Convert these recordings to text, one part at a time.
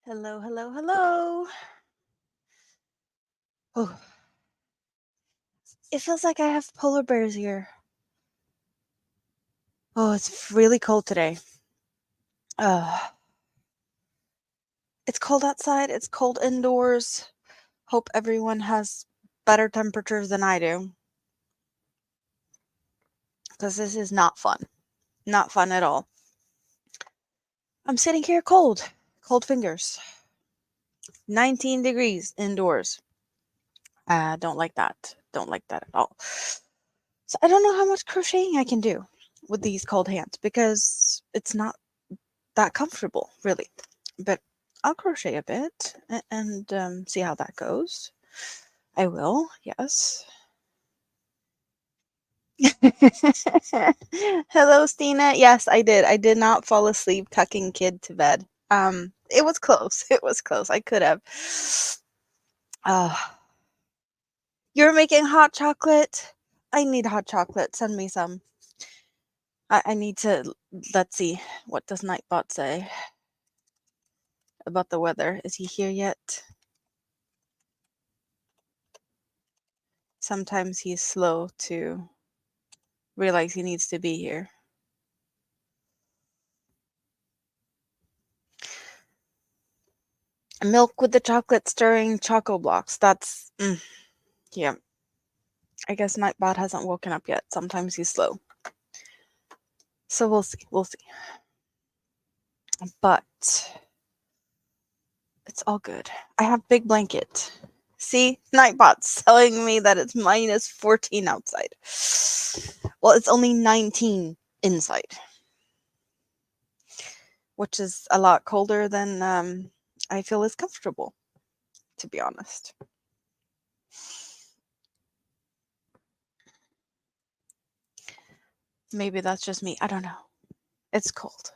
Hello, hello, hello. Oh, it feels like I have polar bears here. Oh, it's really cold today. It's cold outside, it's cold indoors. Hope everyone has better temperatures than I do. Because this is not fun. Not fun at all. I'm sitting here cold. Cold fingers. 19 degrees indoors. Don't like that. Don't like that at all. So I don't know how much crocheting I can do with these cold hands because it's not that comfortable, really. But I'll crochet a bit and see how that goes. I will, yes. Hello, Stina. Yes, I did. I did not fall asleep tucking kid to bed. It was close. It was close. I could have. Uh, you're making hot chocolate. I need hot chocolate. Send me some. I need to. Let's see. What does Nightbot say about the weather? Is he here yet? Sometimes he's slow to realize he needs to be here. Milk with the chocolate stirring choco blocks. That's yeah. I guess Nightbot hasn't woken up yet. Sometimes he's slow. So we'll see. We'll see. But it's all good. I have big blanket. See, Nightbot's telling me that it's minus 14 outside. Well, it's only 19 inside, which is a lot colder than I feel is comfortable, to be honest. Maybe that's just me. I don't know. It's cold.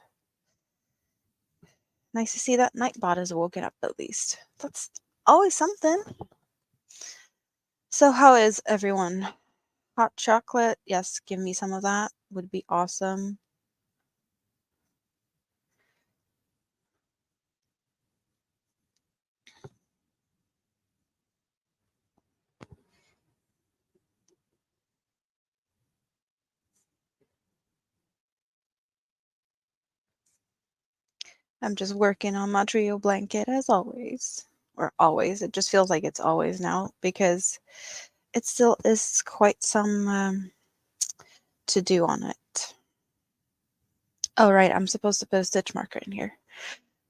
Nice to see that Nightbot is woken up at least. That's always something. So how is everyone? Hot chocolate? Yes, give me some of that. Would be awesome. I'm just working on my trio blanket as always. Or always. It just feels like it's always now because it still is quite some to do on it. Oh, right. I'm supposed to put a stitch marker in here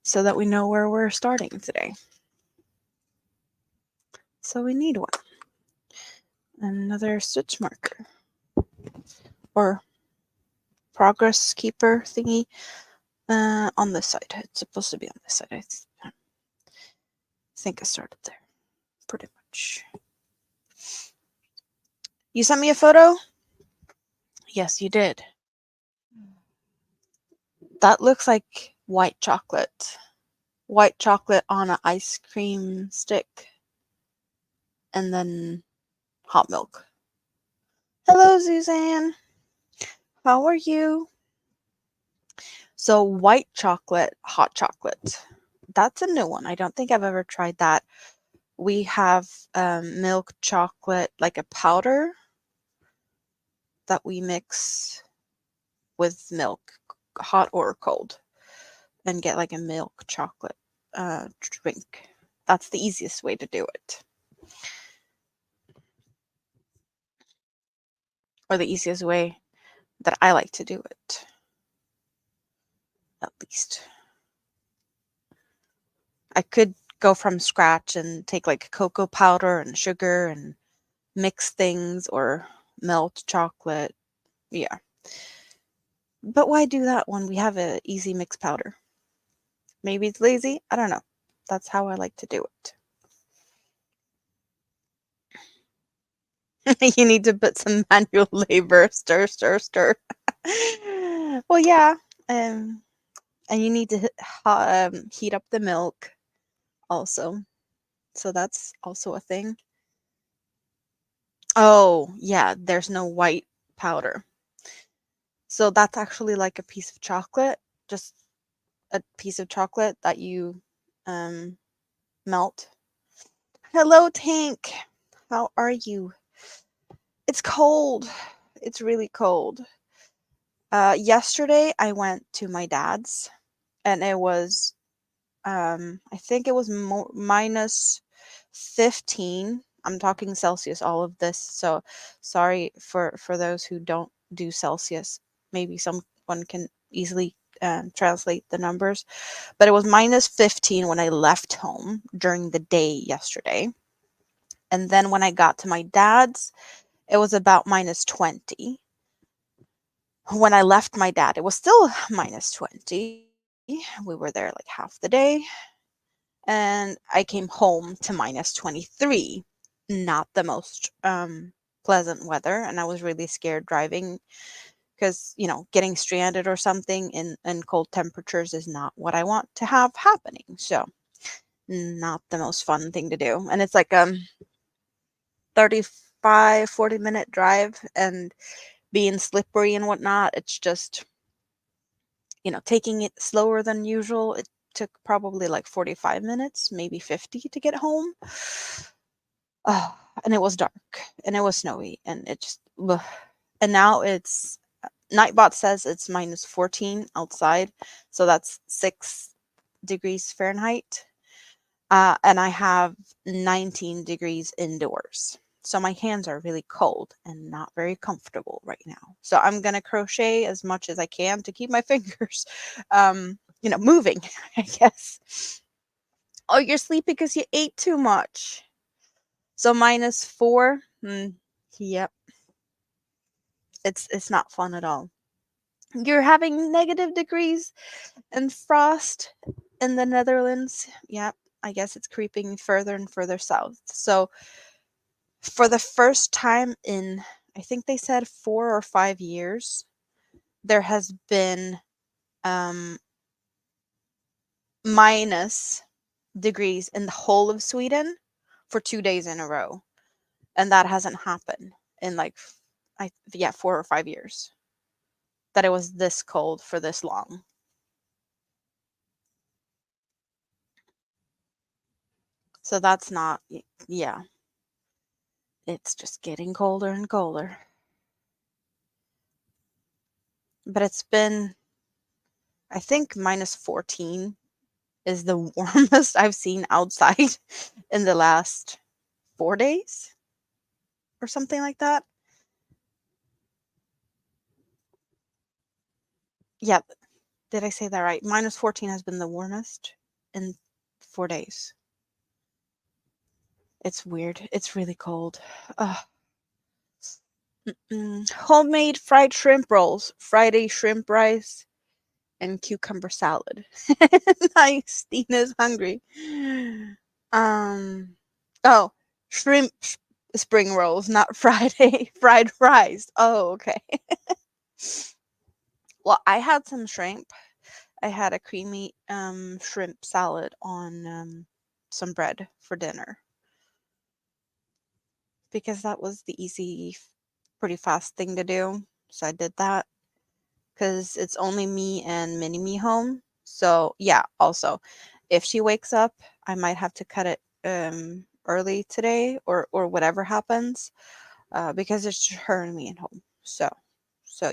so that we know where we're starting today. So we need one. Another stitch marker. Or progress keeper thingy on this side. It's supposed to be on this side. I think I started there. Pretty much. You sent me a photo? Yes, you did. That looks like white chocolate. White chocolate on an ice cream stick. And then hot milk. Hello, Suzanne. How are you? So, white chocolate, hot chocolate. That's a new one. I don't think I've ever tried that. We have milk chocolate, like a powder that we mix with milk, hot or cold, and get like a milk chocolate drink. That's the easiest way to do it. Or the easiest way that I like to do it, at least. I could go from scratch and take like cocoa powder and sugar and mix things or melt chocolate. Yeah. But why do that when we have a easy mix powder? Maybe it's lazy. I don't know. That's how I like to do it. You need to put some manual labor. Stir, stir, stir. Well, yeah. Um, and you need to heat up the milk also. So that's also a thing. Oh, yeah, there's no white powder. So that's actually like a piece of chocolate, just a piece of chocolate that you melt. Hello, Tank. How are you? It's cold. It's really cold. Yesterday I went to my dad's, and it was I think it was minus 15. I'm talking Celsius, all of this. So sorry for those who don't do Celsius. Maybe someone can easily translate the numbers. But it was minus 15 when I left home during the day yesterday. And then when I got to my dad's, it was about minus 20. When I left my dad, it was still minus 20. We were there like half the day. And I came home to minus 23. Not the most pleasant weather. And I was really scared driving because, getting stranded or something in cold temperatures is not what I want to have happening. So, not the most fun thing to do. And it's like 35-40 minute drive, and being slippery and whatnot, it's just, taking it slower than usual. It took probably like 45 minutes, maybe 50 to get home. And it was dark and it was snowy and it just, ugh. And now Nightbot says it's minus 14 outside. So that's 6 degrees Fahrenheit. And I have 19 degrees indoors. So my hands are really cold and not very comfortable right now. So I'm going to crochet as much as I can to keep my fingers, moving, I guess. Oh, you're sleepy because you ate too much. So minus 4. Yep. It's not fun at all. You're having negative degrees and frost in the Netherlands. Yep. I guess it's creeping further and further south. So for the first time in, I think they said 4 or 5 years, there has been minus degrees in the whole of Sweden for 2 days in a row. And that hasn't happened in 4 or 5 years that it was this cold for this long. So that's not, yeah. It's just getting colder and colder. But it's been, I think minus 14 is the warmest I've seen outside in the last 4 days or something like that. Yeah, did I say that right? Minus 14 has been the warmest in 4 days. It's weird. It's really cold. Ugh. Homemade fried shrimp rolls, Friday shrimp rice, and cucumber salad. Nice. Tina's hungry. Oh, shrimp spring rolls, not Friday fried rice. Oh, okay. Well, I had some shrimp. I had a creamy shrimp salad on some bread for dinner because that was the easy, pretty fast thing to do. So I did that because it's only me and Mini Me home. So yeah, also, if she wakes up, I might have to cut it early today or whatever happens because it's just her and me at home. So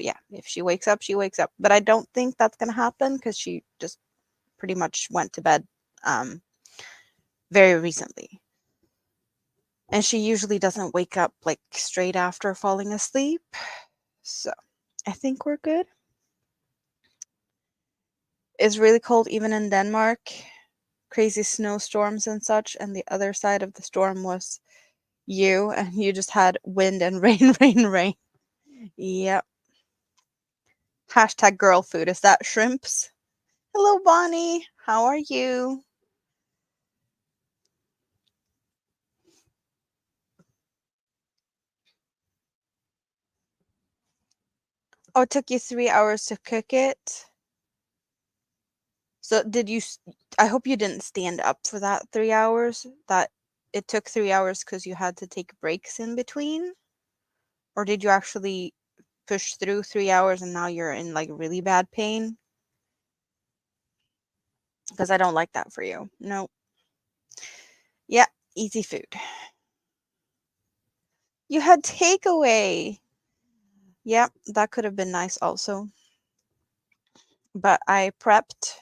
yeah, if she wakes up, she wakes up. But I don't think that's gonna happen because she just pretty much went to bed very recently. And she usually doesn't wake up like straight after falling asleep. So I think we're good. It's really cold even in Denmark. Crazy snowstorms and such. And the other side of the storm was you, and you just had wind and rain, rain, rain. Yep. Hashtag girl food. Is that shrimps? Hello, Bonnie. How are you? Oh, it took you 3 hours to cook it. So did you, I hope you didn't stand up for that 3 hours, that it took 3 hours because you had to take breaks in between? Or did you actually push through 3 hours and now you're in like really bad pain? because I don't like that for you. No. Yeah, easy food. You had takeaway. Yeah, that could have been nice also. But I prepped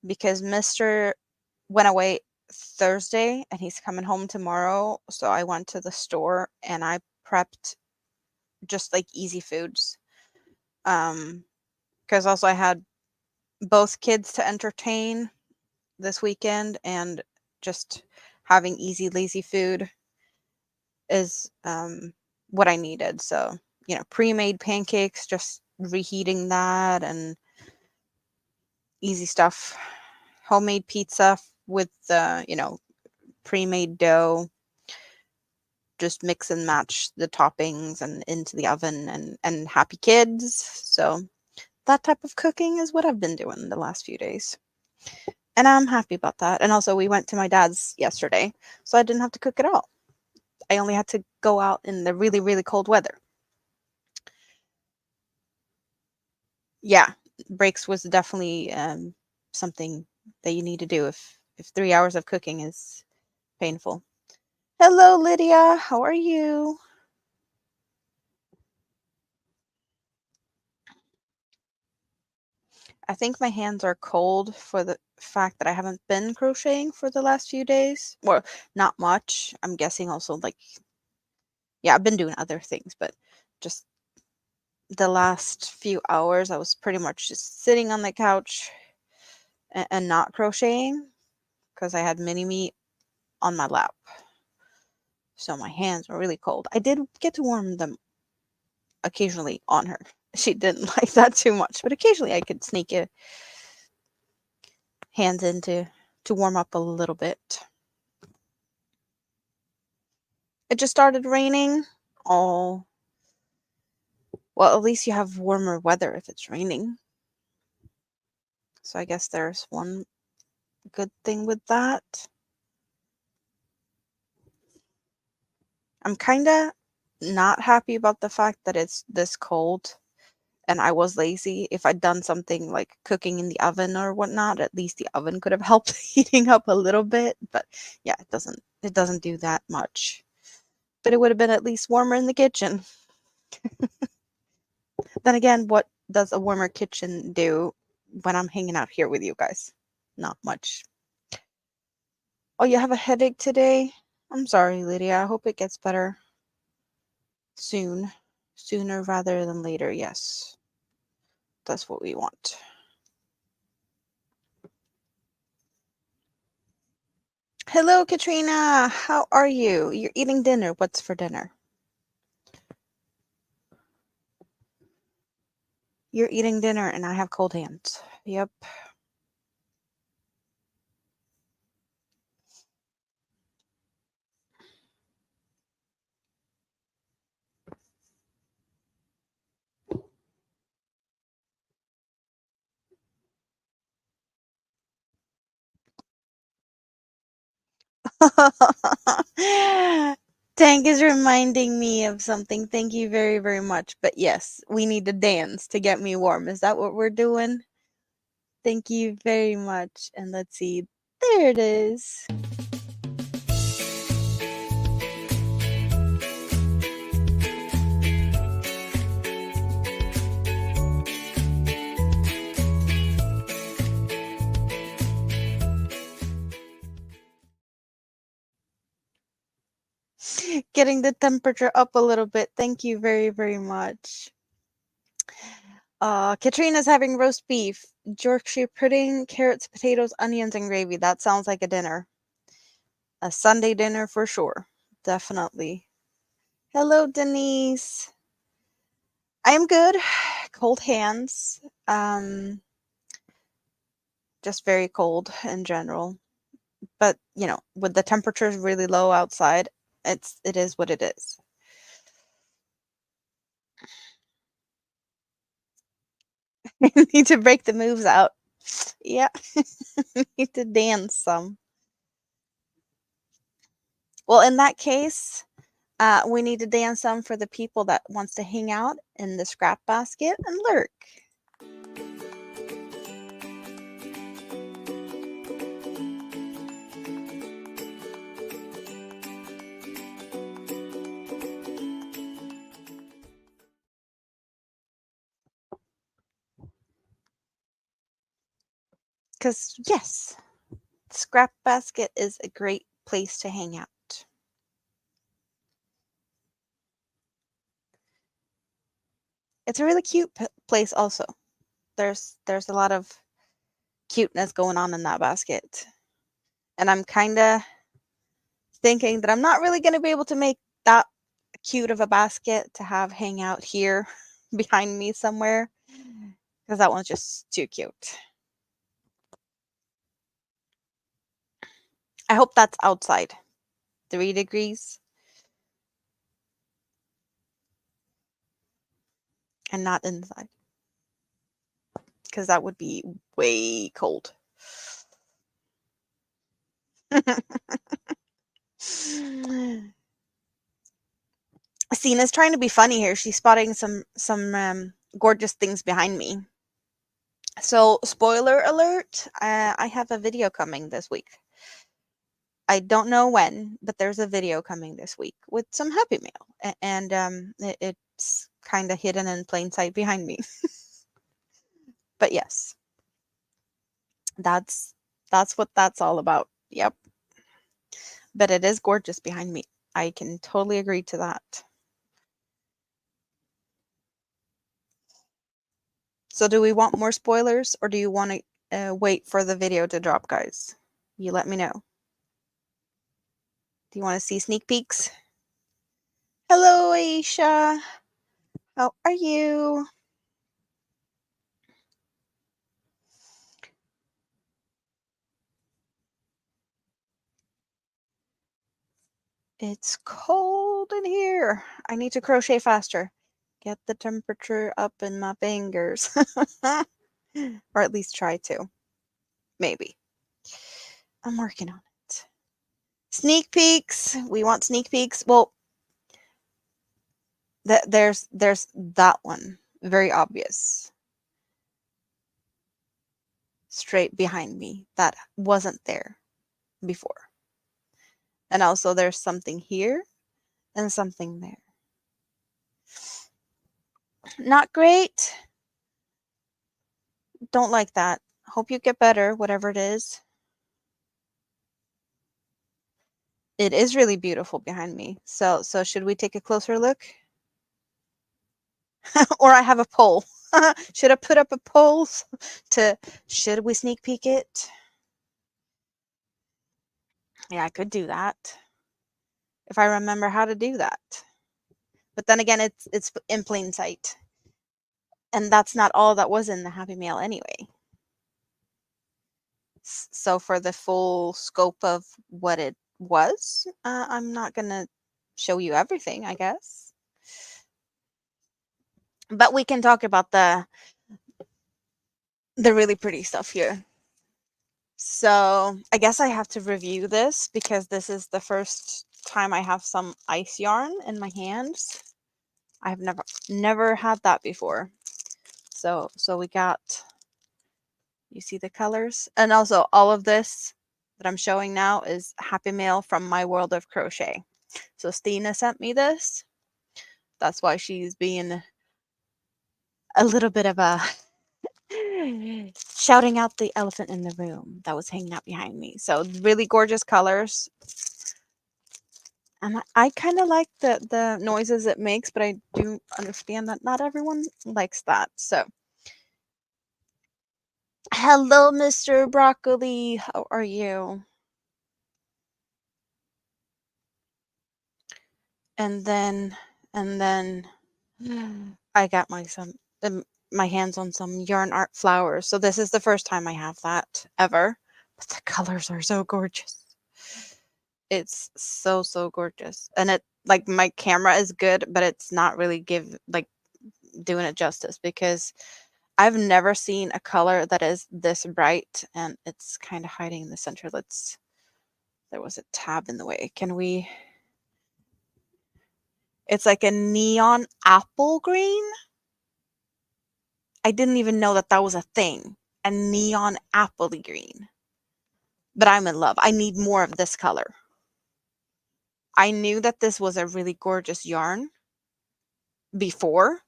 because Mr. went away Thursday and he's coming home tomorrow. So I went to the store and I prepped just like easy foods. Because also I had both kids to entertain this weekend, and just having easy, lazy food is what I needed. So, pre-made pancakes, just reheating that, and easy stuff. Homemade pizza with pre-made dough. Just mix and match the toppings and into the oven, and happy kids. So that type of cooking is what I've been doing the last few days. And I'm happy about that. And also, we went to my dad's yesterday, so I didn't have to cook at all. I only had to go out in the really, really cold weather. Yeah, breaks was definitely something that you need to do if 3 hours of cooking is painful. Hello, Lydia. How are you? I think my hands are cold for the fact that I haven't been crocheting for the last few days. Well, not much. I'm guessing also, like, yeah, I've been doing other things, but just the last few hours, I was pretty much just sitting on the couch and not crocheting because I had mini me on my lap. So my hands were really cold. I did get to warm them occasionally on her. She didn't like that too much, but occasionally I could sneak a hands in to warm up a little bit. It just started raining. Oh, well, at least you have warmer weather if it's raining. So I guess there's one good thing with that. I'm kind of not happy about the fact that it's this cold and I was lazy. If I'd done something like cooking in the oven or whatnot, at least the oven could have helped heating up a little bit. But yeah, it doesn't do that much. But it would have been at least warmer in the kitchen. Then again, what does a warmer kitchen do when I'm hanging out here with you guys? Not much. Oh, you have a headache today? I'm sorry, Lydia. I hope it gets better soon. Sooner rather than later, yes. That's what we want. Hello, Katrina. How are you? You're eating dinner. What's for dinner? You're eating dinner and I have cold hands. Yep. Tank is reminding me of something. Thank you very, very much. But yes, we need to dance to get me warm. Is that what we're doing? Thank you very much. And let's see. There it is. Getting the temperature up a little bit. Thank you very, very much. Katrina's having roast beef, Yorkshire pudding, carrots, potatoes, onions, and gravy. That sounds like a dinner. A Sunday dinner for sure. Definitely. Hello, Denise. I am good. Cold hands. Just very cold in general. But, with the temperatures really low outside, it is what it is. Need to break the moves out. Yeah. Need to dance some. Well, in that case, we need to dance some for the people that wants to hang out in the scrap basket and lurk. Because, yes, scrap basket is a great place to hang out. It's a really cute place also. There's a lot of cuteness going on in that basket. And I'm kind of thinking that I'm not really going to be able to make that cute of a basket to have hang out here behind me somewhere, because that one's just too cute. I hope that's outside. 3 degrees. And not inside. Because that would be way cold. Cena's trying to be funny here. She's spotting some gorgeous things behind me. So, spoiler alert, I have a video coming this week. I don't know when, but there's a video coming this week with some Happy Meal, and it's kind of hidden in plain sight behind me. But yes, that's what that's all about. Yep. But it is gorgeous behind me. I can totally agree to that. So do we want more spoilers, or do you want to wait for the video to drop, guys? You let me know. Do you want to see sneak peeks? Hello, Aisha. How are you? It's cold in here. I need to crochet faster. Get the temperature up in my fingers. Or at least try to. Maybe. I'm working on it. Sneak peeks. We want sneak peeks. Well, there's that one. Very obvious. Straight behind me. That wasn't there before. And also there's something here and something there. Not great. Don't like that. Hope you get better, whatever it is. It is really beautiful behind me. So should we take a closer look? Or I have a poll. Should I put up a poll to should we sneak peek it? Yeah, I could do that. If I remember how to do that. But then again, it's in plain sight. And that's not all that was in the Happy Meal anyway. So for the full scope of what it was, I'm not going to show you everything, I guess. But we can talk about the really pretty stuff here. So I guess I have to review this because this is the first time I have some ice yarn in my hands. I've never had that before. So we got, you see the colors? And also all of this that I'm showing now is Happy Mail from my world of crochet. So Stina sent me this. That's why she's being a little bit of a shouting out the elephant in the room that was hanging out behind me. So really gorgeous colors. And I kind of like the noises it makes, but I do understand that not everyone likes that. So hello, Mr. Broccoli. How are you? And then I got my hands on some yarn art flowers. So this is the first time I have that ever. But the colors are so gorgeous. It's so gorgeous. And it, like, my camera is good, but it's not really doing it justice because I've never seen a color that is this bright, and it's kind of hiding in the center. There was a tab in the way. Can we? It's like a neon apple green. I didn't even know that was a thing. A neon apple green. But I'm in love. I need more of this color. I knew that this was a really gorgeous yarn before,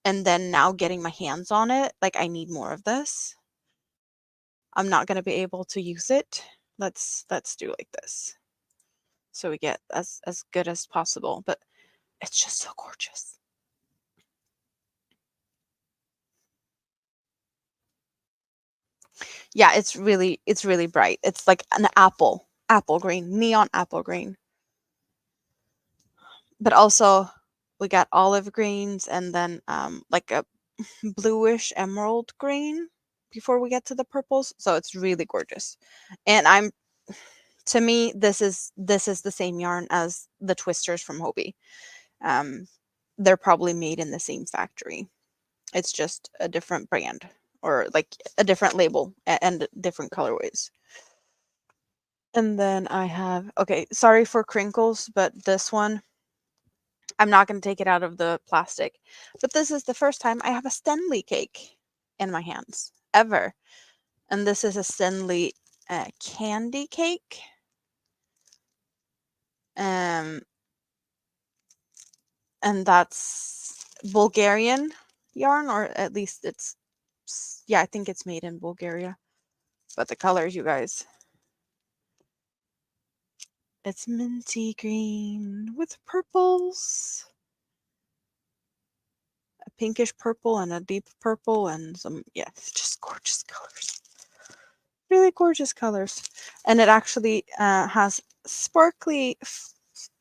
and then now getting my hands on it, like, I need more of this. I'm not going to be able to use it. Let's do like this, so we get as good as possible. But it's just so gorgeous. Yeah, it's really bright. It's like an apple green, neon apple green. But also we got olive greens, and then like a bluish emerald green before we get to the purples. So it's really gorgeous. And to me, this is the same yarn as the twisters from Hobie. They're probably made in the same factory. It's just a different brand, or like a different label, and different colorways. And then I have, okay, sorry for crinkles, but this one, I'm not going to take it out of the plastic. But this is the first time I have a Stanley cake in my hands, ever. And this is a Stanley candy cake. And that's Bulgarian yarn, or at least it's, yeah, I think it's made in Bulgaria. But the colors, you guys, it's minty green with purples, a pinkish purple and a deep purple, and some, yeah, it's just gorgeous colors. Really gorgeous colors. And it actually has sparkly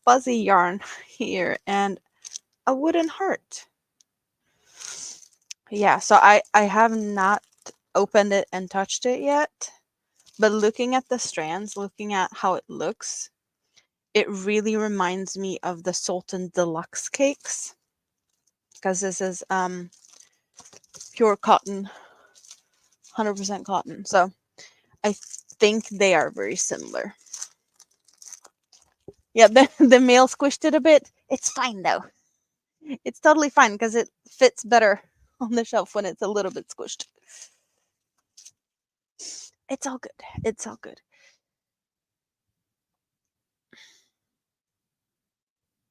fuzzy yarn here and a wooden heart. Yeah, so I have not opened it and touched it yet, but looking at the strands, looking at how it looks, it really reminds me of the Sultan Deluxe cakes, because this is pure cotton, 100% cotton. So I think they are very similar. Yeah, the male squished it a bit. It's fine though. It's totally fine because it fits better on the shelf when it's a little bit squished. It's all good. It's all good.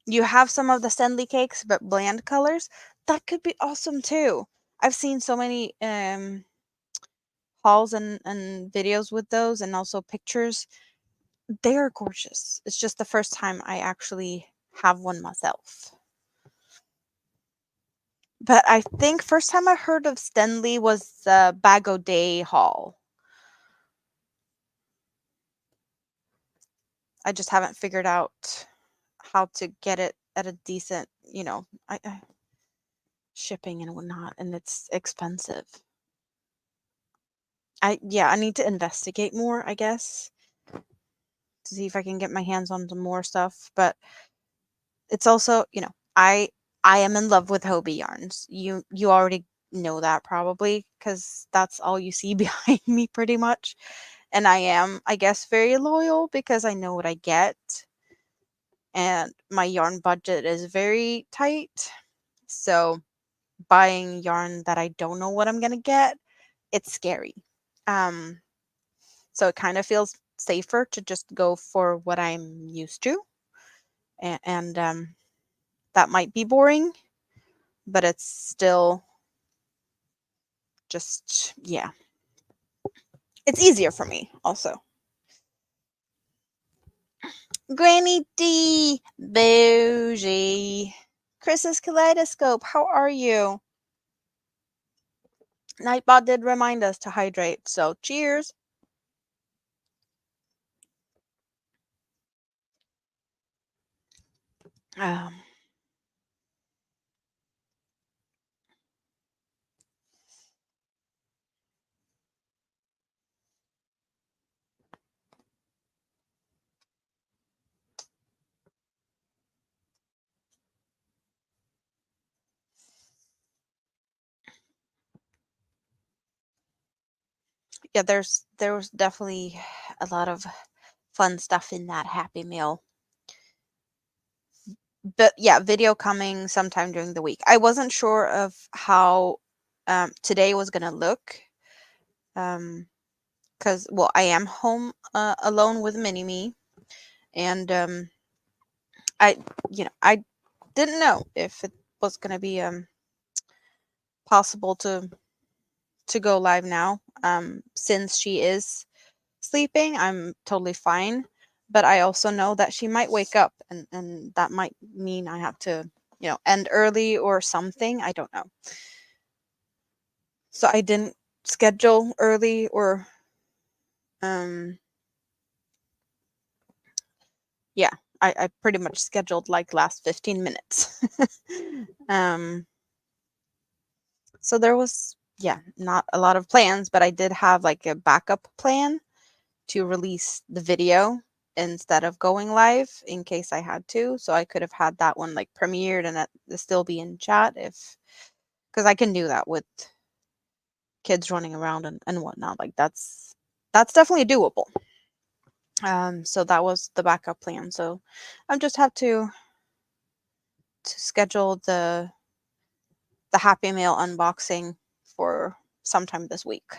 You have some of the Stanley cakes, but bland colors. That could be awesome too. I've seen so many hauls and videos with those, and also pictures. They are gorgeous. It's just the first time I actually have one myself. But I think first time I heard of Stanley was the Bag O' Day haul. I just haven't figured out how to get it at a decent, shipping and whatnot, and it's expensive. I need to investigate more, I guess, to see if I can get my hands on some more stuff. But it's also, I am in love with Hobie yarns. You already know that probably, because that's all you see behind me pretty much. And I am, I guess, very loyal because I know what I get. And my yarn budget is very tight. So buying yarn that I don't know what I'm gonna get, it's scary. Um, so it kind of feels safer to just go for what I'm used to, and that might be boring, but it's still just, yeah, it's easier for me also. Granny D, Bougie, Chris's Kaleidoscope, how are you? Nightbot did remind us to hydrate, so cheers. Um, yeah, there was definitely a lot of fun stuff in that Happy Meal. But yeah, video coming sometime during the week. I wasn't sure of how today was gonna look, because well, I am home alone with Mini Me, and I I didn't know if it was gonna be possible to to go live now. Since she is sleeping, I'm totally fine. But I also know that she might wake up, and that might mean I have to, end early or something. I don't know. So I didn't schedule early or, yeah, I pretty much scheduled like last 15 minutes. So there was, yeah, not a lot of plans, but I did have like a backup plan to release the video instead of going live in case I had to. So I could have had that one like premiered and it still be in chat because I can do that with kids running around and whatnot. Like that's definitely doable. So that was the backup plan. So I just have to schedule the Happy Meal unboxing for sometime this week.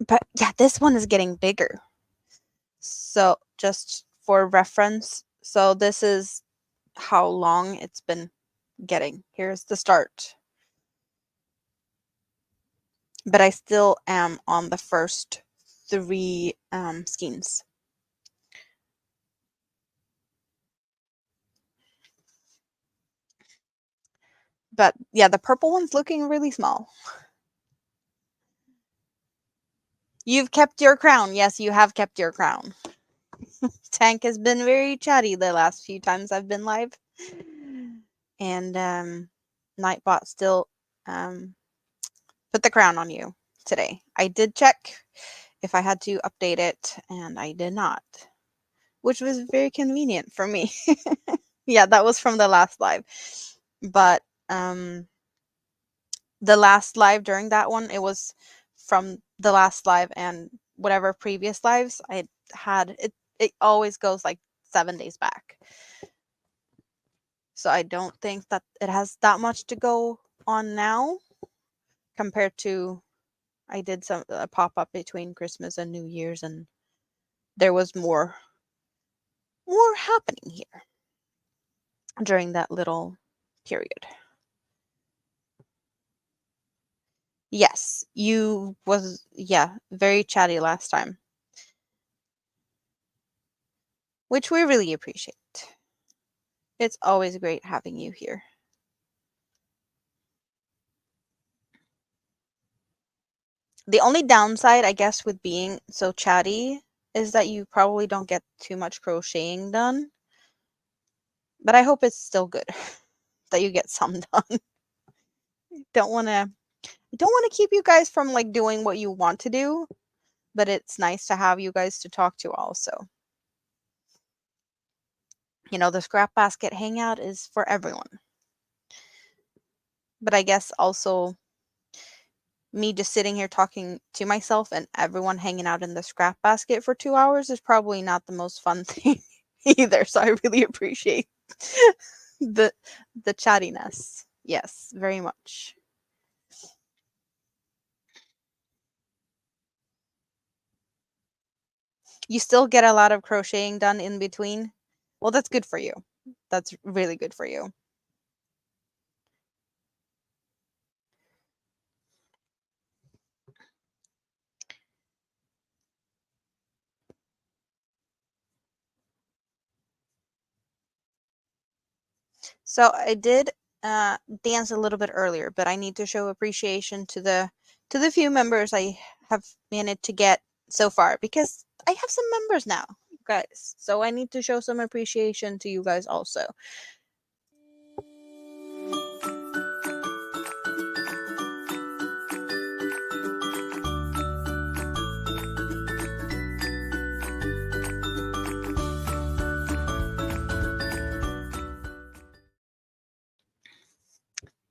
But yeah, this one is getting bigger. So just for reference, so this is how long it's been getting. Here's the start. But I still am on the first 3 skeins. But yeah, the purple one's looking really small. You've kept your crown. Yes, you have kept your crown. Tank has been very chatty the last few times I've been live. And Nightbot still put the crown on you today. I did check if I had to update it, and I did not, which was very convenient for me. Yeah, that was from the last live. But the last live during that one, it was from the last live and whatever previous lives I had. It always goes like 7 days back. So I don't think that it has that much to go on now compared to I did a pop up between Christmas and New Year's, and there was more happening here during that little period. Yes, you was, yeah, very chatty last time, which we really appreciate. It's always great having you here. The only downside, I guess, with being so chatty is that you probably don't get too much crocheting done. But I hope it's still good that you get some done. Don't want to keep you guys from like doing what you want to do, but it's nice to have you guys to talk to also. The scrap basket hangout is for everyone. But I guess also me just sitting here talking to myself and everyone hanging out in the scrap basket for 2 hours is probably not the most fun thing either. So I really appreciate the chattiness. Yes, very much. You still get a lot of crocheting done in between. Well, that's good for you. That's really good for you. So I did dance a little bit earlier, but I need to show appreciation to the few members I have managed to get so far because I have some members now, guys. So I need to show some appreciation to you guys also.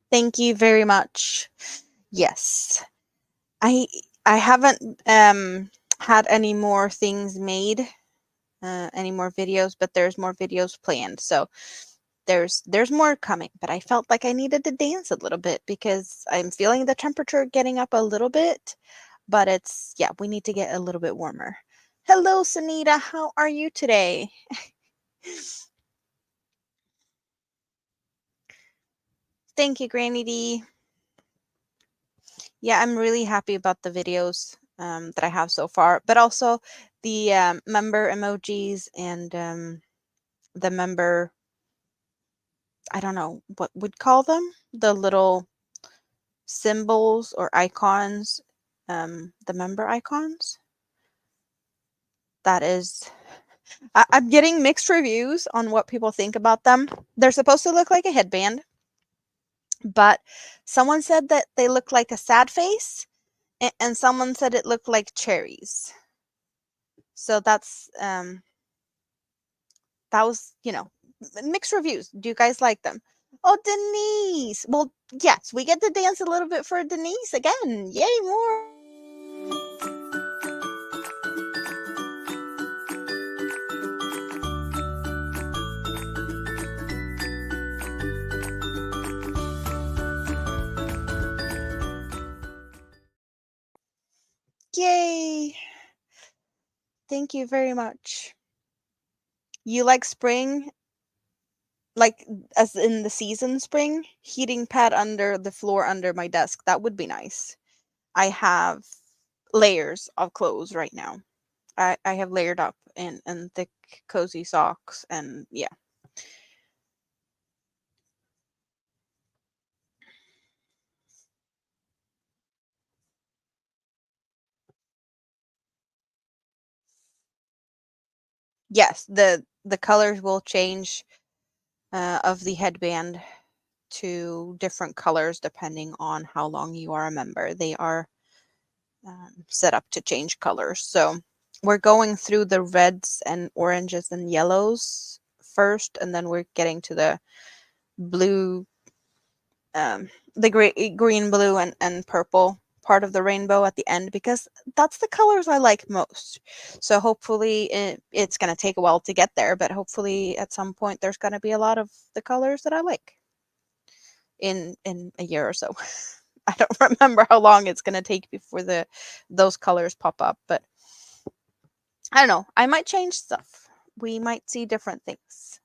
Thank you very much. Yes. I haven't had any more things made, any more videos, but there's more videos planned. So there's more coming, but I felt like I needed to dance a little bit because I'm feeling the temperature getting up a little bit, but we need to get a little bit warmer. Hello, Sunita. How are you today? Thank you, Granny D. Yeah, I'm really happy about the videos that I have so far, but also the member emojis and the member, I don't know what would call them, the little symbols or icons, the member icons. That is, I'm getting mixed reviews on what people think about them. They're supposed to look like a headband, but someone said that they look like a sad face, and someone said it looked like cherries. So that was, mixed reviews. Do you guys like them? Oh, Denise. Well, yes, we get to dance a little bit for Denise again. Yay, more. Yay. Thank you very much. You like spring? Like, as in the season spring? Heating pad under the floor under my desk. That would be nice. I have layers of clothes right now. I have layered up in thick, cozy socks, and yeah. Yes, the colors will change of the headband to different colors depending on how long you are a member. They are set up to change colors. So we're going through the reds and oranges and yellows first, and then we're getting to the blue, the green, blue, and purple part of the rainbow at the end, because that's the colors I like most. So hopefully it's going to take a while to get there, but hopefully at some point there's going to be a lot of the colors that I like in a year or so. I don't remember how long it's going to take before those colors pop up, but I don't know. I might change stuff. We might see different things.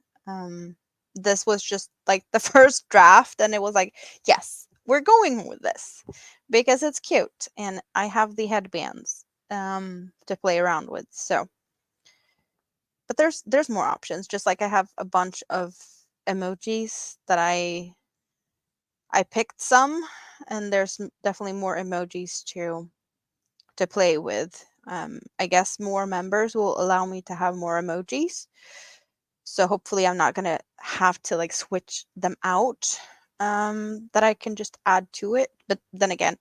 This was just like the first draft, and it was like, yes, we're going with this because it's cute, and I have the headbands to play around with. So, but there's more options. Just like I have a bunch of emojis that I picked some, and there's definitely more emojis to play with. I guess more members will allow me to have more emojis. So hopefully I'm not gonna have to like switch them out. That I can just add to it. But then again,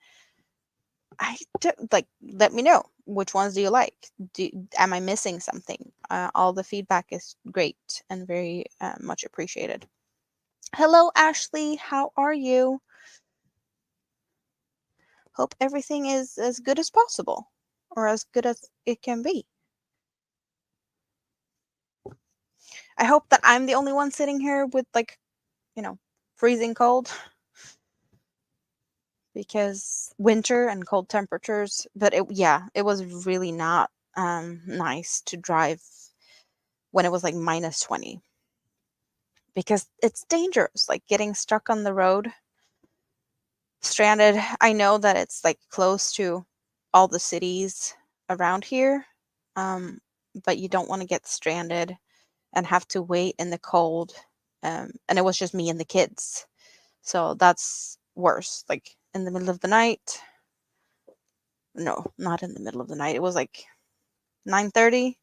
like, let me know, which ones do you like? Am I missing something? All the feedback is great and very much appreciated. Hello, Ashley. How are you? Hope everything is as good as possible, or as good as it can be. I hope that I'm the only one sitting here with, like, freezing cold, because winter and cold temperatures. But it was really not nice to drive when it was like -20, because it's dangerous, like getting stuck on the road, stranded. I know that it's like close to all the cities around here, um, but you don't want to get stranded and have to wait in the cold. And it was just me and the kids. So that's worse. Like in the middle of the night. No, not in the middle of the night. It was like 9:30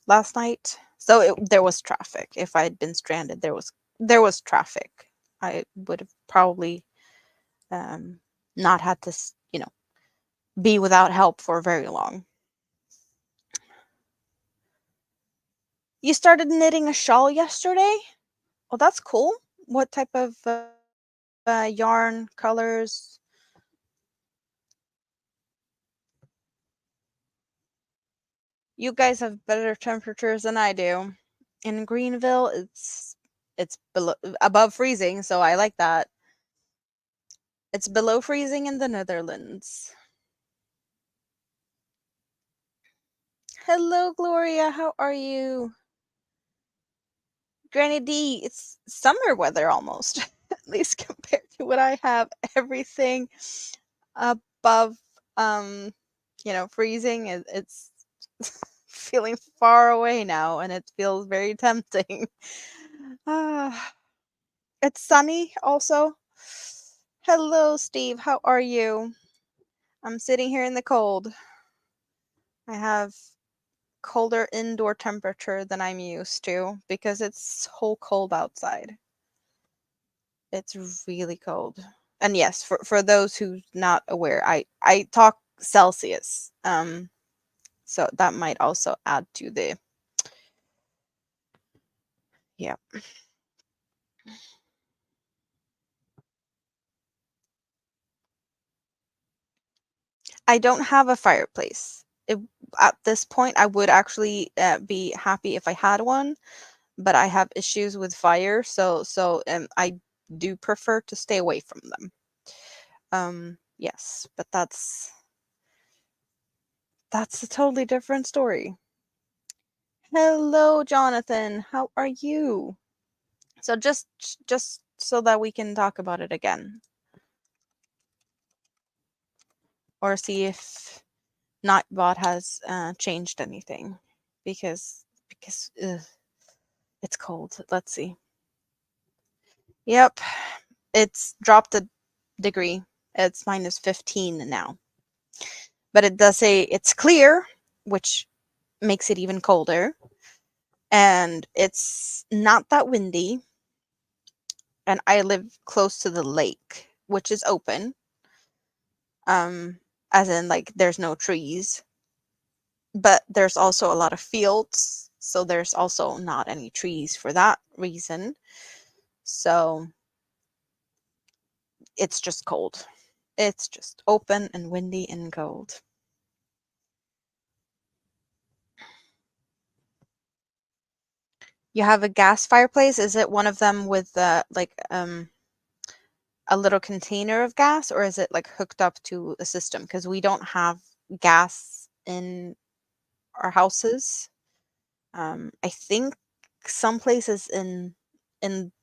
last night. So there was traffic. If I had been stranded, there was traffic. I would have probably um, not had to, be without help for very long. You started knitting a shawl yesterday? Oh, that's cool. What type of yarn, colors? You guys have better temperatures than I do. In Greenville, it's below above freezing, so I like that. It's below freezing in the Netherlands. Hello, Gloria. How are you? Granny D, it's summer weather almost. least compared to what I have, everything above, freezing, it's feeling far away now, and it feels very tempting. Ah, it's sunny also. Hello, Steve. How are you? I'm sitting here in the cold. I have colder indoor temperature than I'm used to because it's so cold outside. It's really cold. And yes, for those who's not aware, I talk Celsius. So that might also add to the, yeah. I don't have a fireplace. At this point, I would actually be happy if I had one, but I have issues with fire, so I do prefer to stay away from them. Yes, but that's a totally different story. Hello, Jonathan. How are you? So just so that we can talk about it again, or see if Nightbot has changed anything, because it's cold. Let's see. Yep, it's dropped a degree. It's minus 15 now, but it does say it's clear, which makes it even colder, and it's not that windy. And I live close to the lake, which is open. As in, like, there's no trees, but there's also a lot of fields, so there's also not any trees for that reason. So it's just cold. It's just open and windy and cold. You have a gas fireplace? Is it one of them with a little container of gas, or is it like hooked up to a system? Because we don't have gas in our houses. I think some places in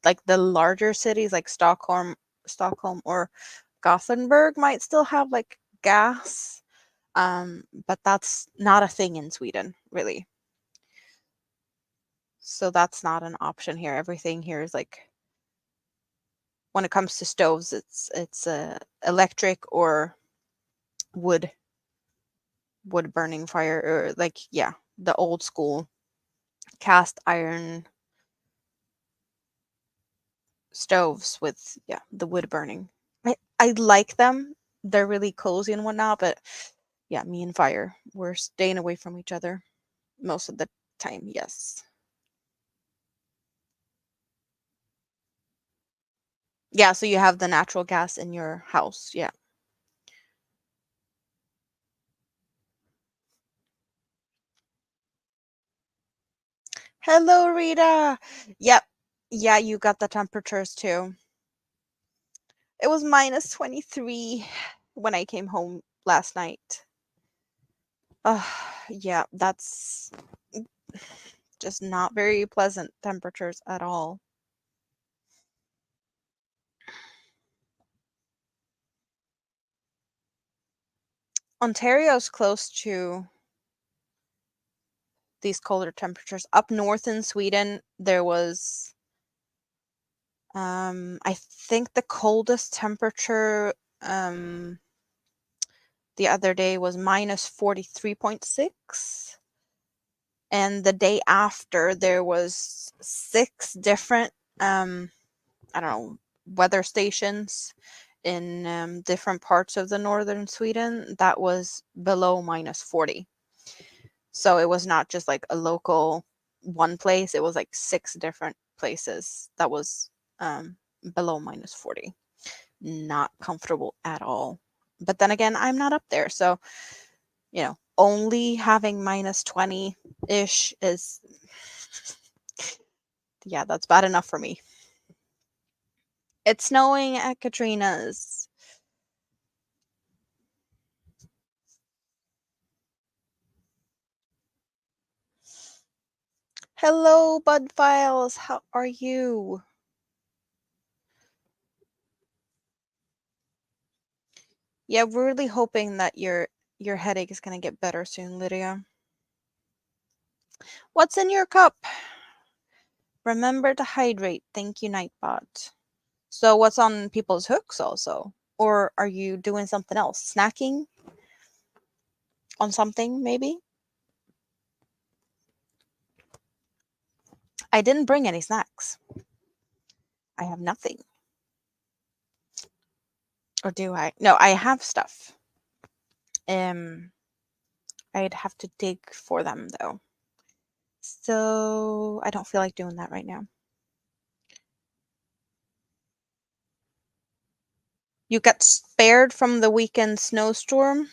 like the larger cities like Stockholm or Gothenburg might still have like gas. But that's not a thing in Sweden, really. So that's not an option here. Everything here is like, when it comes to stoves, it's electric or wood wood burning fire, or like, yeah, the old school cast iron stoves with, yeah, the wood burning. I like them. They're really cozy and whatnot, but yeah, me and fire, we're staying away from each other most of the time. Yes. Yeah, so you have the natural gas in your house. Yeah. Hello, Rita. Yep. Yeah, you got the temperatures too. It was minus 23 when I came home last night. Yeah, that's just not very pleasant temperatures at all. Ontario's close to these colder temperatures. Up north in Sweden, there was, I think the coldest temperature the other day was minus 43.6. And the day after, there was 6 different, I don't know, weather stations in different parts of the northern Sweden that was below minus 40. So it was not just like a local one place, it was like 6 different places that was below minus 40. Not comfortable at all. But then again, I'm not up there. So, only having minus 20 ish is, yeah, that's bad enough for me. It's snowing at Katrina's. Hello, Bud Files. How are you? Yeah, we're really hoping that your headache is going to get better soon, Lydia. What's in your cup? Remember to hydrate. Thank you, Nightbot. So what's on people's hooks also? Or are you doing something else? Snacking on something, maybe? I didn't bring any snacks. I have nothing. Or do I? No, I have stuff. I'd have to dig for them though. So I don't feel like doing that right now. You got spared from the weekend snowstorm?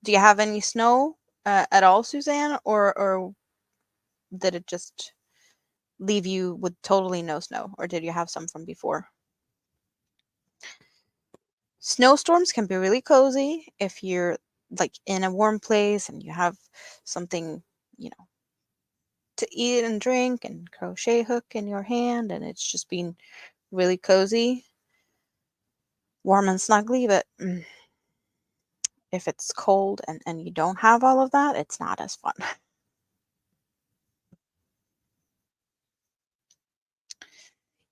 Do you have any snow at all, Suzanne? Or did it just leave you with totally no snow? Or did you have some from before? Snowstorms can be really cozy if you're like in a warm place and you have something, you know, to eat and drink and crochet hook in your hand and it's just being really cozy, warm and snuggly. But if it's cold and you don't have all of that, it's not as fun.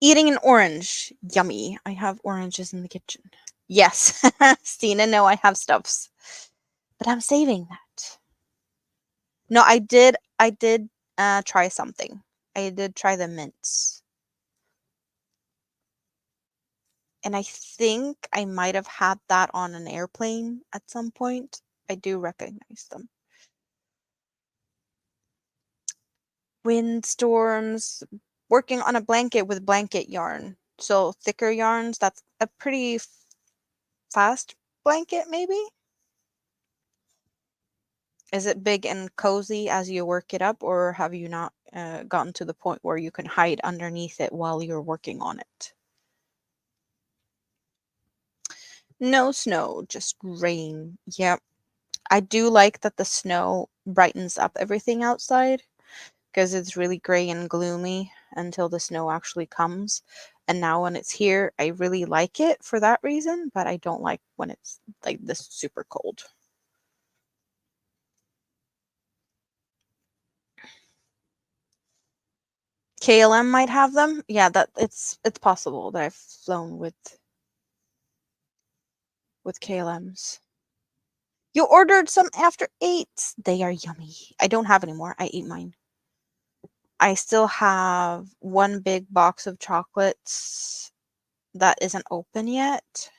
Eating an orange. Yummy. I have oranges in the kitchen. Yes. Stina, no, I have stuffs. But I'm saving that. No, I did try something. I did try the mints. And I think I might have had that on an airplane at some point. I do recognize them. Windstorms, working on a blanket with blanket yarn. So thicker yarns, that's a pretty fast blanket maybe? Is it big and cozy as you work it up, or have you not gotten to the point where you can hide underneath it while you're working on it? No snow, just rain. Yep. I do like that the snow brightens up everything outside because it's really gray and gloomy until the snow actually comes. And now when it's here, I really like it for that reason, but I don't like when it's like this super cold. KLM might have them. Yeah, that it's possible that I've flown with KLMs. You ordered some after 8. They are yummy. I don't have any more. I ate mine. I still have one big box of chocolates that isn't open yet.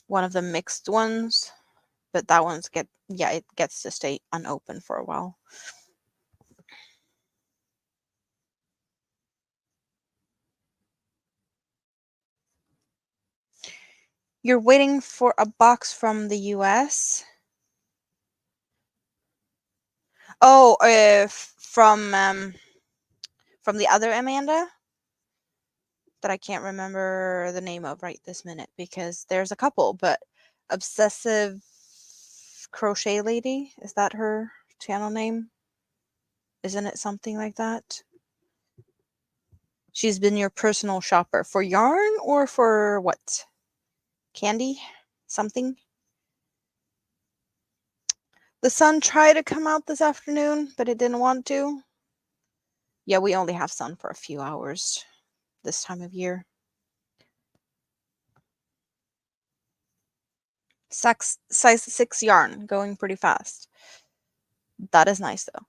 One of the mixed ones, but that one's it gets to stay unopened for a while. You're waiting for a box from the US? Oh, from the other Amanda that I can't remember the name of right this minute because there's a couple, but Obsessive Crochet Lady, is that her channel name? Isn't it something like that? She's been your personal shopper for yarn or for what? Candy? Something? The sun tried to come out this afternoon, but it didn't want to. Yeah, we only have sun for a few hours this time of year. Size 6 yarn, going pretty fast. That is nice though.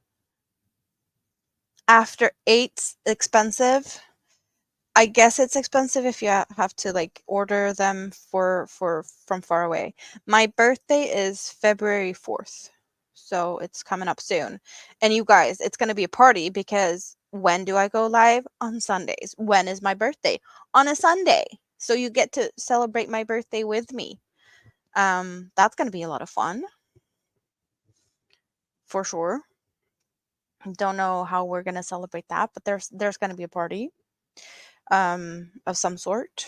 After 8's expensive. I guess it's expensive if you have to like order them for from far away. My birthday is February 4th. So it's coming up soon. And you guys, it's going to be a party because when do I go live? On Sundays. When is my birthday? On a Sunday. So you get to celebrate my birthday with me. That's going to be a lot of fun. For sure. Don't know how we're going to celebrate that, but there's going to be a party of some sort.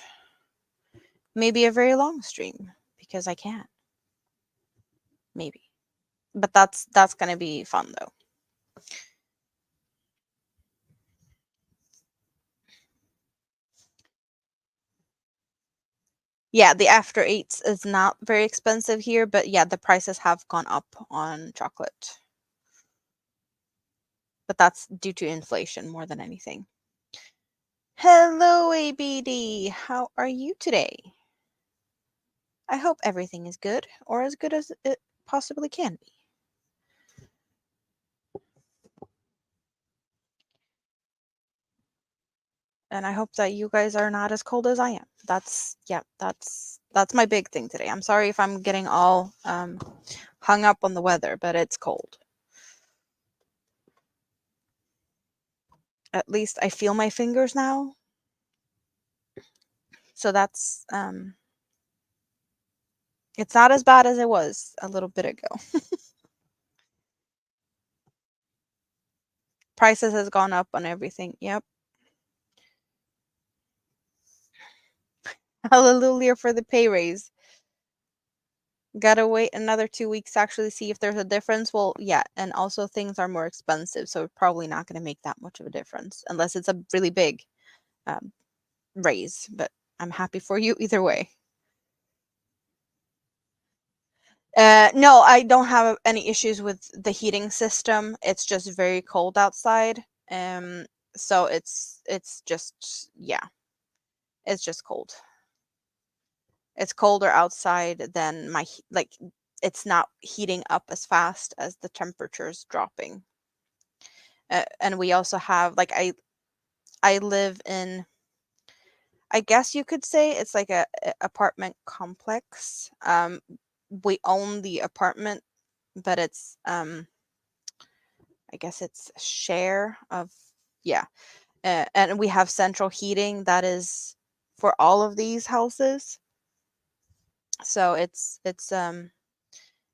Maybe a very long stream because I can. Maybe. But that's going to be fun though. Yeah, the after eights is not very expensive here, but yeah, the prices have gone up on chocolate. But that's due to inflation more than anything. Hello, ABD. How are you today? I hope everything is good, or as good as it possibly can be. And I hope that you guys are not as cold as I am. That's my big thing today. I'm sorry if I'm getting all hung up on the weather, but it's cold. At least I feel my fingers now. So that's it's not as bad as it was a little bit ago. Prices has gone up on everything. Yep. Hallelujah for the pay raise. Gotta wait another 2 weeks to actually see if there's a difference. Well, yeah, and also things are more expensive, so we're probably not going to make that much of a difference unless it's a really big um, raise. But I'm happy for you either way. No, I don't have any issues with the heating system. It's just very cold outside. Um, so it's just yeah, it's just cold. It's colder outside than like it's not heating up as fast as the temperature's dropping. And we also have like I live in, I guess you could say it's like a apartment complex. We own the apartment, but it's I guess it's a share of, yeah. And we have central heating that is for all of these houses. So it's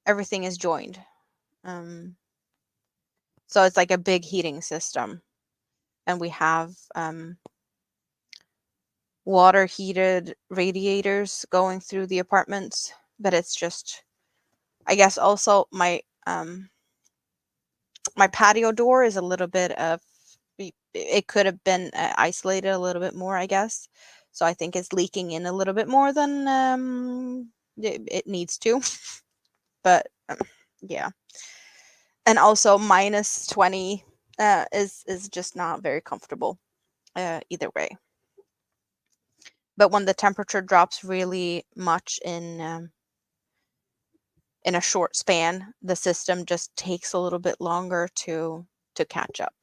everything is joined. Um so it's like a big heating system, and we have water heated radiators going through the apartments, but it's just, I guess also my patio door is a little bit of, it could have been isolated a little bit more, I guess. So I think it's leaking in a little bit more than it needs to. But yeah. And also -20 is just not very comfortable either way. But when the temperature drops really much in a short span, the system just takes a little bit longer to catch up.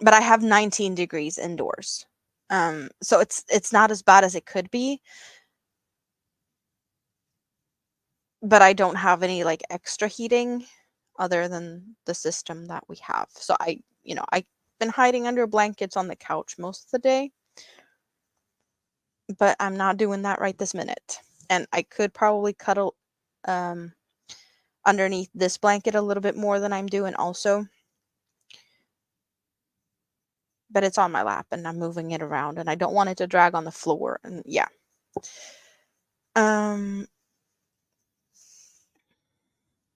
But I have 19 degrees indoors. So it's not as bad as it could be, but I don't have any like extra heating other than the system that we have. So I've been hiding under blankets on the couch most of the day, but I'm not doing that right this minute. And I could probably cuddle um underneath this blanket a little bit more than I'm doing also. But it's on my lap and I'm moving it around and I don't want it to drag on the floor, and yeah. Um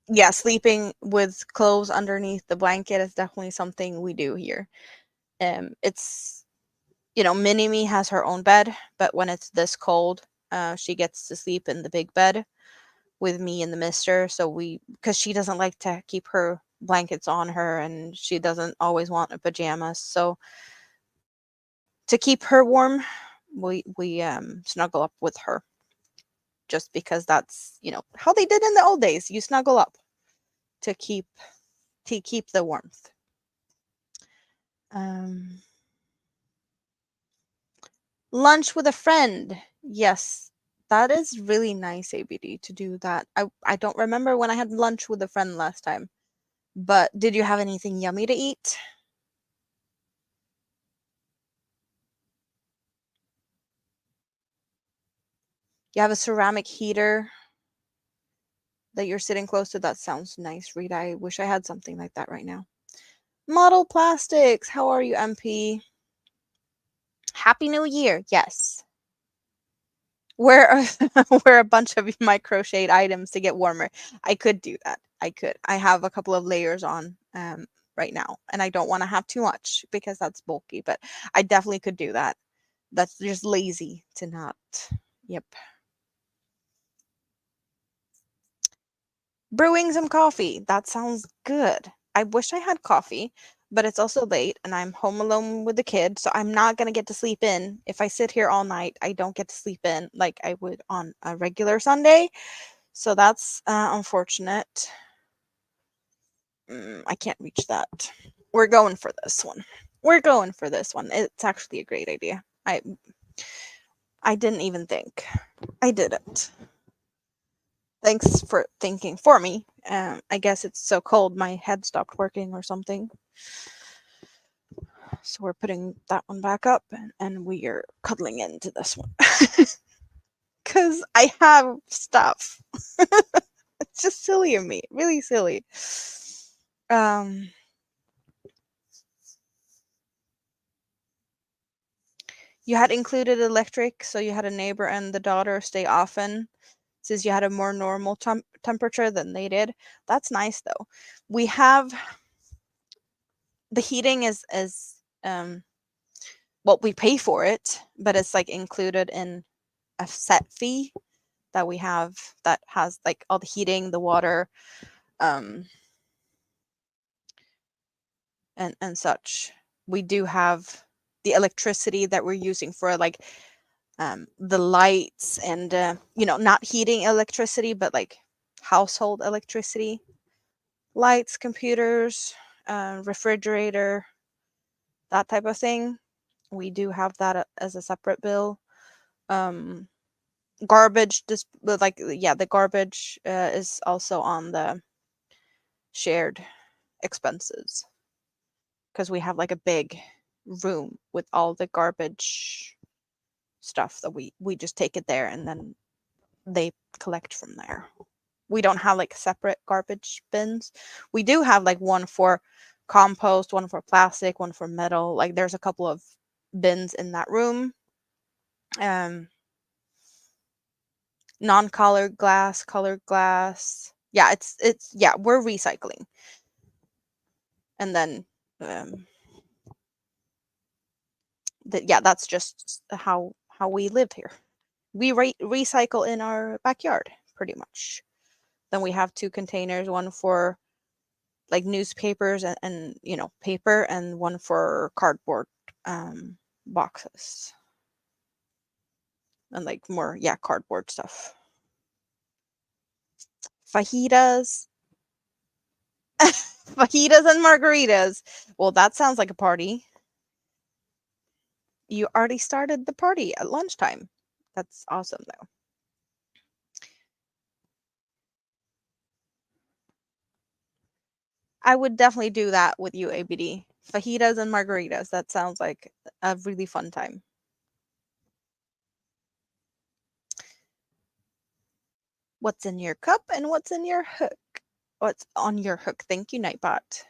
yeah, sleeping with clothes underneath the blanket is definitely something we do here. It's, Mini Me has her own bed, but when it's this cold, she gets to sleep in the big bed with me and the mister. So because she doesn't like to keep her blankets on her and she doesn't always want a pajamas. So to keep her warm, we snuggle up with her, just because that's, how they did in the old days. You snuggle up to keep the warmth. Um, Lunch with a friend. Yes, that is really nice, ABD, to do that. I don't remember when I had lunch with a friend last time, but did you have anything yummy to eat? You have a ceramic heater that you're sitting close to? That sounds nice, Rita. I wish I had something like that right now. Model Plastics. How are you, MP? Happy New Year. Yes. Wear wear a bunch of my crocheted items to get warmer. I could do that. I could. I have a couple of layers on right now, and I don't want to have too much because that's bulky, but I definitely could do that. that's just lazy to not. Yep. Brewing some coffee. That sounds good. I wish I had coffee, but it's also late and I'm home alone with the kid, so I'm not going to get to sleep in. If I sit here all night, I don't get to sleep in like I would on a regular Sunday. So that's unfortunate. I can't reach that. We're going for this one. We're going for this one. It's actually a great idea. I didn't even think. I didn't. Thanks for thinking for me. I guess it's so cold my head stopped working or something. So we're putting that one back up and we are cuddling into this one. Because I have stuff. It's just silly of me. Really silly. You had included electric, so you had a neighbor and the daughter stay often since you had a more normal temperature than they did. That's nice though. We have the heating is well, we pay for it, but it's like included in a set fee that we have that has like all the heating, the water, and such. We do have the electricity that we're using for like the lights and not heating electricity, but like household electricity, lights, computers, refrigerator, that type of thing. We do have that as a separate bill. Garbage, just like, yeah, the garbage is also on the shared expenses because we have like a big room with all the garbage stuff that we just take it there and then they collect from there. We don't have like separate garbage bins. We do have like one for compost, one for plastic, one for metal. Like there's a couple of bins in that room. Non-colored glass, colored glass. Yeah, it's yeah, we're recycling. And then yeah, that's just how we live here. We recycle in our backyard pretty much. Then we have two containers, one for like newspapers and paper, and one for cardboard boxes and like more cardboard stuff. Fajitas. Fajitas and margaritas. Well, that sounds like a party. You already started the party at lunchtime. That's awesome though. I would definitely do that with you, ABD. Fajitas and margaritas. That sounds like a really fun time. What's in your cup and what's in your hook? What's on your hook? Thank you, Nightbot.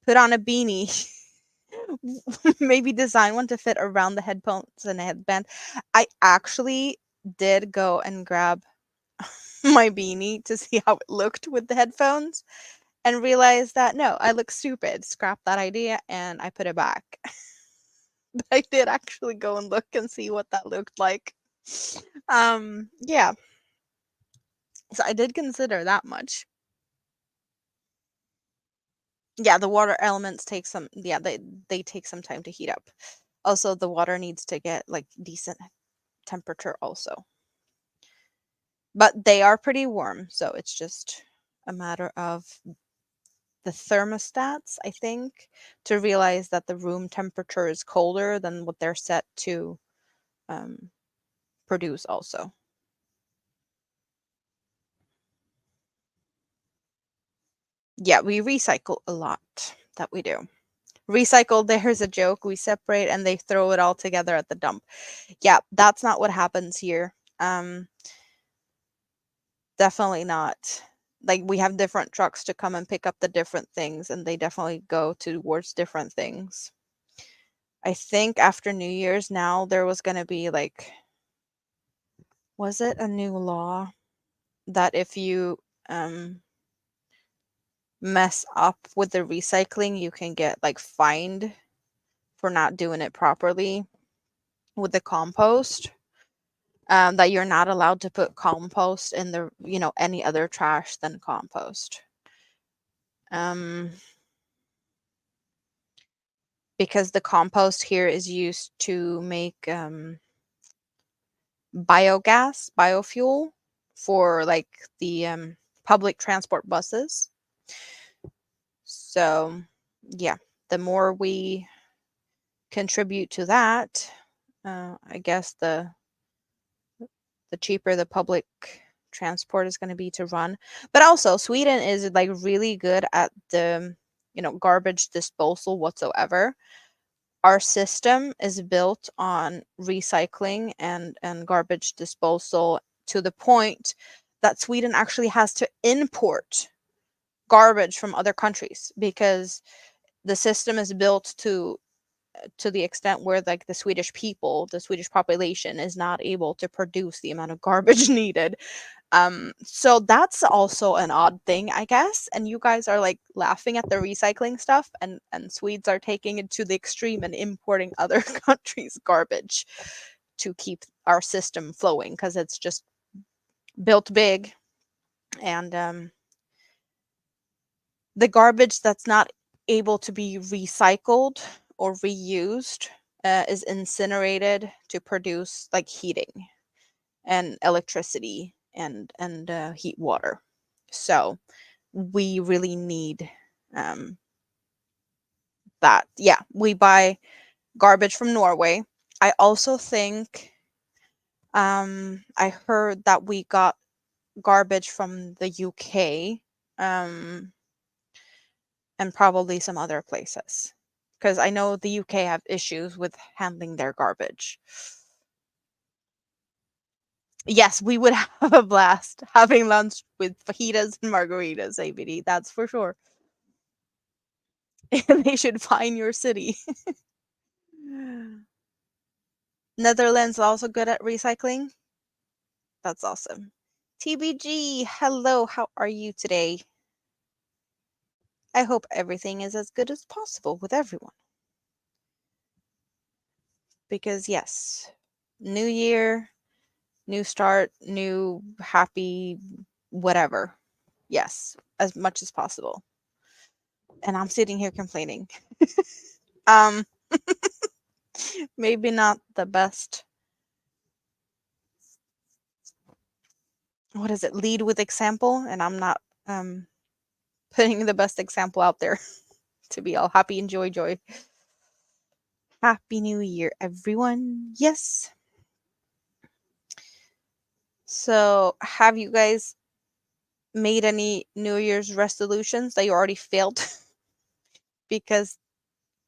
Put on a beanie. Maybe design one to fit around the headphones and a headband. I actually did go and grab my beanie to see how it looked with the headphones and realized that no, I look stupid. Scrap that idea and I put it back. But I did actually go and look and see what that looked like. Yeah. So I did consider that much. Yeah, the water elements take some they take some time to heat up. Also, the water needs to get like decent temperature also. But they are pretty warm, so it's just a matter of the thermostats, I think, to realize that the room temperature is colder than what they're set to produce also. Yeah, we recycle a lot. That we do. Recycle, there's a joke. We separate and they throw it all together at the dump. Yeah, that's not what happens here. Definitely not. Like we have different trucks to come and pick up the different things and they definitely go towards different things. I think after New Year's now there was going to be like, was it a new law that if you mess up with the recycling you can get like fined for not doing it properly. with the compost, that you're not allowed to put compost in the, any other trash than compost. Because the compost here is used to make biogas, biofuel for like the public transport buses. So, yeah, the more we contribute to that, I guess the cheaper the public transport is going to be to run. But also, Sweden is like really good at the, garbage disposal whatsoever. Our system is built on recycling and garbage disposal to the point that Sweden actually has to import garbage from other countries because the system is built to the extent where like the Swedish people, the Swedish population is not able to produce the amount of garbage needed. So that's also an odd thing, I guess. And you guys are like laughing at the recycling stuff, and Swedes are taking it to the extreme and importing other countries' garbage to keep our system flowing because it's just built big. And the garbage that's not able to be recycled or reused is incinerated to produce like heating and electricity and heat water. So we really need that. Yeah, we buy garbage from Norway. I also think I heard that we got garbage from the UK, and probably some other places, because I know the UK have issues with handling their garbage. Yes, we would have a blast having lunch with fajitas and margaritas, ABD, that's for sure. And they should find your city. Netherlands also good at recycling. That's awesome. TBG, hello, how are you today? I hope everything is as good as possible with everyone. Because yes, new year, new start, new happy whatever. Yes, as much as possible. And I'm sitting here complaining. um Maybe not the best. What is it? Lead with example, and I'm not putting the best example out there to be all happy and joy. Happy New Year, everyone. Yes. So, have you guys made any New Year's resolutions that you already failed? Because,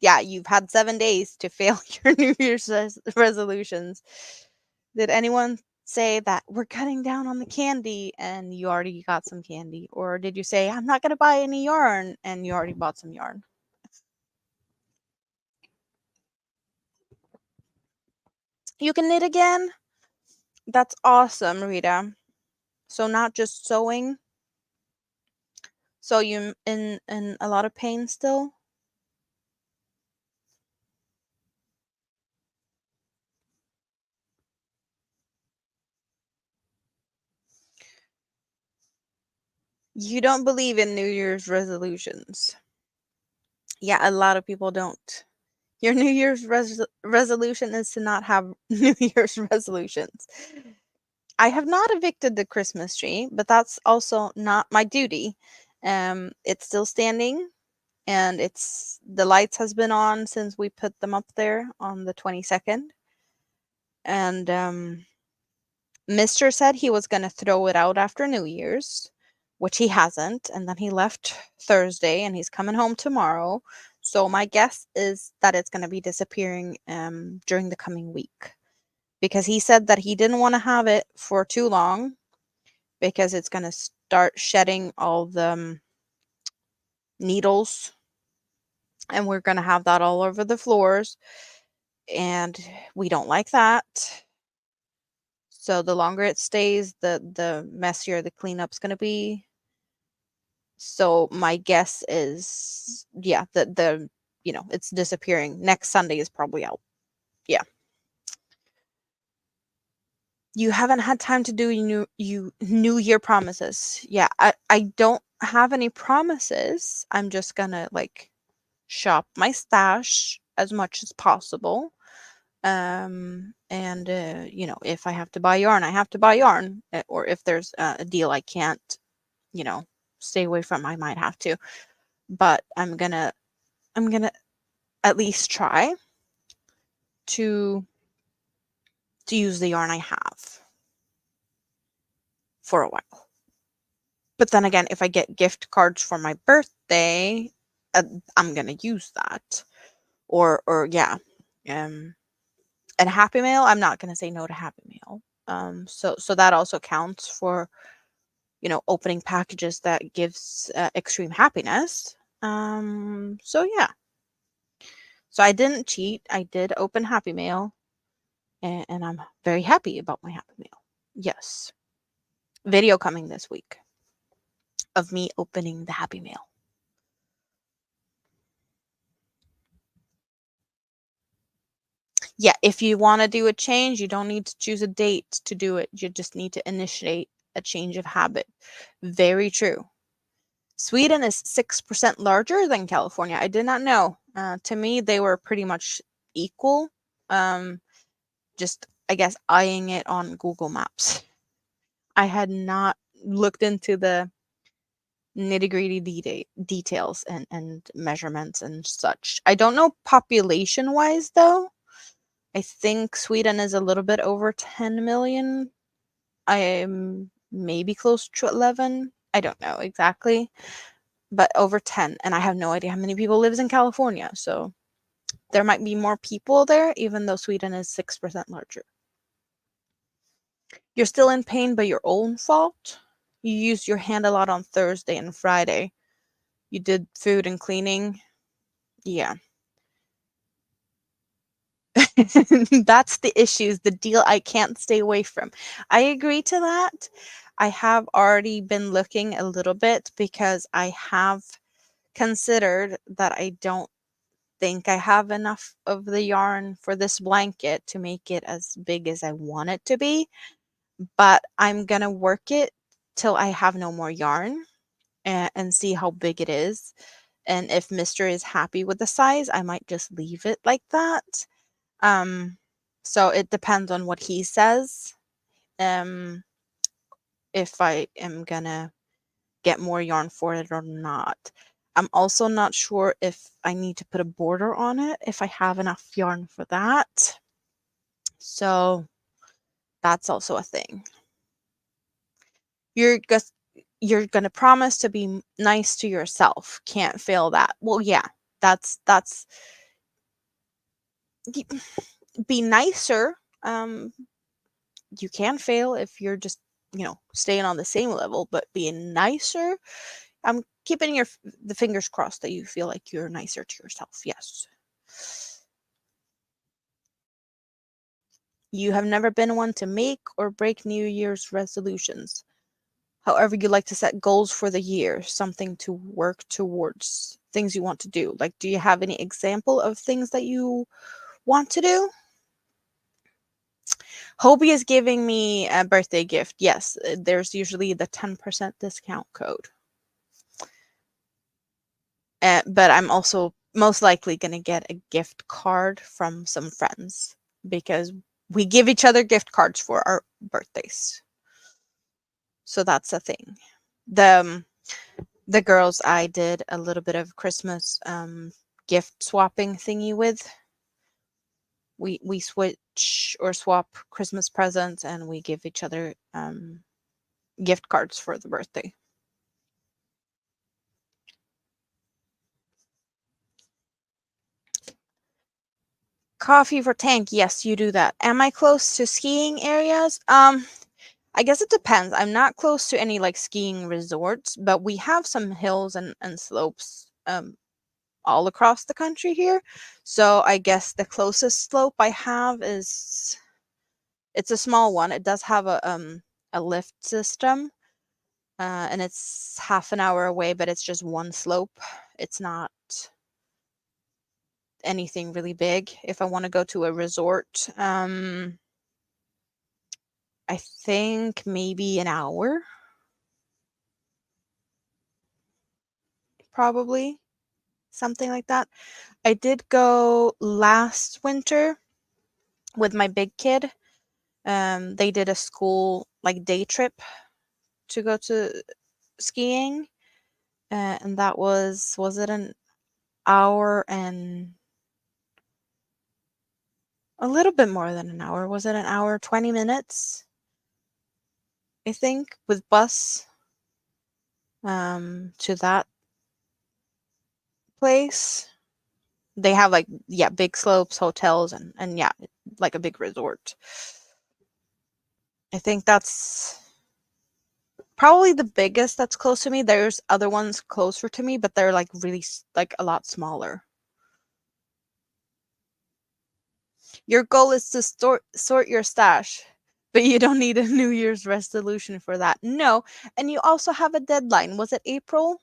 yeah, you've had 7 days to fail your New Year's resolutions. Did anyone say that we're cutting down on the candy and you already got some candy? Or did you say, I'm not going to buy any yarn and you already bought some yarn? You can knit again? That's awesome, Rita. So, not just sewing. So, you in a lot of pain still? You don't believe in New Year's resolutions. Yeah, a lot of people don't. Your New Year's resolution is to not have New Year's resolutions. I have not evicted the Christmas tree, but that's also not my duty. It's still standing, and the lights has been on since we put them up there on the 22nd. And Mr. said he was going to throw it out after New Year's, which he hasn't. And then he left Thursday and he's coming home tomorrow. So my guess is that it's going to be disappearing during the coming week, because he said that he didn't want to have it for too long because it's going to start shedding all the needles, and we're going to have that all over the floors. And we don't like that. So the longer it stays, the messier the cleanup's going to be. So my guess is, yeah, the it's disappearing. Next Sunday is probably out. Yeah. You haven't had time to do New Year promises. Yeah, I don't have any promises. I'm just gonna like shop my stash as much as possible. And if I have to buy yarn, I have to buy yarn. Or if there's a deal I can't, you know, stay away from, I might have to. But I'm gonna at least try to use the yarn I have for a while. But then again, if I get gift cards for my birthday, I'm gonna use that. Or yeah, um, and Happy Mail, I'm not gonna say no to Happy Mail. So that also counts for opening packages that gives extreme happiness. So yeah, so I didn't cheat. I did open Happy Mail, and I'm very happy about my Happy Mail. Yes, video coming this week of me opening the Happy Mail. Yeah, if you want to do a change, you don't need to choose a date to do it. You just need to initiate a change of habit. Very true. Sweden is 6% larger than California. I did not know. To me, they were pretty much equal. Just, I guess, eyeing it on Google Maps. I had not looked into the nitty-gritty details and measurements and such. I don't know population-wise, though. I think Sweden is a little bit over 10 million. I am maybe close to 11. I don't know exactly, but over 10. And I have no idea how many people lives in California. So there might be more people there, even though Sweden is 6% larger. You're still in pain by your own fault. You used your hand a lot on Thursday and Friday. You did food and cleaning. Yeah. That's the issues, the deal I can't stay away from. I agree to that. I have already been looking a little bit because I have considered that I don't think I have enough of the yarn for this blanket to make it as big as I want it to be. But I'm going to work it till I have no more yarn and see how big it is. And if Mr. is happy with the size, I might just leave it like that. So it depends on what he says. If I am gonna get more yarn for it or not. I'm also not sure if I need to put a border on it, if I have enough yarn for that. So that's also a thing. You're just gonna promise to be nice to yourself. Can't fail that. Well, yeah, that's be nicer. You can fail if you're just staying on the same level, but being nicer, I'm keeping the fingers crossed that you feel like you're nicer to yourself. Yes. You have never been one to make or break New Year's resolutions. However, you like to set goals for the year, something to work towards, things you want to do. Like, do you have any example of things that you want to do? Hobie is giving me a birthday gift. Yes, there's usually the 10% discount code. But I'm also most likely going to get a gift card from some friends because we give each other gift cards for our birthdays. So that's a thing. The girls I did a little bit of Christmas gift swapping thingy with. We switch or swap Christmas presents and we give each other gift cards for the birthday. Coffee for tank. Yes, you do that. Am I close to skiing areas? I guess it depends. I'm not close to any like skiing resorts, but we have some hills and slopes all across the country here. So I guess the closest slope I have it's a small one. It does have a lift system. And it's half an hour away, but it's just one slope. It's not anything really big. If I want to go to a resort, I think maybe an hour, probably something like that. I did go last winter with my big kid. They did a school like day trip to go to skiing, and that was it an hour and a little bit more than an hour? Was it an hour 20 minutes? I think with bus to that place. They have like yeah, big slopes, hotels and yeah, like a big resort. I think that's probably the biggest that's close to me. There's other ones closer to me, but they're like really like a lot smaller. Your goal is to sort your stash, but you don't need a New Year's resolution for that. No, and you also have a deadline. Was it April?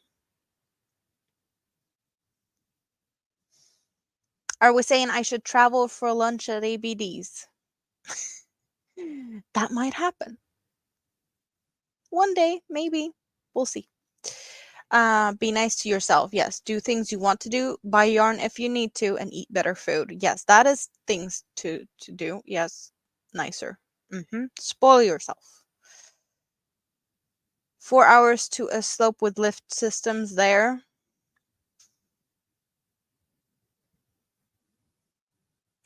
Are we saying I should travel for lunch at ABD's? That might happen. One day, maybe. We'll see. Be nice to yourself. Yes. Do things you want to do. Buy yarn if you need to, and eat better food. Yes, that is things to do. Yes, nicer. Spoil yourself. 4 hours to a slope with lift systems there.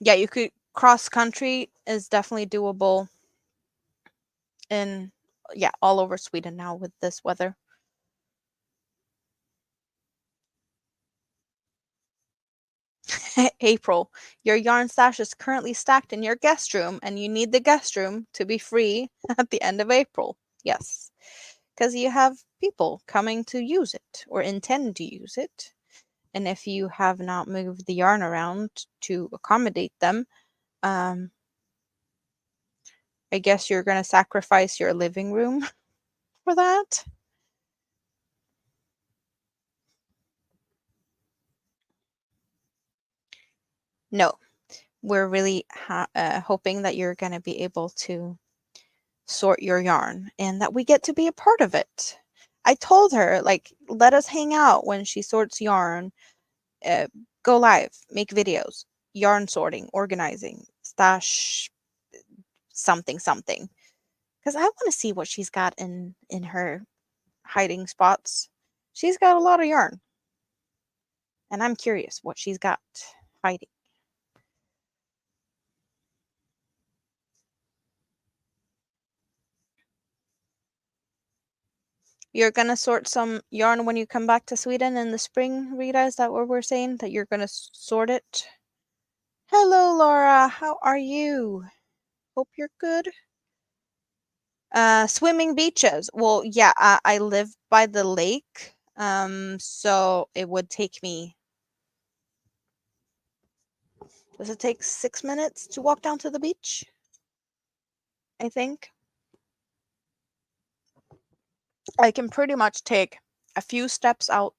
Yeah, you could cross country is definitely doable in yeah all over Sweden now with this weather. April, your yarn stash is currently stacked in your guest room, and you need the guest room to be free at the end of April. Yes, because you have people coming to use it or intend to use it. And if you have not moved the yarn around to accommodate them, um, I guess you're going to sacrifice your living room for that. No, we're really hoping that you're going to be able to sort your yarn and that we get to be a part of it. I told her, like, let us hang out when she sorts yarn, uh, go live, make videos, yarn sorting, organizing, stash something, something. Because I want to see what she's got in her hiding spots. She's got a lot of yarn, and I'm curious what she's got hiding. You're gonna sort some yarn when you come back to Sweden in the spring, Rita? Is that what we're saying? That you're gonna sort it? Hello, Laura. How are you? Hope you're good. Swimming beaches. Well, yeah, I live by the lake. So it would take me. Does it take 6 minutes to walk down to the beach? I think I can pretty much take a few steps out,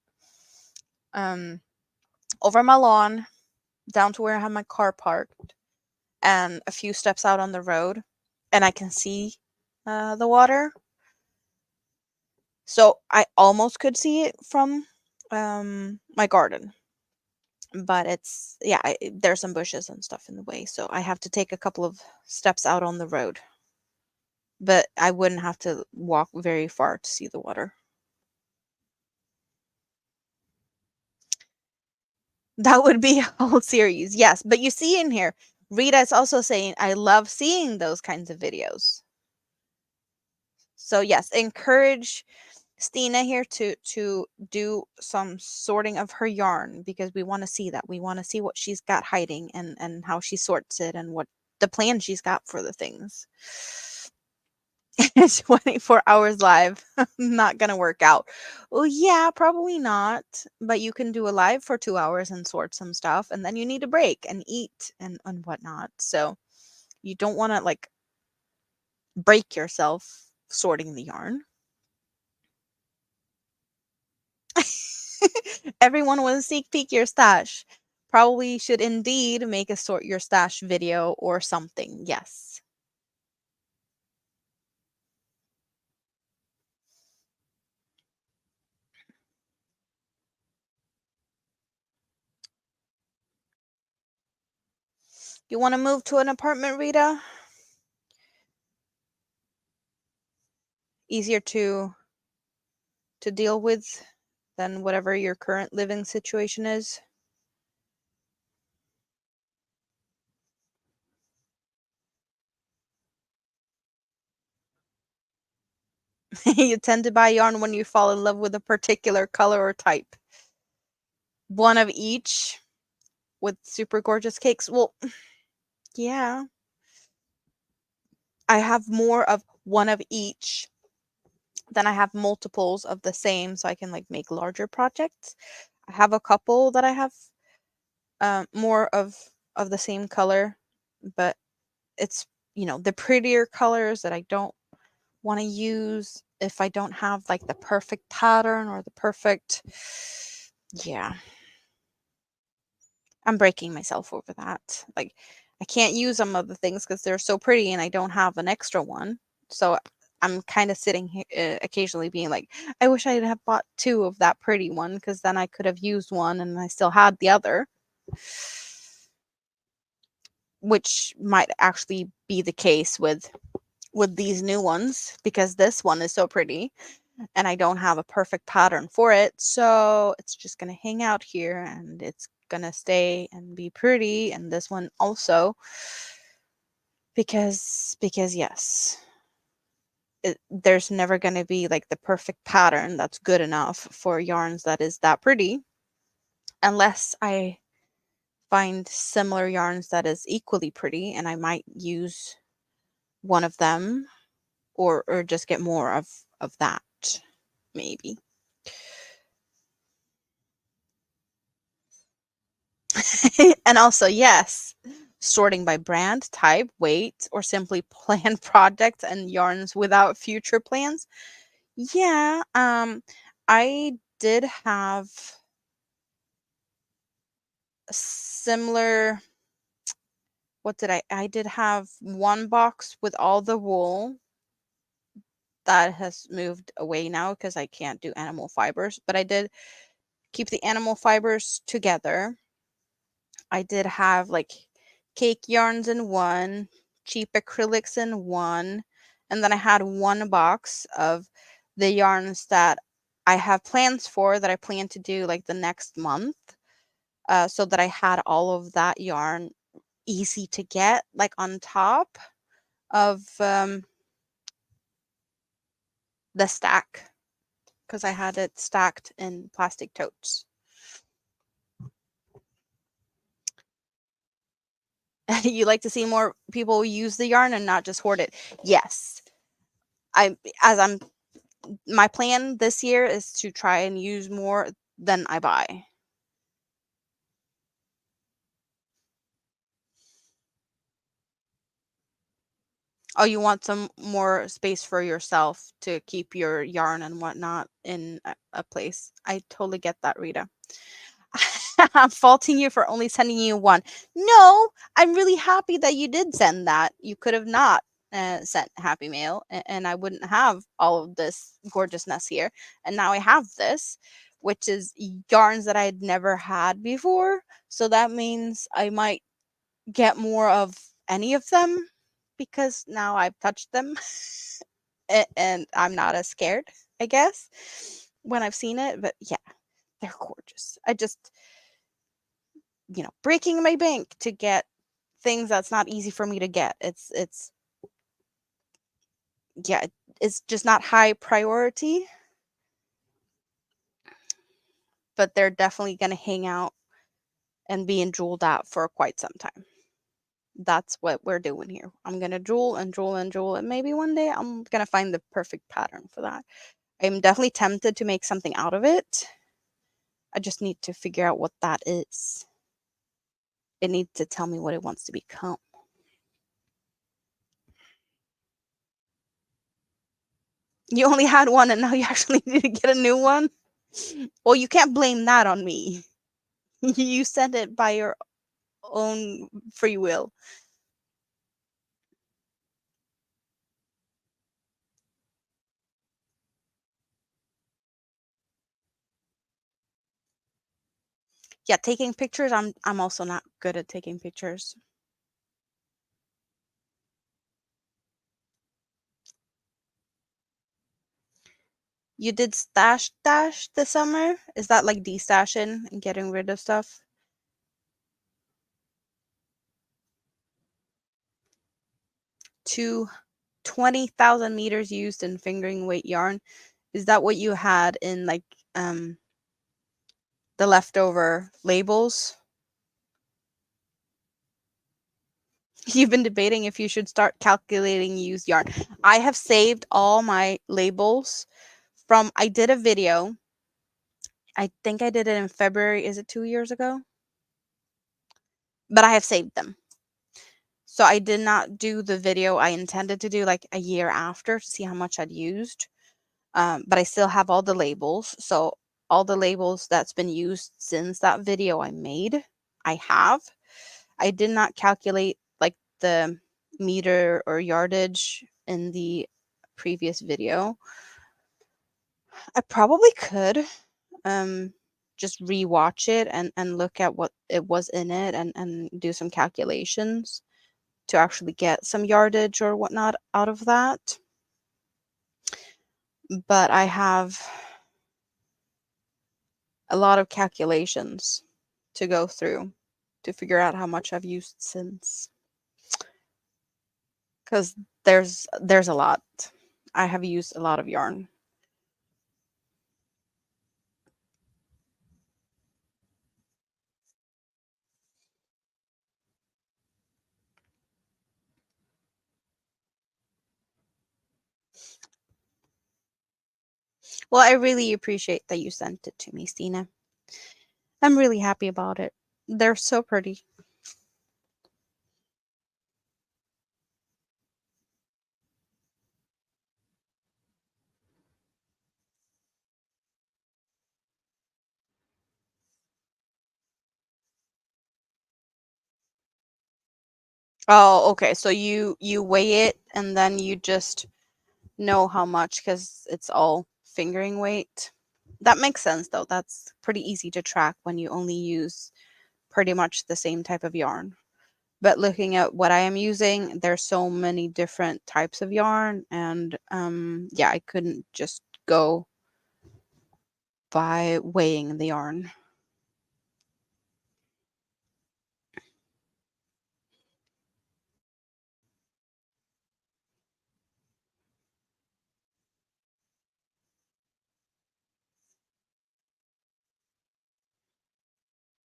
um, over my lawn, down to where I have my car parked, and a few steps out on the road, and I can see the water. So I almost could see it from my garden, but it's yeah, there's some bushes and stuff in the way, so I have to take a couple of steps out on the road. But I wouldn't have to walk very far to see the water. That would be a whole series, yes. But you see in here, Rita is also saying, I love seeing those kinds of videos. So yes, encourage Stina here to do some sorting of her yarn because we want to see that. We want to see what she's got hiding and how she sorts it and what the plan she's got for the things. 24 hours live. Not gonna work out. Well, yeah, probably not. But you can do a live for 2 hours and sort some stuff, and then you need a break and eat and whatnot. So you don't want to like break yourself sorting the yarn. Everyone with a sneak peek your stash probably should indeed make a sort your stash video or something. Yes. You want to move to an apartment, Rita? Easier to deal with than whatever your current living situation is? You tend to buy yarn when you fall in love with a particular color or type. One of each with super gorgeous cakes. Well, yeah. I have more of one of each than I have multiples of the same, so I can like make larger projects. I have a couple that I have more of the same color, but it's, the prettier colors that I don't want to use if I don't have like the perfect pattern or the perfect, yeah. I'm breaking myself over that. Like, I can't use some of the things because they're so pretty and I don't have an extra one. So I'm kind of sitting here occasionally being like, I wish I had bought two of that pretty one because then I could have used one and I still had the other, which might actually be the case with these new ones because this one is so pretty and I don't have a perfect pattern for it. So it's just going to hang out here and it's going to stay and be pretty. And this one also, because yes, there's never going to be like the perfect pattern that's good enough for yarns that is that pretty unless I find similar yarns that is equally pretty and I might use one of them or just get more of that maybe. And also, yes, sorting by brand, type, weight, or simply plan projects and yarns without future plans. Yeah, I did have a similar. What did I did have one box with all the wool that has moved away now because I can't do animal fibers, but I did keep the animal fibers together. I did have like cake yarns in one, cheap acrylics in one, and then I had one box of the yarns that I have plans for that I plan to do like the next month. So that I had all of that yarn easy to get, like on top of the stack, because I had it stacked in plastic totes. You like to see more people use the yarn and not just hoard it. Yes. I as I'm My plan this year is to try and use more than I buy. Oh, you want some more space for yourself to keep your yarn and whatnot in a place. I totally get that, Rita. I'm faulting you for only sending you one. No, I'm really happy that you did send that. You could have not sent Happy Mail, and I wouldn't have all of this gorgeousness here. And now I have this, which is yarns that I had never had before. So that means I might get more of any of them because now I've touched them and I'm not as scared, I guess, when I've seen it. But yeah, they're gorgeous. I just, breaking my bank to get things that's not easy for me to get. Yeah, it's just not high priority, but they're definitely going to hang out and be in jeweled out for quite some time. That's what we're doing here. I'm going to jewel and jewel and jewel, and maybe one day I'm going to find the perfect pattern for that. I'm definitely tempted to make something out of it. I just need to figure out what that is. It needs to tell me what it wants to become. You only had one and now you actually need to get a new one? Well, you can't blame that on me. You sent it by your own free will. Yeah, taking pictures, I'm also not good at taking pictures. You did stash dash this summer? Is that like destashing and getting rid of stuff? To 20,000 meters used in fingering weight yarn. Is that what you had in like the leftover labels? You've been debating if you should start calculating used yarn. I have saved all my labels from, I did a video. I think I did it in February. Is it 2 years ago? But I have saved them. So I did not do the video I intended to do like a year after to see how much I'd used. But I still have all the labels. So all the labels that's been used since that video I made, I have. I did not calculate like the meter or yardage in the previous video. I probably could just rewatch it and look at what it was in it and do some calculations to actually get some yardage or whatnot out of that. But I have a lot of calculations to go through to figure out how much I've used since. Because there's a lot. I have used a lot of yarn. Well, I really appreciate that you sent it to me, Stina. I'm really happy about it. They're so pretty. Oh, okay. So you weigh it and then you just know how much because it's all fingering weight. That makes sense though. That's pretty easy to track when you only use pretty much the same type of yarn. But looking at what I am using, there's so many different types of yarn and yeah, I couldn't just go by weighing the yarn.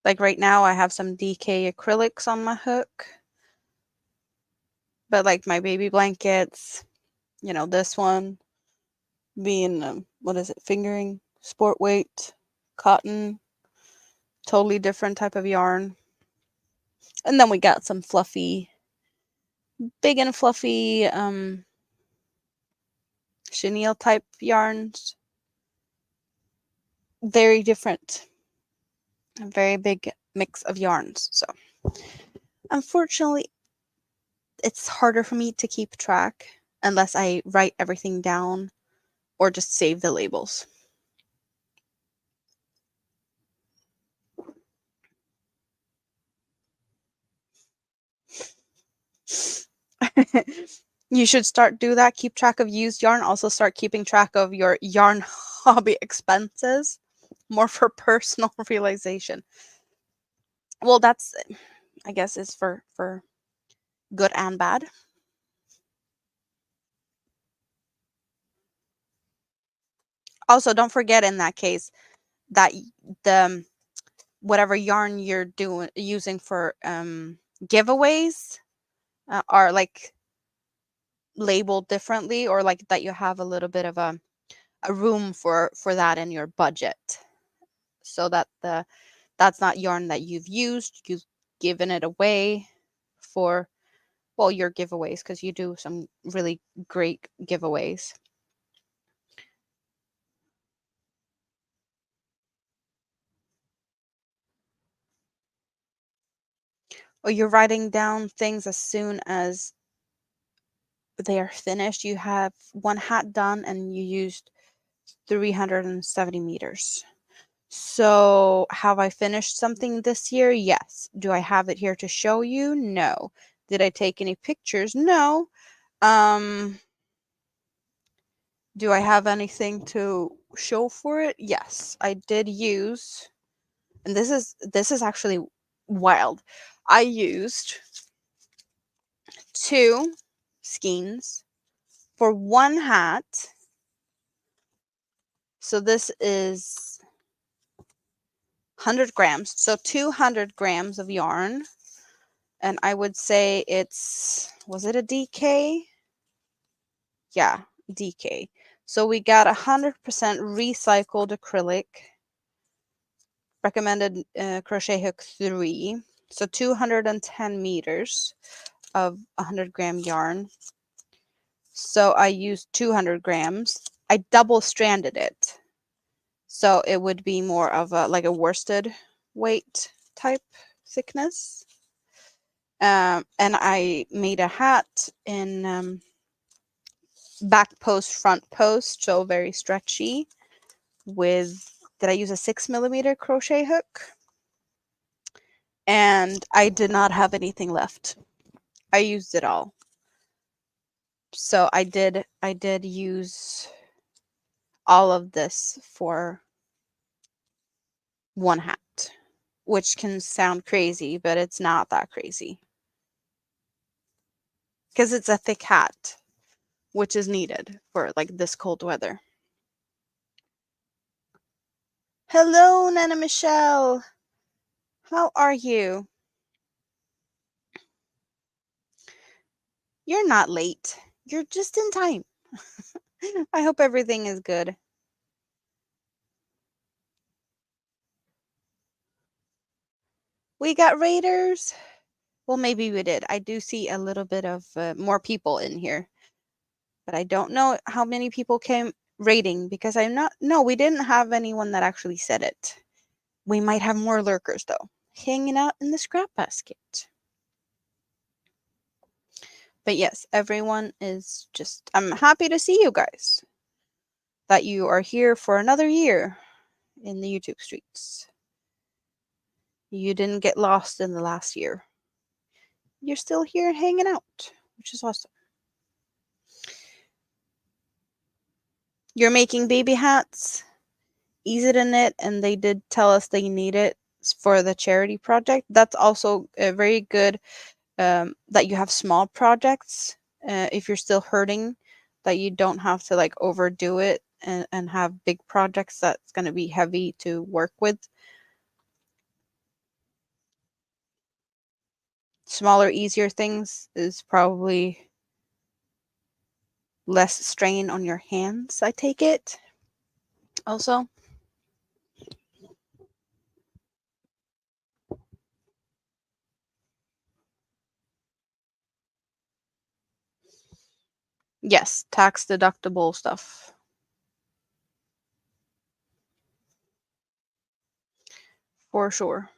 Like right now I have some DK acrylics on my hook. But like my baby blankets, this one being what is it, fingering, sport weight, cotton, totally different type of yarn. And then we got some fluffy, big and fluffy chenille type yarns. Very different, a very big mix of yarns. So unfortunately, it's harder for me to keep track unless I write everything down or just save the labels. You should start do that. Keep track of used yarn. Also start keeping track of your yarn hobby expenses. More for personal realization. Well, that's, I guess, is for good and bad. Also, don't forget in that case that the whatever yarn you're doing using for giveaways are like labeled differently, or like that you have a little bit of a room for that in your budget, so that that's not yarn that you've given it away for, well, your giveaways, because you do some really great giveaways. Or you're writing down things as soon as they are finished. You have one hat done and you used 370 meters. So, have I finished something this year? Yes. Do I have it here to show you? No. Did I take any pictures? No. Um, Do I have anything to show for it? Yes, I did use, and this is actually wild. I used 2 skeins for 1 hat. So this is 100 grams. So 200 grams of yarn. And I would say was it a DK? Yeah, DK. So we got 100% recycled acrylic. Recommended crochet hook 3. So 210 meters of 100-gram yarn. So I used 200 grams. I double stranded it. So it would be more of a like a worsted weight type thickness. And I made a hat in back post, front post, so very stretchy. Did I use a 6mm crochet hook? And I did not have anything left. I used it all. So I did use all of this for 1 hat, which can sound crazy, but it's not that crazy. Because it's a thick hat, which is needed for like this cold weather. Hello, Nana Michelle. How are you? You're not late. You're just in time. I hope everything is good. We got raiders. Well, maybe we did. I do see a little bit of more people in here, but I don't know how many people came raiding because no, we didn't have anyone that actually said it. We might have more lurkers though, hanging out in the scrap basket. But yes, everyone is I'm happy to see you guys. That you are here for another year in the YouTube streets. You didn't get lost in the last year. You're still here hanging out, which is awesome. You're making baby hats. Easy to knit, and they did tell us they need it for the charity project. That's also a very good that you have small projects if you're still hurting, that you don't have to like overdo it and have big projects that's going to be heavy to work with. Smaller, easier things is probably less strain on your hands, I take it. Also, yes, tax deductible stuff. For sure.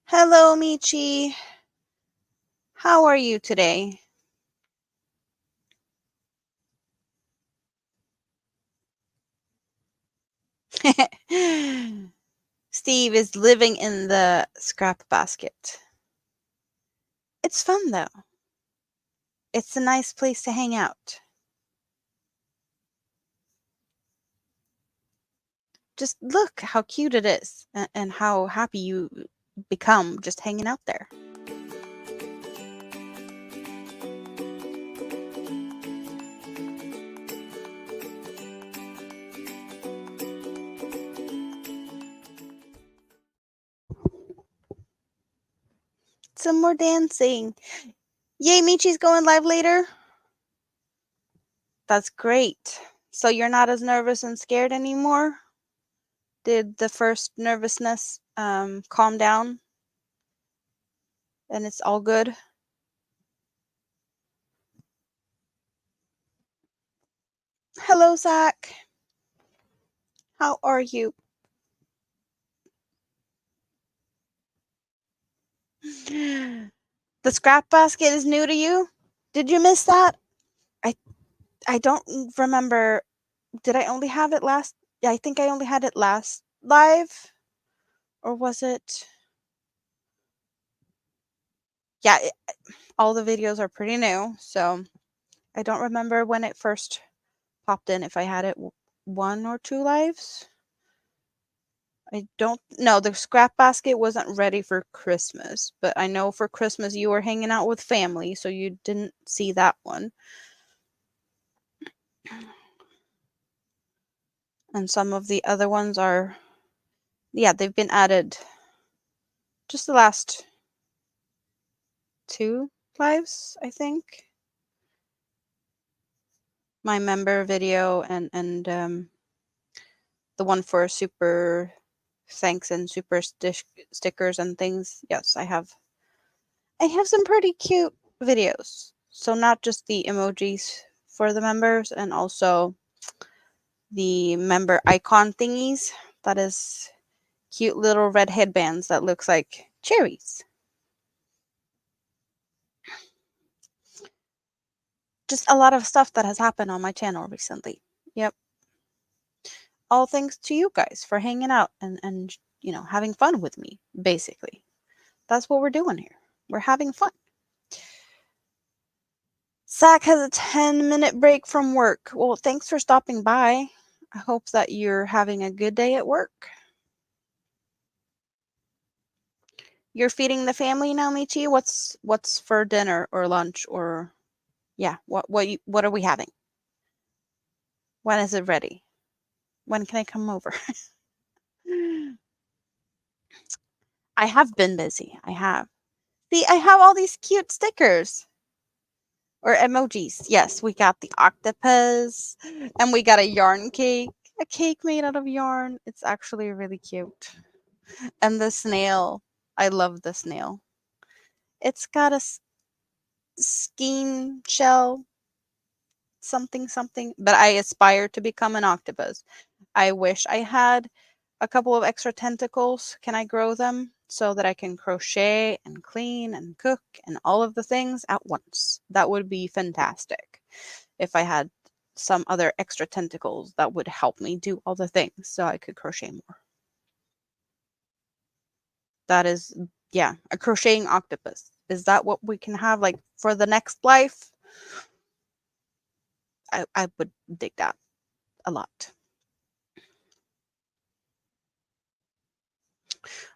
Hello, Michi. How are you today? Steve is living in the scrap basket. It's fun though. It's a nice place to hang out. Just look how cute it is and how happy you become just hanging out there. Some more dancing. Yay, Michi's going live later. That's great. So you're not as nervous and scared anymore? Did the first nervousness calm down? And it's all good? Hello, Zach. How are you? The scrap basket is new to you? Did you miss that? I don't remember. Did I only have it last? Yeah, I think I only had it last live. Or was it? yeah, all the videos are pretty new, so I don't remember when it first popped in, if I had it 1 or 2 lives. I don't know. The scrap basket wasn't ready for Christmas, but I know for Christmas you were hanging out with family, so you didn't see that one. And some of the other ones are, yeah, they've been added just the last 2 lives, I think. My member video and the one for super thanks and super stickers and things. Yes, I have some pretty cute videos. So not just the emojis for the members, and also the member icon thingies. That is cute little red headbands that looks like cherries. Just a lot of stuff that has happened on my channel recently. Yep. All thanks to you guys for hanging out and having fun with me, basically. That's what we're doing here. We're having fun. Zach has a 10-minute break from work. Well, thanks for stopping by. I hope that you're having a good day at work. You're feeding the family now, Michi? What's for dinner or lunch, or yeah, what are we having? When is it ready? When can I come over? I have been busy. I have. See, I have all these cute stickers or emojis. Yes, we got the octopus and we got a yarn cake. A cake made out of yarn. It's actually really cute. And the snail. I love the snail. It's got a skein shell, something, something. But I aspire to become an octopus. I wish I had a couple of extra tentacles. Can I grow them so that I can crochet and clean and cook and all of the things at once? That would be fantastic if I had some other extra tentacles that would help me do all the things so I could crochet more. That is, yeah, a crocheting octopus. Is that what we can have like for the next life? I would dig that a lot.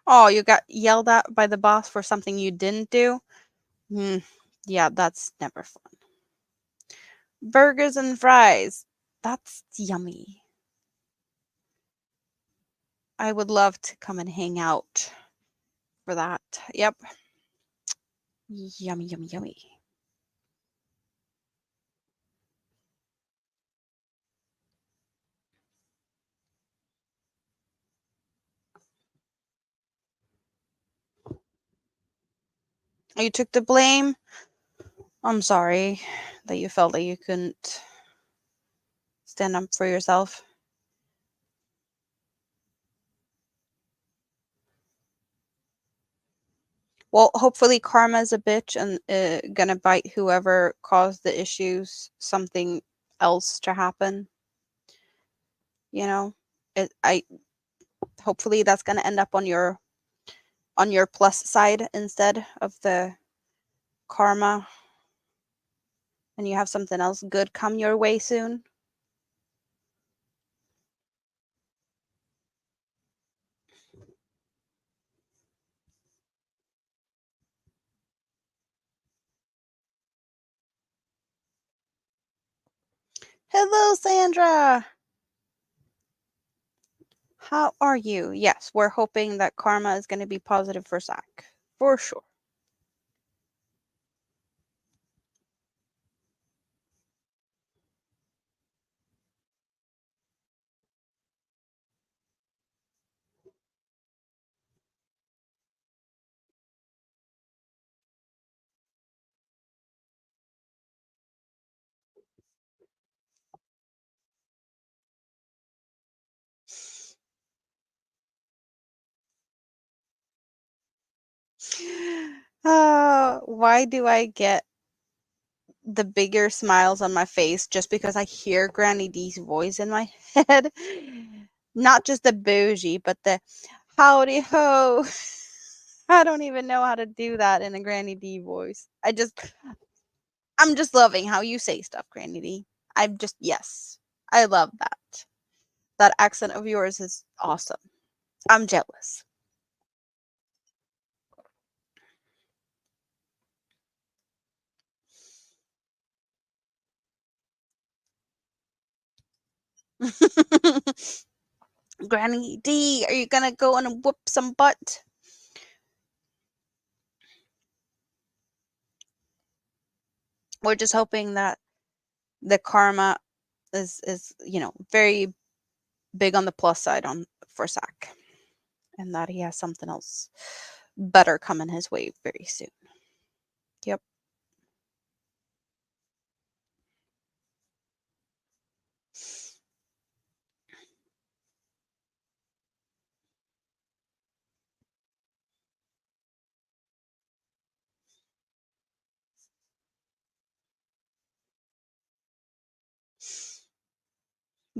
Oh, you got yelled at by the boss for something you didn't do? Yeah, that's never fun. Burgers and fries. That's yummy. I would love to come and hang out for that. Yep. Yummy, yummy, yummy. You took the blame? I'm sorry that you felt that you couldn't stand up for yourself. Well, hopefully karma's a bitch and gonna bite whoever caused the issues something else to happen. You know, I hopefully that's gonna end up on your plus side instead of the karma, and you have something else good come your way soon. Hello, Sandra. How are you? Yes, we're hoping that karma is going to be positive for Zach. For sure. Why do I get the bigger smiles on my face just because I hear Granny D's voice in my head? Not just the bougie, but the howdy ho. I don't even know how to do that in a Granny D voice. I'm just loving how you say stuff, Granny D. Yes. I love that. That accent of yours is awesome. I'm jealous. Granny D, are you gonna go and whoop some butt? We're just hoping that the karma is very big on the plus side on for Zach, and that he has something else better coming his way very soon. Yep.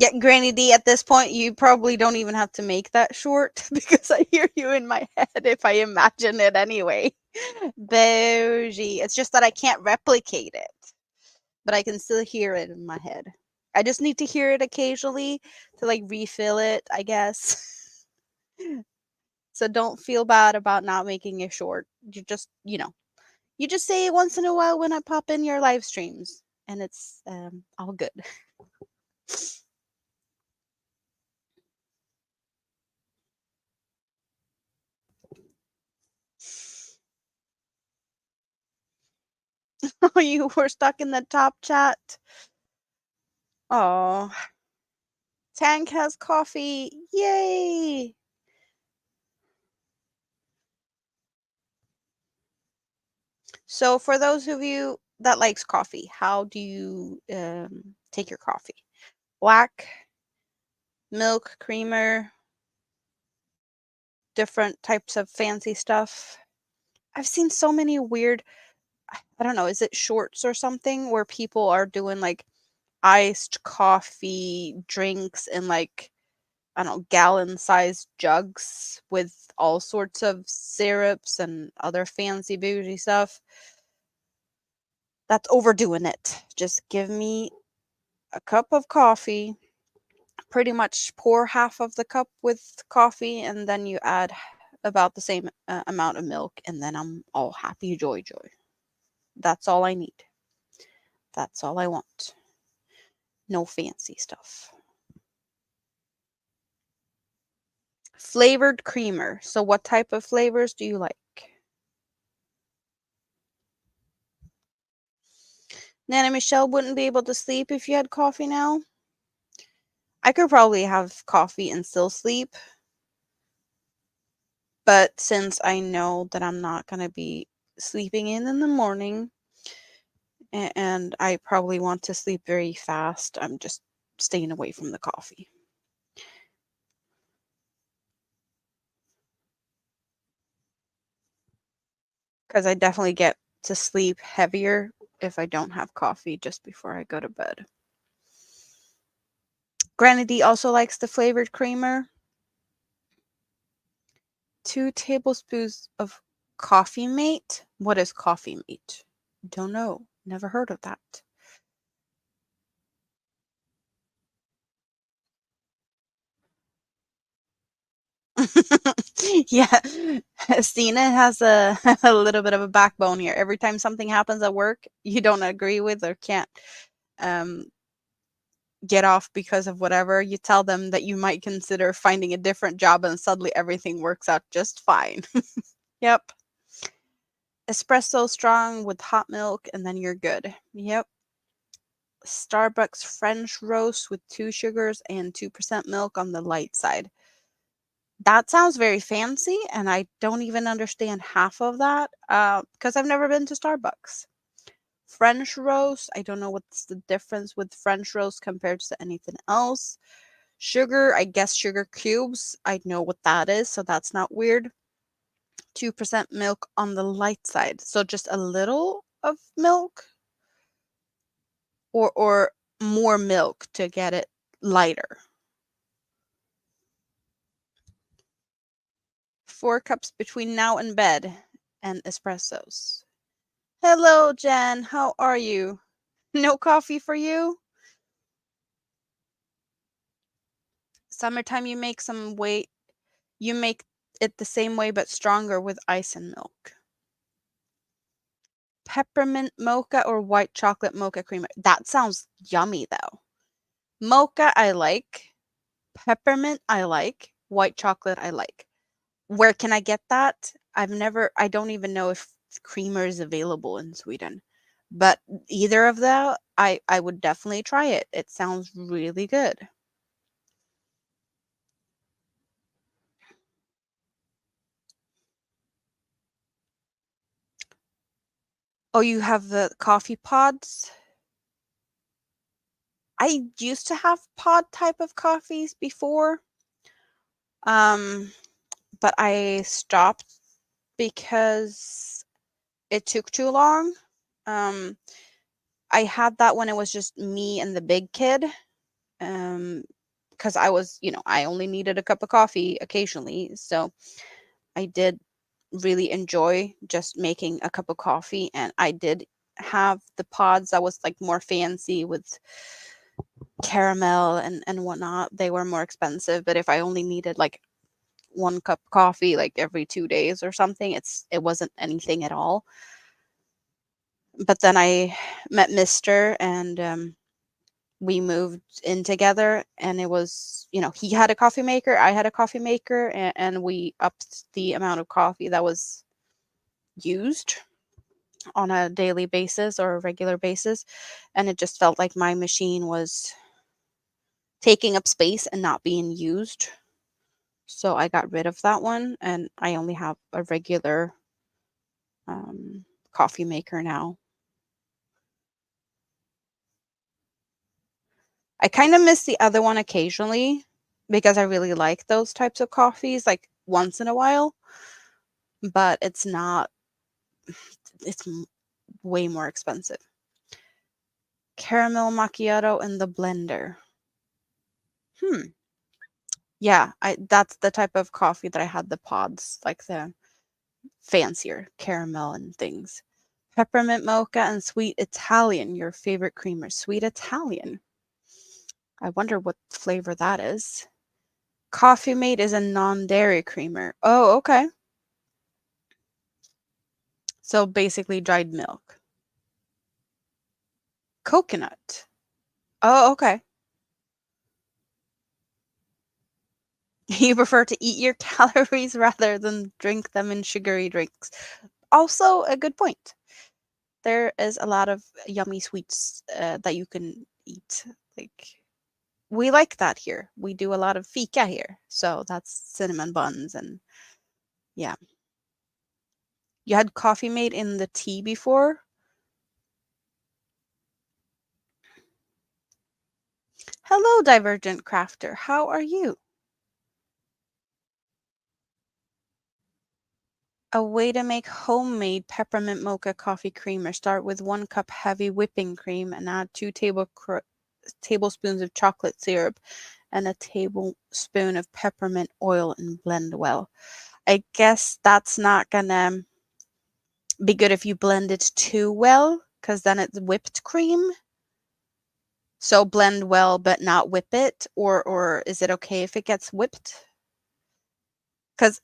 Yeah, Granny D, at this point, you probably don't even have to make that short because I hear you in my head if I imagine it anyway. Bougie. It's just that I can't replicate it, but I can still hear it in my head. I just need to hear it occasionally to like refill it, I guess. So don't feel bad about not making it short. You just say it once in a while when I pop in your live streams, and it's all good. Oh, you were stuck in the top chat. Oh, Tank has coffee. Yay! So for those of you that likes coffee, how do you take your coffee? Black, milk, creamer, different types of fancy stuff. I've seen so many weird, I don't know, is it shorts or something where people are doing like iced coffee drinks in like, I don't know, gallon sized jugs with all sorts of syrups and other fancy bougie stuff. That's overdoing it. Just give me a cup of coffee, pretty much pour half of the cup with coffee, and then you add about the same amount of milk, and then I'm all happy, joy, joy. That's all I need. That's all I want. No fancy stuff. Flavored creamer. So, what type of flavors do you like? Nana Michelle wouldn't be able to sleep if you had coffee now. I could probably have coffee and still sleep. But since I know that I'm not going to be sleeping in the morning, and I probably want to sleep very fast, I'm just staying away from the coffee. Because I definitely get to sleep heavier if I don't have coffee just before I go to bed. Granny D also likes the flavored creamer. 2 tablespoons of coffee mate. What is coffee mate? Don't know. Never heard of that. Yeah, Stina has a little bit of a backbone here. Every time something happens at work you don't agree with or can't um, get off because of whatever, you tell them that you might consider finding a different job and suddenly everything works out just fine. Yep. Espresso strong with hot milk and then you're good. Yep. Starbucks French roast with 2 sugars and 2% milk on the light side. That sounds very fancy, and I don't even understand half of that because I've never been to Starbucks. French roast, I don't know what's the difference with French roast compared to anything else. Sugar, I guess sugar cubes, I know what that is, so that's not weird. 2% milk on the light side, so just a little of milk or more milk to get it lighter. 4 cups between now and bed, and espressos. Hello, Jen. How are you? No coffee for you? Summertime, you make it the same way but stronger with ice and milk. Peppermint mocha or white chocolate mocha creamer? That sounds yummy though. Mocha I like. Peppermint I like. White chocolate I like. Where can I get that? I don't even know if creamer is available in Sweden. But either of that, I would definitely try it. It sounds really good. Oh, you have the coffee pods? I used to have pod type of coffees before. Um, but I stopped because it took too long. Um, I had that when it was just me and the big kid. Um, because I was, I only needed a cup of coffee occasionally. So I did really enjoy just making a cup of coffee. And I did have the pods that was like more fancy with caramel and whatnot. They were more expensive. But if I only needed like one cup of coffee like every 2 days or something, it wasn't anything at all. But then I met Mr. and we moved in together, and it was, he had a coffee maker, I had a coffee maker, and we upped the amount of coffee that was used on a daily basis or a regular basis. And it just felt like my machine was taking up space and not being used. So I got rid of that one, and I only have a regular coffee maker now. I kind of miss the other one occasionally because I really like those types of coffees, like once in a while, but it's not, it's way more expensive. Caramel macchiato in the blender. Hmm. Yeah, that's the type of coffee that I had, the pods, like the fancier caramel and things. Peppermint mocha and sweet Italian, your favorite creamer. Sweet Italian. I wonder what flavor that is. Coffee Mate is a non-dairy creamer. Oh, okay. So basically dried milk. Coconut. Oh, okay. You prefer to eat your calories rather than drink them in sugary drinks. Also, a good point. There is a lot of yummy sweets that you can eat. Like, we like that here. We do a lot of fika here. So that's cinnamon buns and yeah. You had coffee made in the tea before? Hello, Divergent Crafter. How are you? A way to make homemade peppermint mocha coffee creamer. Start with 1 cup heavy whipping cream and add 2 tablespoons of chocolate syrup and a tablespoon of peppermint oil and blend well. I guess that's not gonna be good if you blend it too well, because then it's whipped cream. So blend well but not whip it, or is it okay if it gets whipped? Because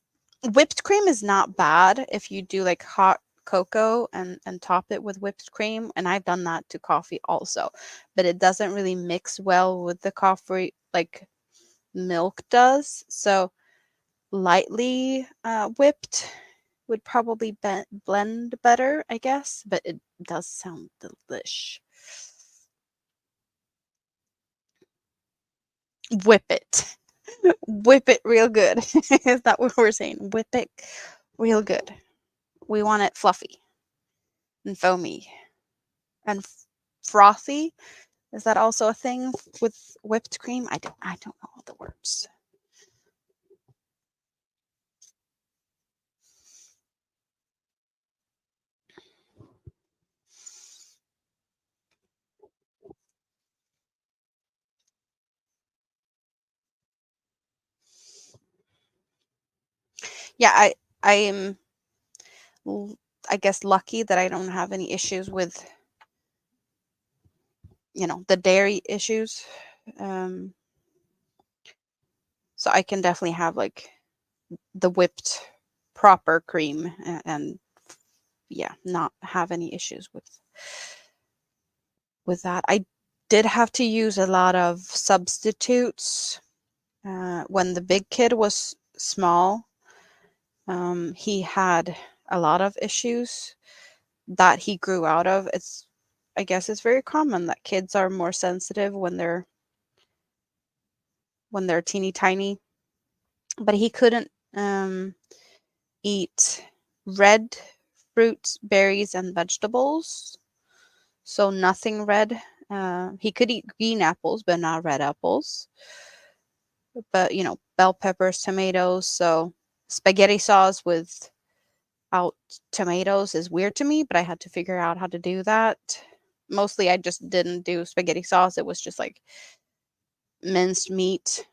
whipped cream is not bad if you do like hot cocoa and top it with whipped cream, and I've done that to coffee also, but it doesn't really mix well with the coffee like milk does. So lightly whipped would probably blend better, I guess, but it does sound delish. Whip it. Whip it real good. Is that what we're saying? Whip it real good. We want it fluffy and foamy and frothy. Is that also a thing with whipped cream? I don't know all the words. Yeah, I am I guess lucky that I don't have any issues with, the dairy issues. Um, so I can definitely have like the whipped proper cream and yeah, not have any issues with that. I did have to use a lot of substitutes when the big kid was small. He had a lot of issues that he grew out of. I guess it's very common that kids are more sensitive when they're teeny tiny, but he couldn't eat red fruits, berries, and vegetables. So nothing red. He could eat green apples, but not red apples. But bell peppers, tomatoes. So spaghetti sauce without tomatoes is weird to me, but I had to figure out how to do that. Mostly, I just didn't do spaghetti sauce. It was just like minced meat,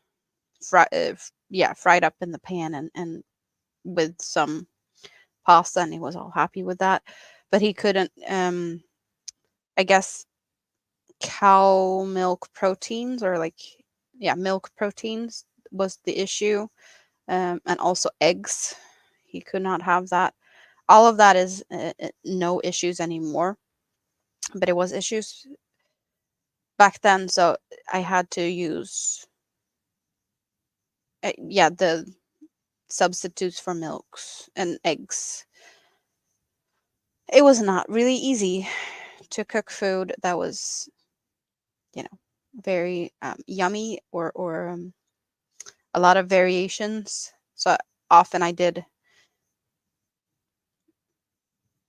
fried up in the pan and with some pasta, and he was all happy with that. But he couldn't. I guess cow milk proteins or like milk proteins was the issue, and also eggs. He could not have that. All of that is no issues anymore, but it was issues back then. So I had to use the substitutes for milks and eggs. It was not really easy to cook food that was you know very yummy or a lot of variations. So often I did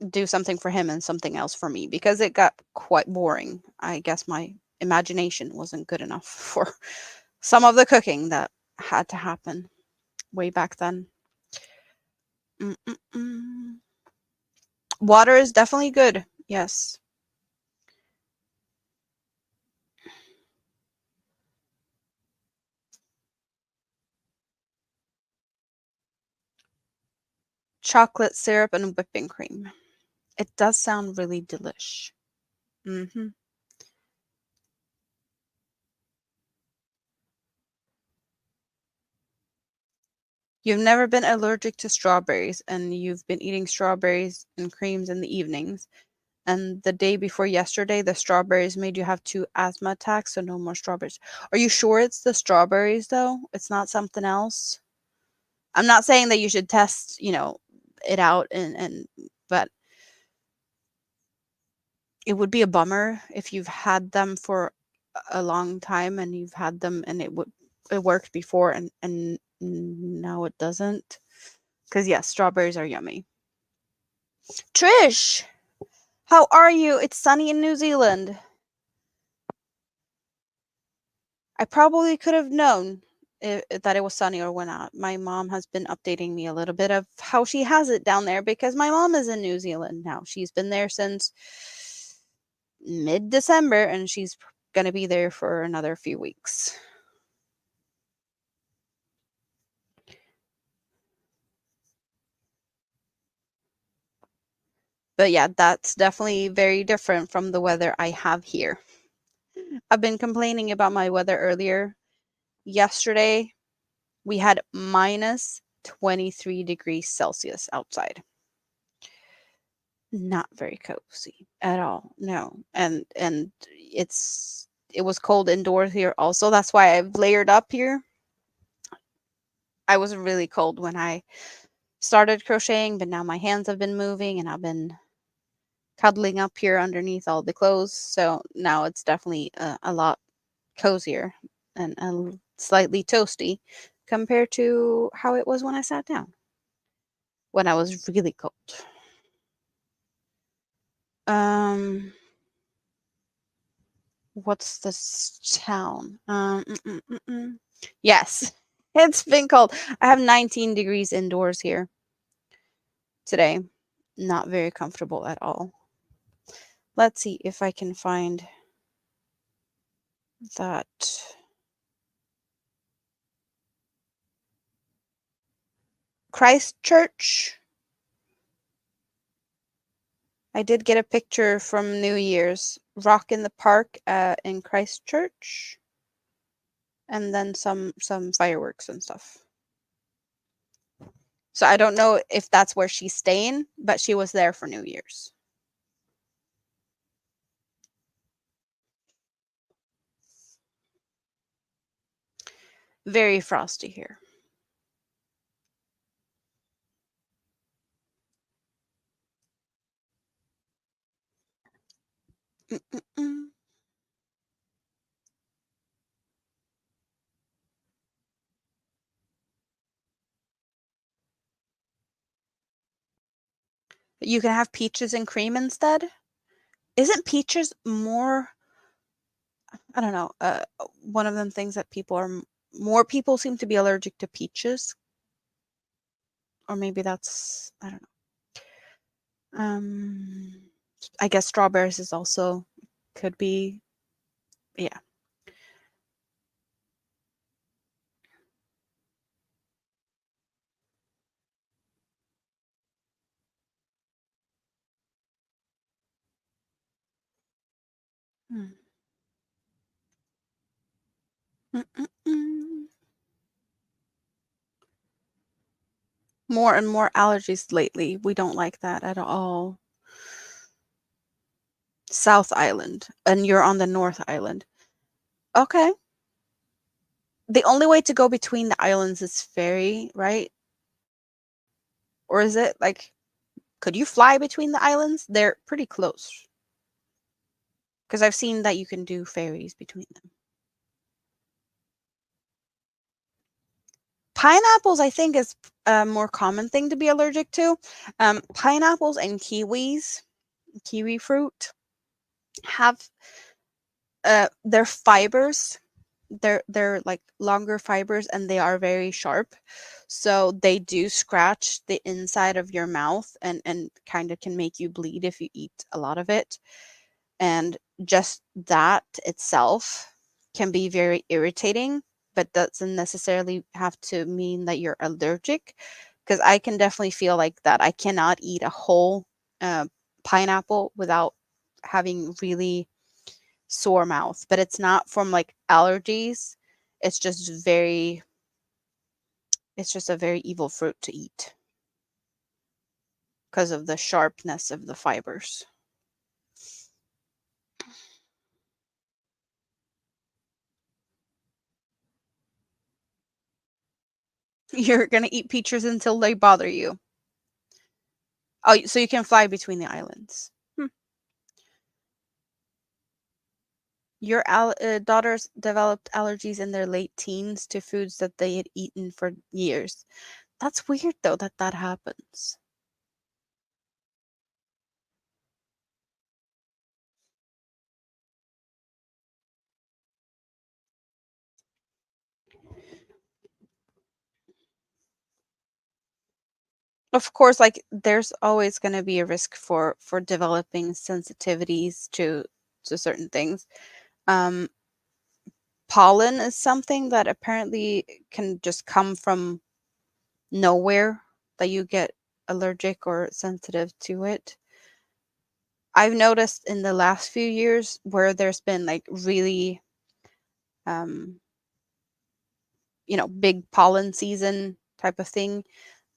do something for him and something else for me because it got quite boring. I guess my imagination wasn't good enough for some of the cooking that had to happen way back then. Mm-mm-mm. Water is definitely good. Yes. Chocolate syrup and whipping cream. It does sound really delish. Hmm. You've never been allergic to strawberries, and you've been eating strawberries and creams in the evenings. And the day before yesterday, the strawberries made you have 2 asthma attacks, so no more strawberries. Are you sure it's the strawberries, though? It's not something else? I'm not saying that you should test, it out but it would be a bummer if you've had them for a long time and you've had them and it worked before and now it doesn't. Because yes, strawberries are yummy. Trish, how are you? It's sunny in New Zealand. I probably could have known that it was sunny or whatnot. My mom has been updating me a little bit of how she has it down there because my mom is in New Zealand now. She's been there since mid-December and she's going to be there for another few weeks. But yeah, that's definitely very different from the weather I have here. I've been complaining about my weather earlier. Yesterday, we had minus 23 degrees Celsius outside. Not very cozy at all. No. And it was cold indoors here also. That's why I've layered up here. I was really cold when I started crocheting, but now my hands have been moving and I've been cuddling up here underneath all the clothes. So now it's definitely a lot cozier and slightly toasty compared to how it was when I sat down when I was really cold. Um, what's this town? Yes, it's been cold. I have 19 degrees indoors here today. Not very comfortable at all. Let's see if I can find that. Christchurch. I did get a picture from New Year's. Rock in the Park in Christchurch. And then some fireworks and stuff. So I don't know if that's where she's staying, but she was there for New Year's. Very frosty here. Mm-mm-mm. You can have peaches and cream instead. Isn't peaches more, I don't know, one of them things that people are, more people seem to be allergic to peaches, or maybe that's, I don't know. I guess strawberries is also, could be, yeah. Hmm. Mm-mm-mm. More and more allergies lately. We don't like that at all. South Island, and you're on the North Island. Okay. The only way to go between the islands is ferry, right? Or is it like, could you fly between the islands? They're pretty close. Because I've seen that you can do ferries between them. Pineapples, I think, is a more common thing to be allergic to. Pineapples and kiwi fruit, have their fibers. They're like longer fibers, and they are very sharp. So they do scratch the inside of your mouth, and kind of can make you bleed if you eat a lot of it. And just that itself can be very irritating, but doesn't necessarily have to mean that you're allergic. Because I can definitely feel like that. I cannot eat a whole uh, pineapple without having really sore mouth, but it's not from like allergies. It's just very, it's just a very evil fruit to eat because of the sharpness of the fibers. You're gonna eat peaches until they bother you. Oh, so you can fly between the islands. Hmm. Your daughters developed allergies in their late teens to foods that they had eaten for years. That's weird though that that happens. Of course, like there's always going to be a risk for developing sensitivities to certain things. Um, Pollen is something that apparently can just come from nowhere, that you get allergic or sensitive to it. I've noticed in the last few years where there's been like really, um, big pollen season type of thing,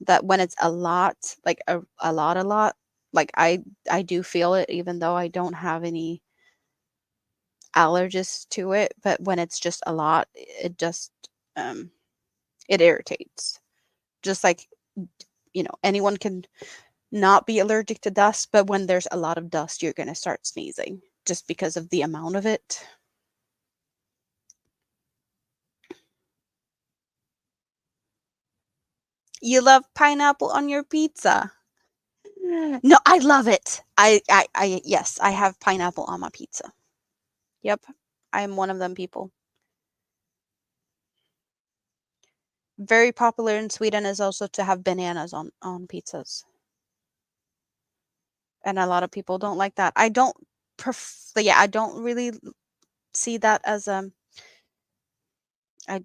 that when it's a lot, like a lot, like I do feel it even though I don't have any allergies to it, but when it's just a lot, it just, um it irritates. Just like, anyone can not be allergic to dust, but when there's a lot of dust, you're going to start sneezing just because of the amount of it. You love pineapple on your pizza? No, I love it. Yes, I have pineapple on my pizza. Yep. I'm one of them people. Very popular in Sweden is also to have bananas on pizzas. And a lot of people don't like that. I don't yeah, I don't really see that as a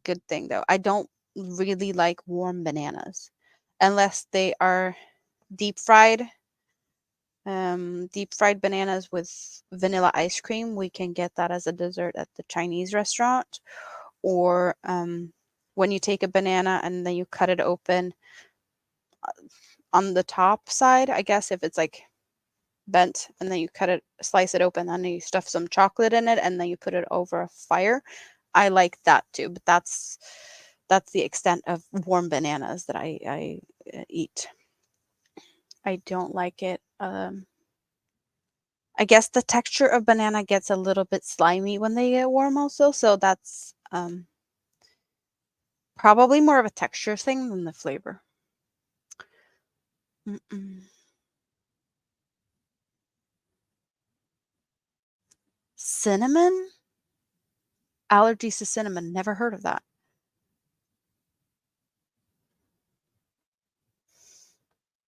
good thing though. I don't really like warm bananas. unless they are deep fried. Deep fried bananas with vanilla ice cream. We can get that as a dessert at the Chinese restaurant. Or when you take a banana and then you cut it open on the top side, I guess if it's like bent, and then you slice it open, and then you stuff some chocolate in it, and then you put it over a fire. I like that too, but that's the extent of warm bananas that I eat. I don't like it. I guess the texture of banana gets a little bit slimy when they get warm also, so that's probably more of a texture thing than the flavor. Mm-mm. Cinnamon? Allergies to cinnamon. Never heard of that.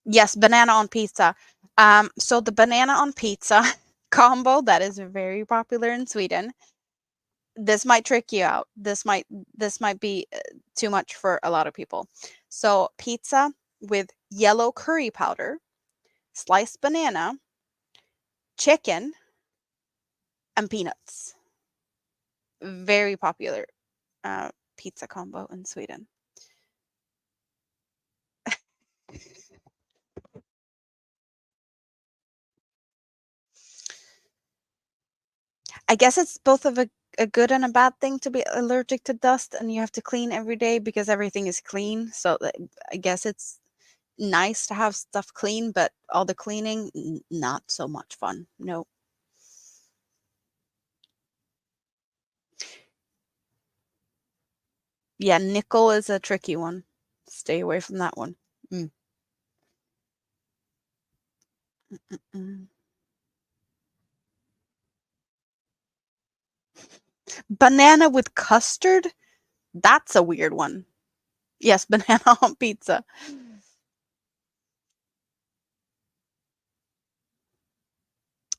Yes, banana on pizza. So the banana on pizza combo that is very popular in Sweden. This might trick you out. This might be too much for a lot of people. So pizza with yellow curry powder, sliced banana, chicken, and peanuts. Very popular pizza combo in Sweden. I guess it's both of a good and a bad thing to be allergic to dust, and you have to clean every day because everything is clean. So I guess it's nice to have stuff clean, but all the cleaning, not so much fun. No. Yeah, nickel is a tricky one. Stay away from that one. Mm. Mm. Banana with custard? That's a weird one. Yes, banana on pizza.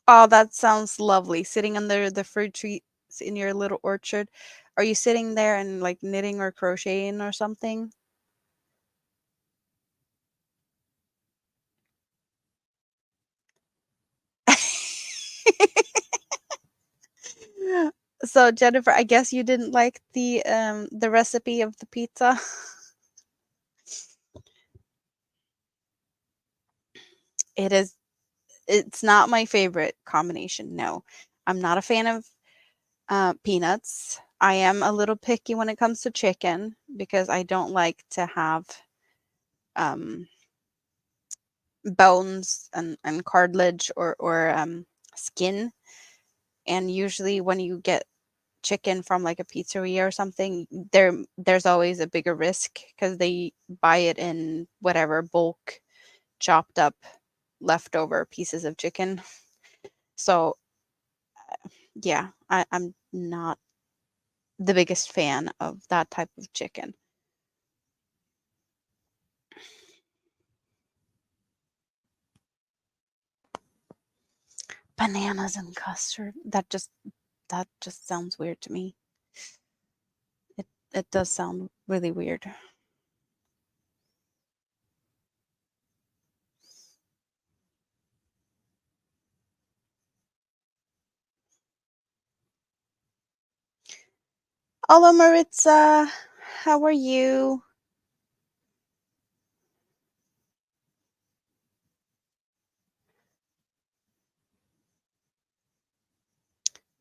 Oh, that sounds lovely. Sitting under the fruit trees in your little orchard. Are you sitting there and like knitting or crocheting or something? So Jennifer, I guess you didn't like the recipe of the pizza. It is it's not my favorite combination. No. I'm not a fan of peanuts. I am a little picky when it comes to chicken because I don't like to have um bones and cartilage or skin. And usually when you get chicken from like a pizzeria or something, there's always a bigger risk because they buy it in whatever bulk, chopped up leftover pieces of chicken. So yeah, I'm not the biggest fan of that type of chicken. Bananas and custard. That just sounds weird to me. It does sound really weird. Hello, Maritza. How are you?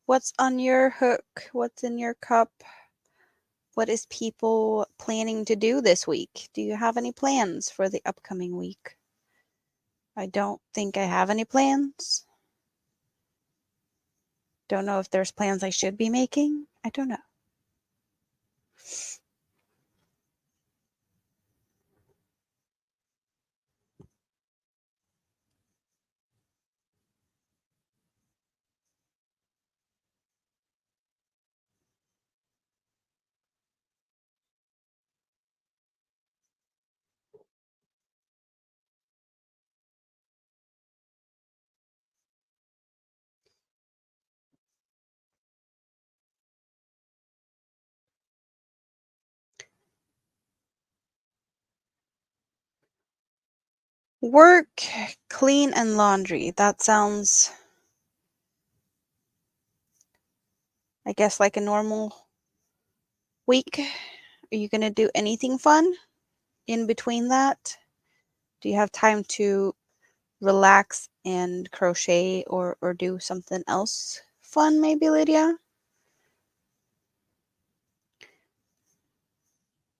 What's on your hook? What's in your cup? What is people planning to do this week? Do you have any plans for the upcoming week? I don't think I have any plans. Don't know if there's plans I should be making. I don't know. Work, clean, and laundry. That sounds, I guess, like a normal week. Are you going to do anything fun in between that? Do you have time to relax and crochet or do something else fun, maybe, Lydia?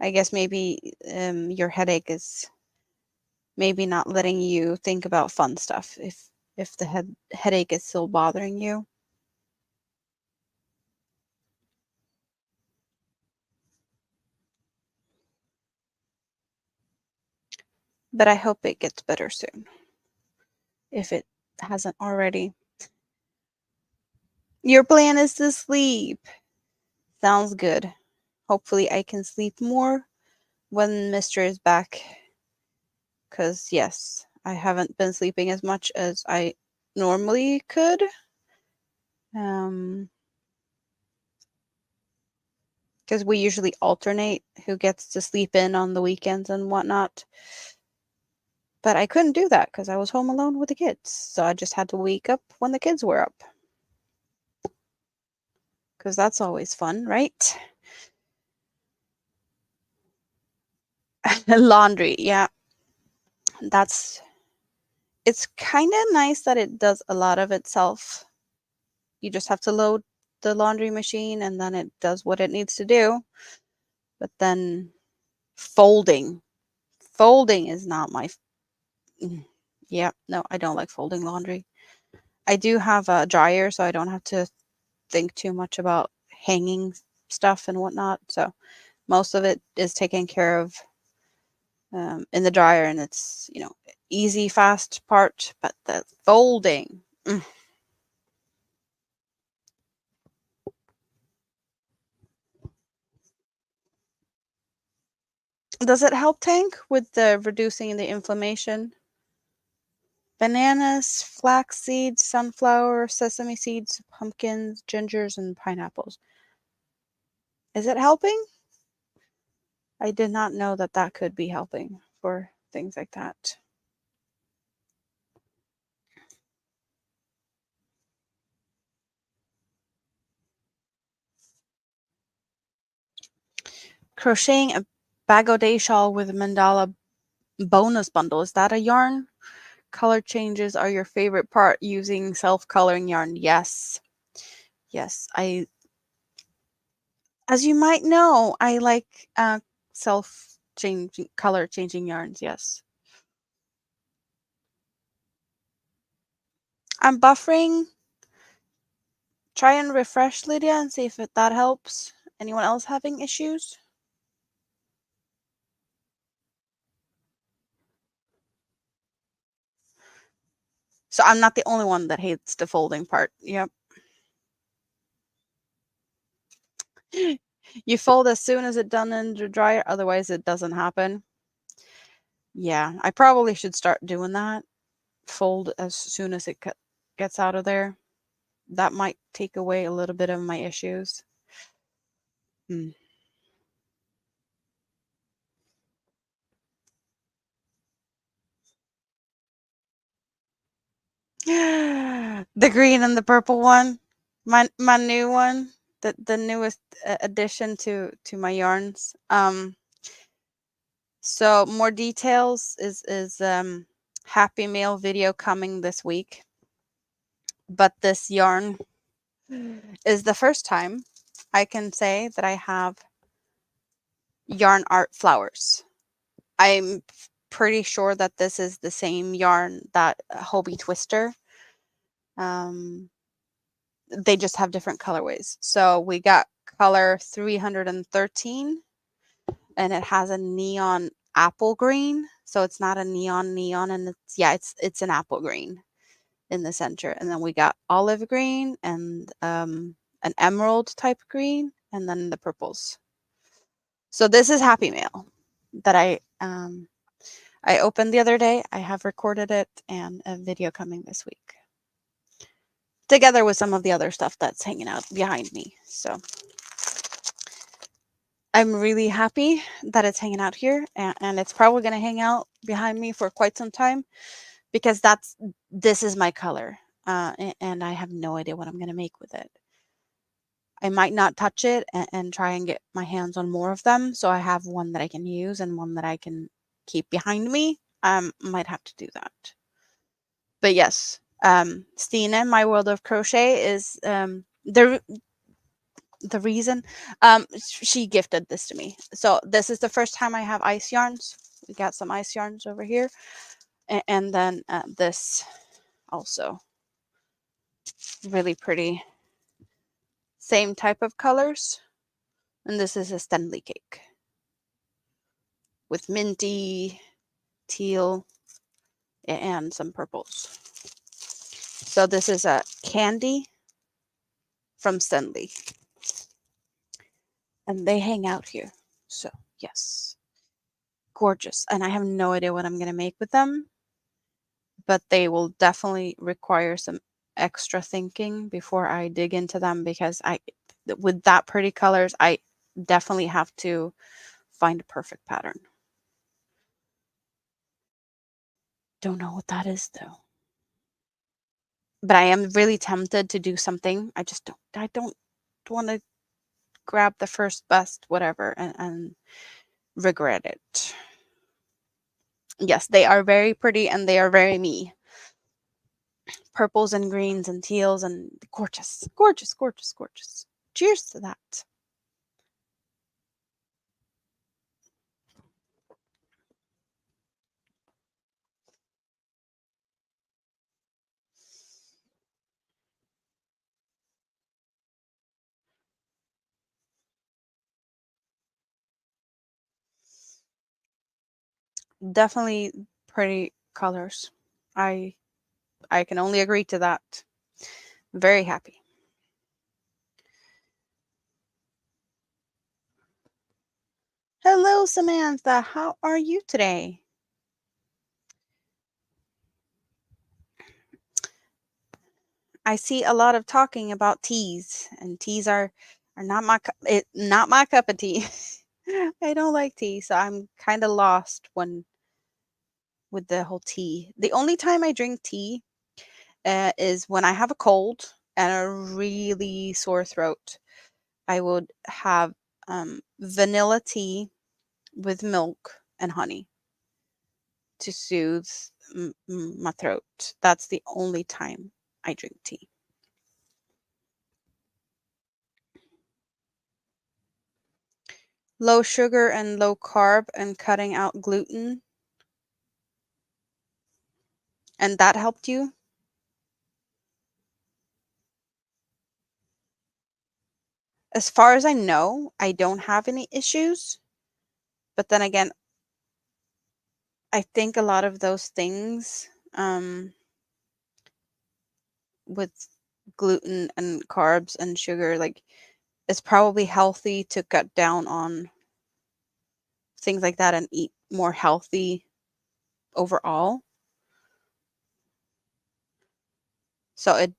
I guess maybe your headache is maybe not letting you think about fun stuff if the headache is still bothering you. But I hope it gets better soon, if it hasn't already. Your plan is to sleep. Sounds good. Hopefully I can sleep more when Mister is back. Because, yes, I haven't been sleeping as much as I normally could. Because we usually alternate who gets to sleep in on the weekends and whatnot. But I couldn't do that because I was home alone with the kids. So I just had to wake up when the kids were up. Because that's always fun, right? Laundry, yeah. It's kind of nice that it does a lot of itself. You just have to load the laundry machine and then it does what it needs to do. But then folding is not my yeah, no, I don't like folding laundry. I do have a dryer, so I don't have to think too much about hanging stuff and whatnot. So most of it is taken care of in the dryer, and it's, easy, fast part. But the folding, does it help, Tank, with the reducing the inflammation? Bananas, flax seeds, sunflower, sesame seeds, pumpkins, gingers, and pineapples. Is it helping? I did not know that that could be helping for things like that. Crocheting a Bag-O-Day shawl with a mandala bonus bundle. Is that a yarn? Color changes are your favorite part using self-coloring yarn. Yes. Yes. As you might know, I like self-changing color changing yarns. Yes. I'm buffering. Try and refresh, Lydia, and see if that helps. Anyone else having issues? So I'm not the only one that hates the folding part. Yep. You fold as soon as it's done in the dryer, otherwise it doesn't happen. Yeah, I probably should start doing that. Fold as soon as it gets out of there. That might take away a little bit of my issues. Hmm. The green and the purple one, my new one, the newest addition to my yarns. So more details is Happy Mail video coming this week. But this yarn is the first time I can say that I have yarn art flowers. I'm pretty sure that this is the same yarn that Hobie Twister. They just have different colorways. So we got color 313, and it has a neon apple green. So it's not a neon, and it's an apple green in the center. And then we got olive green and an emerald type green, and then the purples. So this is Happy Mail that I opened the other day. I have recorded it and a video coming this week, together with some of the other stuff that's hanging out behind me. So I'm really happy that it's hanging out here, and it's probably going to hang out behind me for quite some time because this is my color, and I have no idea what I'm going to make with it. I might not touch it and try and get my hands on more of them, so I have one that I can use and one that I can keep behind me. Might have to do that. But yes, Stina, my world of crochet is the reason she gifted this to me. So this is the first time I have ice yarns. We got some ice yarns over here, and then this also really pretty, same type of colors. And this is a Stanley cake with minty, teal, and some purples. So this is a candy from Stanley, and they hang out here. So yes, gorgeous. And I have no idea what I'm gonna make with them, but they will definitely require some extra thinking before I dig into them because with that pretty colors, I definitely have to find a perfect pattern. Don't know what that is though. But I am really tempted to do something. I don't want to grab the first best whatever and regret it. Yes, they are very pretty and they are very me. Purples and greens and teals and gorgeous, gorgeous, gorgeous, gorgeous. Cheers to that. Definitely pretty colors. I I can only agree to that. Very happy. Hello, Samantha. How are you today? I see a lot of talking about teas, and teas are not not my cup of tea. I don't like tea, so I'm kind of lost when with the whole tea. The only time I drink tea is when I have a cold and a really sore throat. I would have vanilla tea with milk and honey to soothe my throat. That's the only time I drink tea. Low sugar and low carb and cutting out gluten. And that helped you? As far as I know, I don't have any issues. But then again, I think a lot of those things with gluten and carbs and sugar, like it's probably healthy to cut down on things like that and eat more healthy overall. So it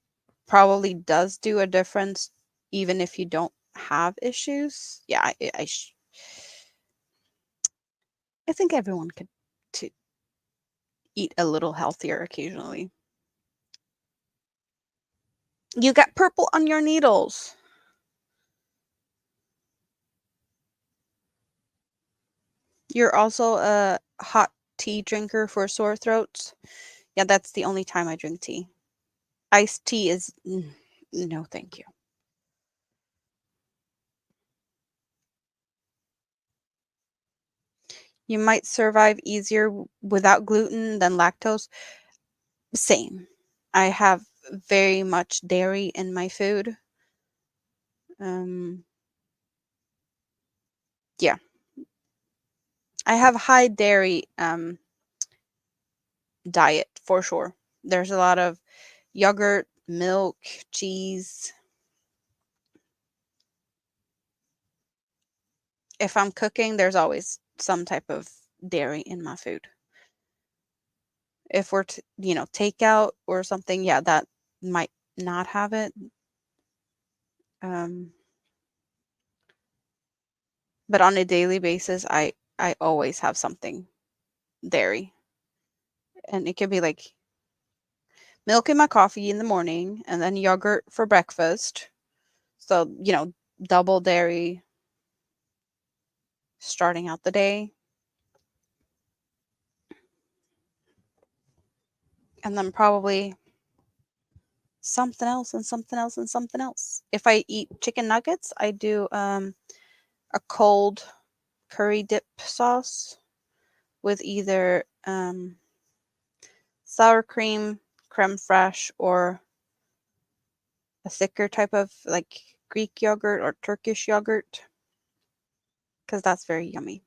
probably does do a difference even if you don't have issues. Yeah, I think everyone could to eat a little healthier occasionally. You got purple on your needles. You're also a hot tea drinker for sore throats. Yeah, that's the only time I drink tea. Iced tea is no, thank you. You might survive easier without gluten than lactose. Same. I have very much dairy in my food. Um, yeah, I have high dairy diet for sure. There's a lot of yogurt, milk, cheese. If I'm cooking, there's always some type of dairy in my food. If we're takeout or something, yeah, that might not have it. Um, But on a daily basis, I always have something dairy. And it could be like milk in my coffee in the morning and then yogurt for breakfast. So, double dairy starting out the day. And then probably something else and something else and something else. If I eat chicken nuggets, I do a cold curry dip sauce with either sour cream, creme fraiche, or a thicker type of like Greek yogurt or Turkish yogurt, because that's very yummy.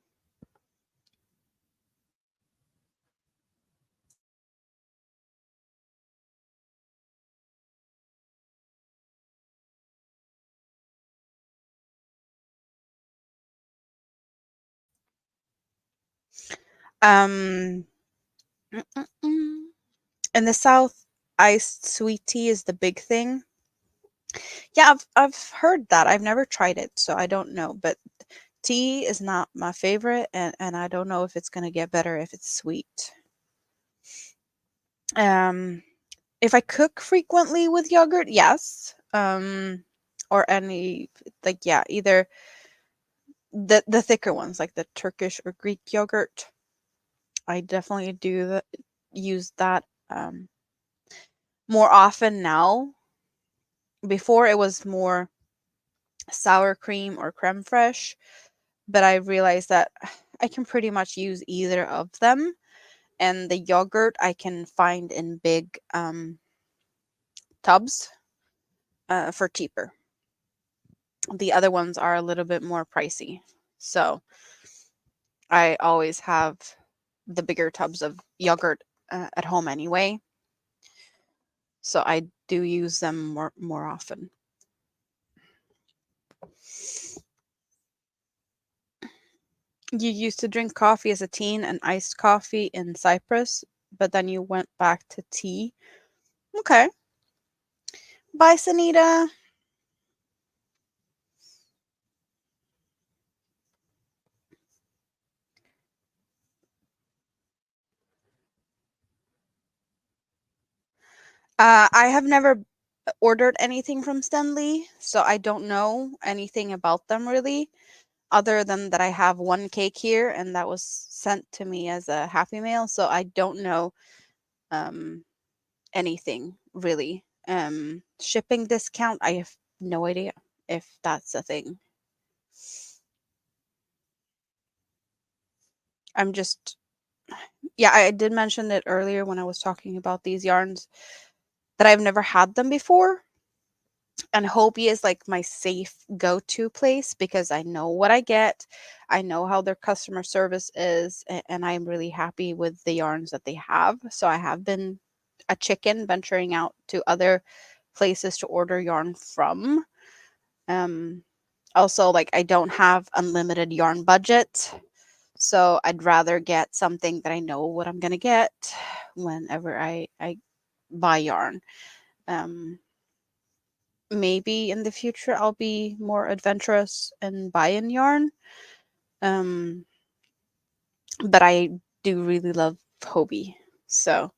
Um, mm, mm, mm. In the South, iced sweet tea is the big thing. Yeah, I've heard that. I've never tried it, so I don't know. But tea is not my favorite, and I don't know if it's gonna get better if it's sweet. Um, if I cook frequently with yogurt, yes. Or any like yeah, either the thicker ones like the Turkish or Greek yogurt. I definitely use that more often now. Before it was more sour cream or creme fraiche, but I realized that I can pretty much use either of them. And the yogurt I can find in big tubs for cheaper. The other ones are a little bit more pricey. So I always have the bigger tubs of yogurt at home anyway. So I do use them more often. You used to drink coffee as a teen and iced coffee in Cyprus, but then you went back to tea. Okay. Bye, Sanita. I have never ordered anything from Stanley, so I don't know anything about them really, other than that I have one cake here and that was sent to me as a Happy Meal, so I don't know um, anything really. Shipping discount, I have no idea if that's a thing. I'm just, yeah, I did mention it earlier when I was talking about these yarns that I've never had them before. And Hobie is like my safe go-to place because I know what I get. I know how their customer service is, and I'm really happy with the yarns that they have. So I have been a chicken venturing out to other places to order yarn from. Um, Also, like I don't have unlimited yarn budget, so I'd rather get something that I know what I'm gonna get whenever I buy yarn. Um, Maybe in the future I'll be more adventurous and buy in yarn. Um, but I do really love Hobie, so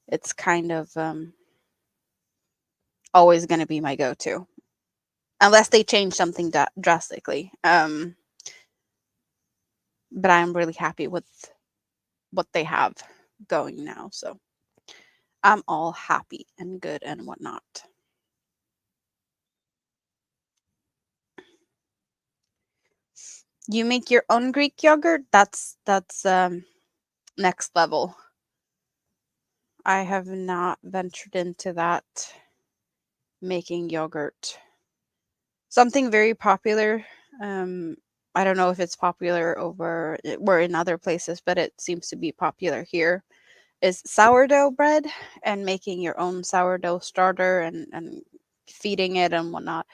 it's kind of always going to be my go-to, unless they change something drastically. But I'm really happy with what they have going now, so I'm all happy and good and whatnot. You make your own Greek yogurt? That's next level. I have not ventured into that, making yogurt. Something very popular. Um, I don't know if it's popular over or in other places, but it seems to be popular here. Is sourdough bread and making your own sourdough starter and feeding it and whatnot.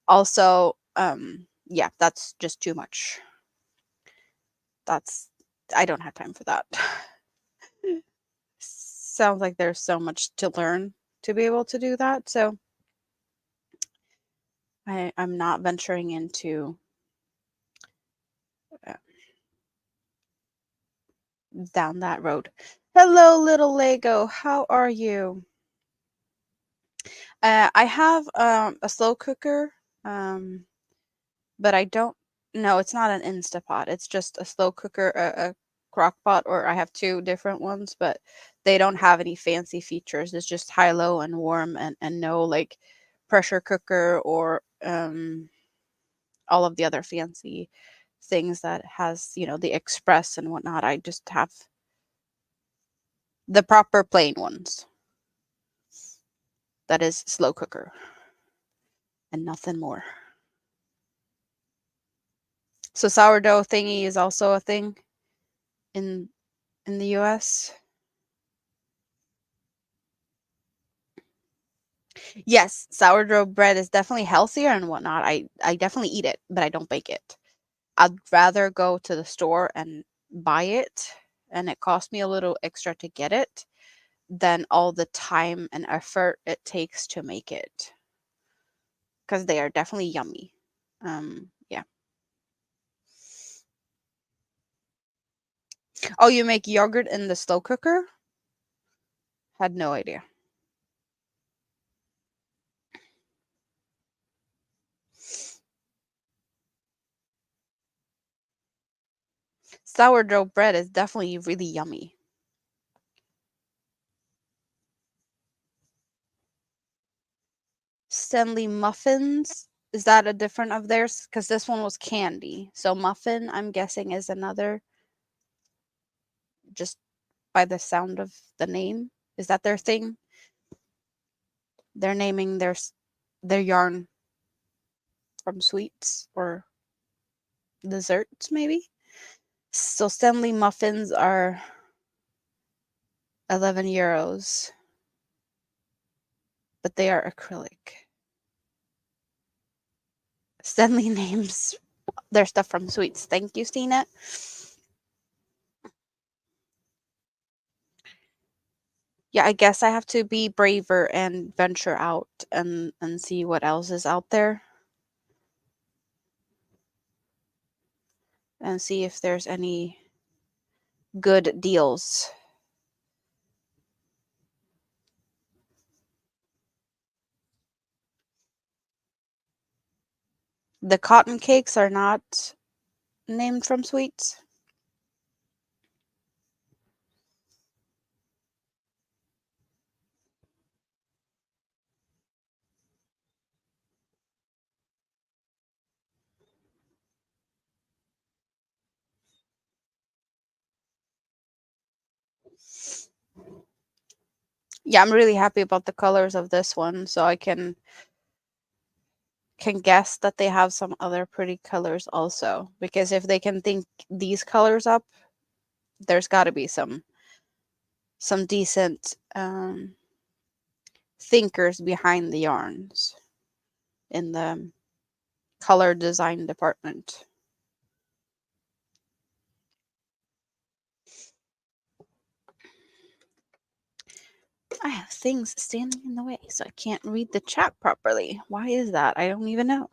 Also, yeah, that's just too much. That's I don't have time for that. Sounds like there's so much to learn to be able to do that. So I'm not venturing into down that road. Hello, little Lego. How are you? I have a slow cooker, um, but I don't. No, it's not an Instapot. It's just a slow cooker, a crock pot, or I have two different ones, but they don't have any fancy features. It's just high, low, and warm, and no like pressure cooker or all of the other fancy things that has the express and whatnot. I just have the proper plain ones. That is slow cooker and nothing more. So sourdough thingy is also a thing in the US. Yes, sourdough bread is definitely healthier and whatnot. I definitely eat it, but I don't bake it. I'd rather go to the store and buy it, and it costs me a little extra to get it than all the time and effort it takes to make it, because they are definitely yummy. Yeah. Oh, you make yogurt in the slow cooker? Had no idea. Sourdough bread is definitely really yummy. Stanley muffins, is that a different of theirs? Because this one was candy. So muffin, I'm guessing, is another, just by the sound of the name. Is that their thing? They're naming their yarn from sweets or desserts, maybe. So Stanley muffins are 11 euros, but they are acrylic. Stanley names their stuff from sweets. Thank you, Stina. Yeah, I guess I have to be braver and venture out and see what else is out there and see if there's any good deals. The cotton cakes are not named from sweets. Yeah, I'm really happy about the colors of this one, so I can guess that they have some other pretty colors also, because if they can think these colors up, there's got to be some decent thinkers behind the yarns in the color design department. I have things standing in the way, so I can't read the chat properly. Why is that? I don't even know.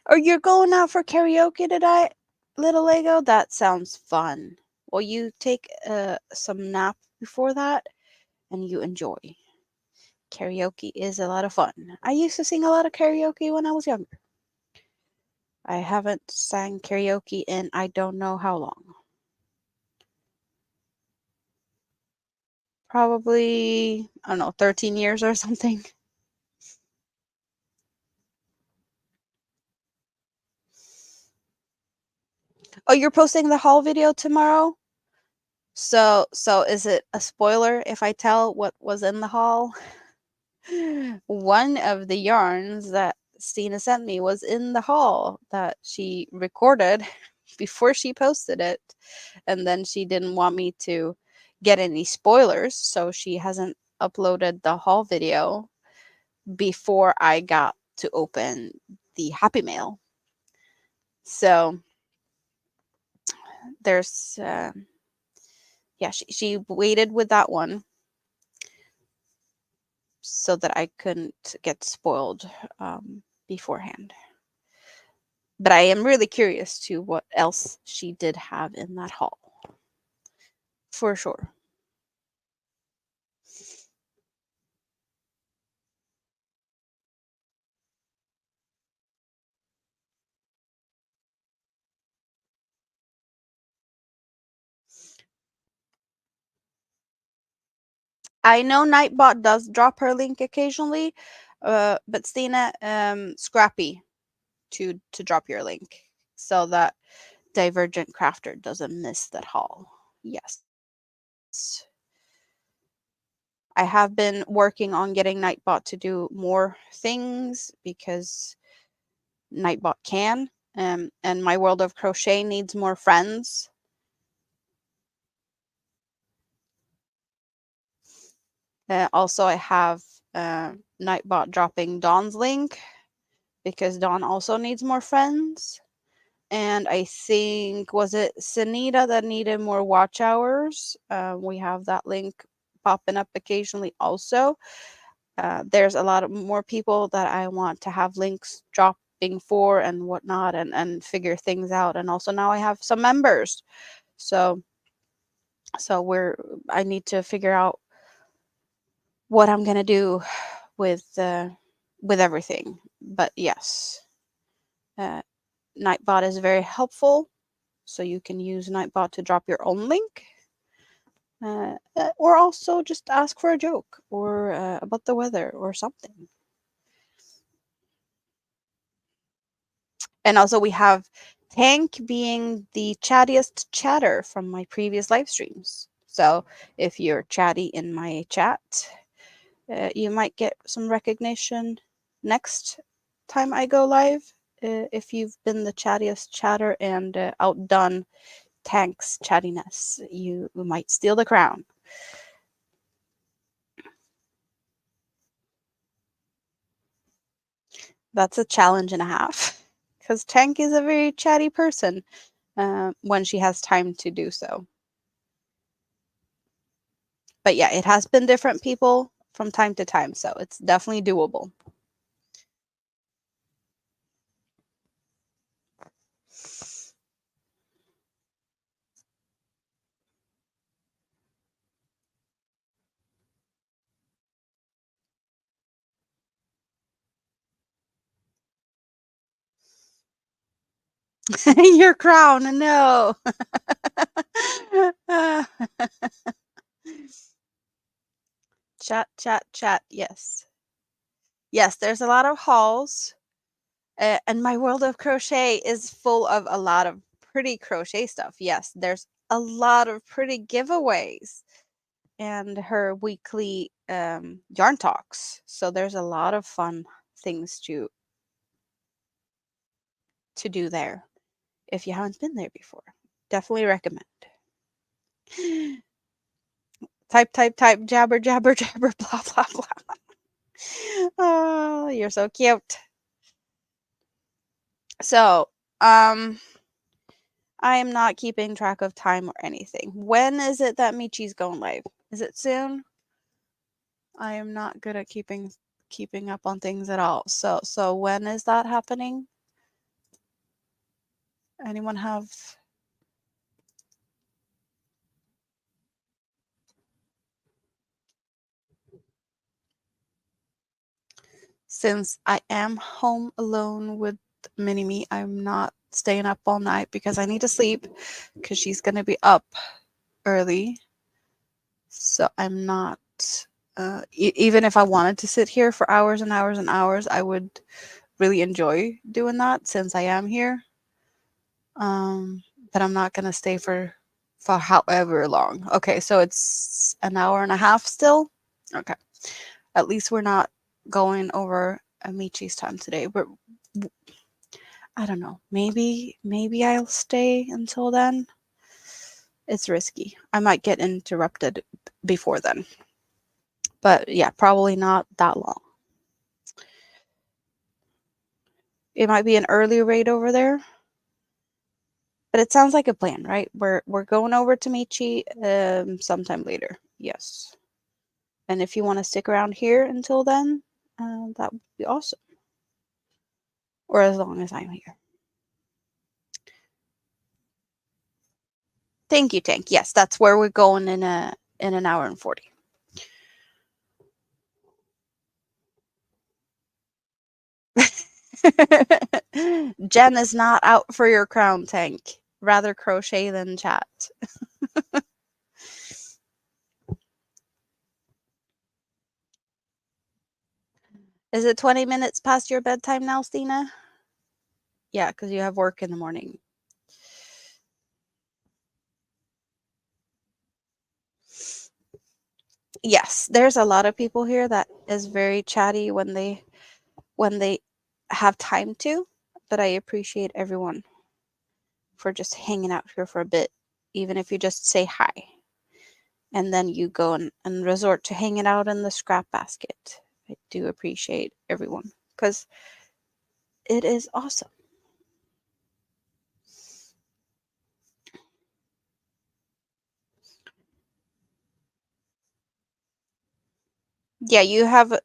Oh, you're going out for karaoke tonight, little Lego? That sounds fun. Well, you take some nap before that and you enjoy. Karaoke is a lot of fun. I used to sing a lot of karaoke when I was younger. I haven't sang karaoke in I don't know how long. Probably, I don't know, 13 years or something. Oh, you're posting the haul video tomorrow? So is it a spoiler if I tell what was in the haul? One of the yarns that Stina sent me was in the haul that she recorded before she posted it. And then she didn't want me to get any spoilers, so she hasn't uploaded the haul video before I got to open the Happy Mail. So there's yeah, she waited with that one so that I couldn't get spoiled beforehand. But I am really curious to what else she did have in that haul. For sure. I know Nightbot does drop her link occasionally, but Stina, Scrappy to drop your link so that Divergent Crafter doesn't miss that haul. Yes. I have been working on getting Nightbot to do more things because Nightbot can, and my World of Crochet needs more friends. Also, I have Nightbot dropping Dawn's link because Dawn also needs more friends. And I think, was it Sanita that needed more watch hours? We have that link popping up occasionally also. There's a lot of more people that I want to have links dropping for and whatnot, and figure things out. And also now I have some members. So I need to figure out what I'm gonna do with everything. But yes, uh, Nightbot is very helpful. So you can use Nightbot to drop your own link. Or also just ask for a joke or about the weather or something. And also we have Tank being the chattiest chatter from my previous live streams. So if you're chatty in my chat, you might get some recognition next time I go live. If you've been the chattiest chatter and outdone Tank's chattiness, you might steal the crown. That's a challenge and a half because Tank is a very chatty person when she has time to do so. But yeah, it has been different people from time to time, so it's definitely doable. Your crown, no. Chat, chat, chat. Yes. Yes, there's a lot of hauls. And my World of Crochet is full of a lot of pretty crochet stuff. Yes, there's a lot of pretty giveaways and her weekly yarn talks. So there's a lot of fun things to do there. If you haven't been there before, definitely recommend. Type, type, type, jabber, jabber, jabber, blah, blah, blah. Oh, you're so cute. So, I am not keeping track of time or anything. When is it that Michi's going live? Is it soon? I am not good at keeping up on things at all. So when is that happening? Anyone have? Since I am home alone with Mini-Me, I'm not staying up all night because I need to sleep because she's going to be up early. So I'm not, even if I wanted to sit here for hours and hours and hours, I would really enjoy doing that since I am here. But I'm not going to stay for however long. Okay, so it's an hour and a half still. Okay. At least we're not going over Amichi's time today. But I don't know. Maybe I'll stay until then. It's risky. I might get interrupted before then. But yeah, probably not that long. It might be an early raid over there. But it sounds like a plan, right? We're going over to Michi sometime later. Yes. And if you want to stick around here until then, that would be awesome. Or as long as I'm here. Thank you, Tank. Yes, that's where we're going in an hour and 40. Jen is not out for your crown, Tank. Rather crochet than chat. Is it 20 minutes past your bedtime now, Stina? Yeah, because you have work in the morning. Yes, there's a lot of people here that is very chatty when they have time to, but I appreciate everyone for just hanging out here for a bit, even if you just say hi. And then you go and resort to hanging out in the scrap basket. I do appreciate everyone because it is awesome. Yeah, you have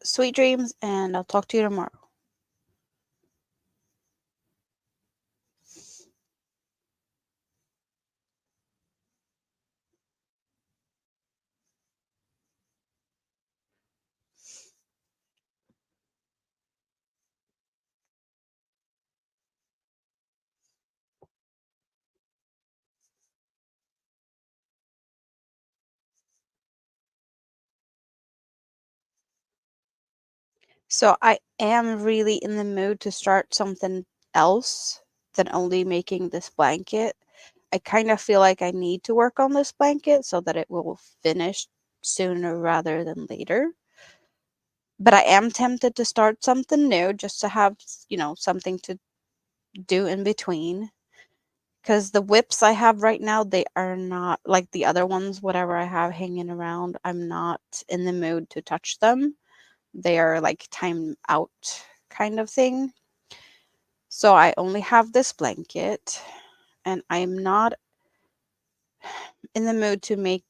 sweet dreams, and I'll talk to you tomorrow. So I am really in the mood to start something else than only making this blanket. I kind of feel like I need to work on this blanket so that it will finish sooner rather than later. But I am tempted to start something new just to have, something to do in between. Because the whips I have right now, they are not like the other ones, whatever I have hanging around. I'm not in the mood to touch them. They are like time out kind of thing. So I only have this blanket, and I'm not in the mood to make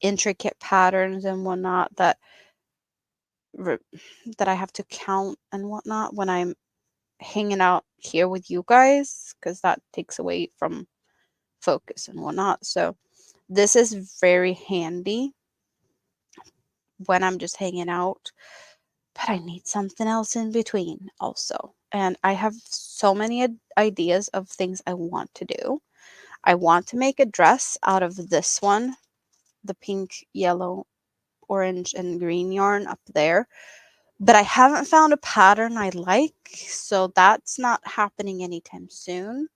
intricate patterns and whatnot that I have to count and whatnot when I'm hanging out here with you guys, because that takes away from focus and whatnot. So this is very handy when I'm just hanging out, but I need something else in between also. And I have so many ideas of things I want to do. I want to make a dress out of this one, the pink, yellow, orange, and green yarn up there. But I haven't found a pattern I like, so that's not happening anytime soon.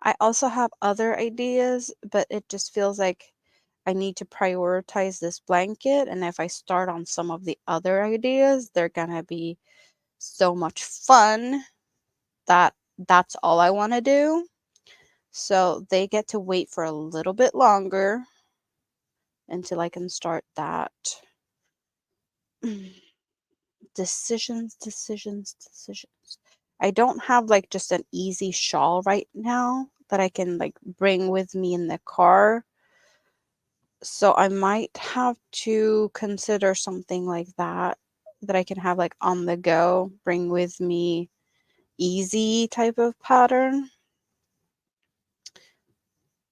I also have other ideas, but it just feels like I need to prioritize this blanket. And if I start on some of the other ideas, they're gonna be so much fun that that's all I want to do. So they get to wait for a little bit longer until I can start that. Decisions, decisions, decisions. I don't have like just an easy shawl right now that I can like bring with me in the car. So I might have to consider something like that I can have like on the go, bring with me, easy type of pattern.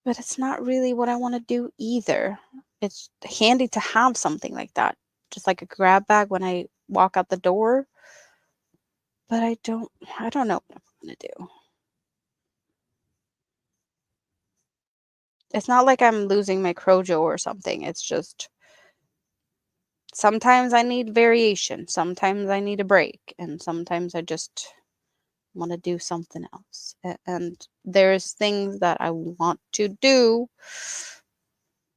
But it's not really what I want to do either. It's handy to have something like that, just like a grab bag when I walk out the door. But I don't know what I'm going to do. It's not like I'm losing my Crojo or something. It's just sometimes I need variation. Sometimes I need a break. And sometimes I just want to do something else. And there's things that I want to do.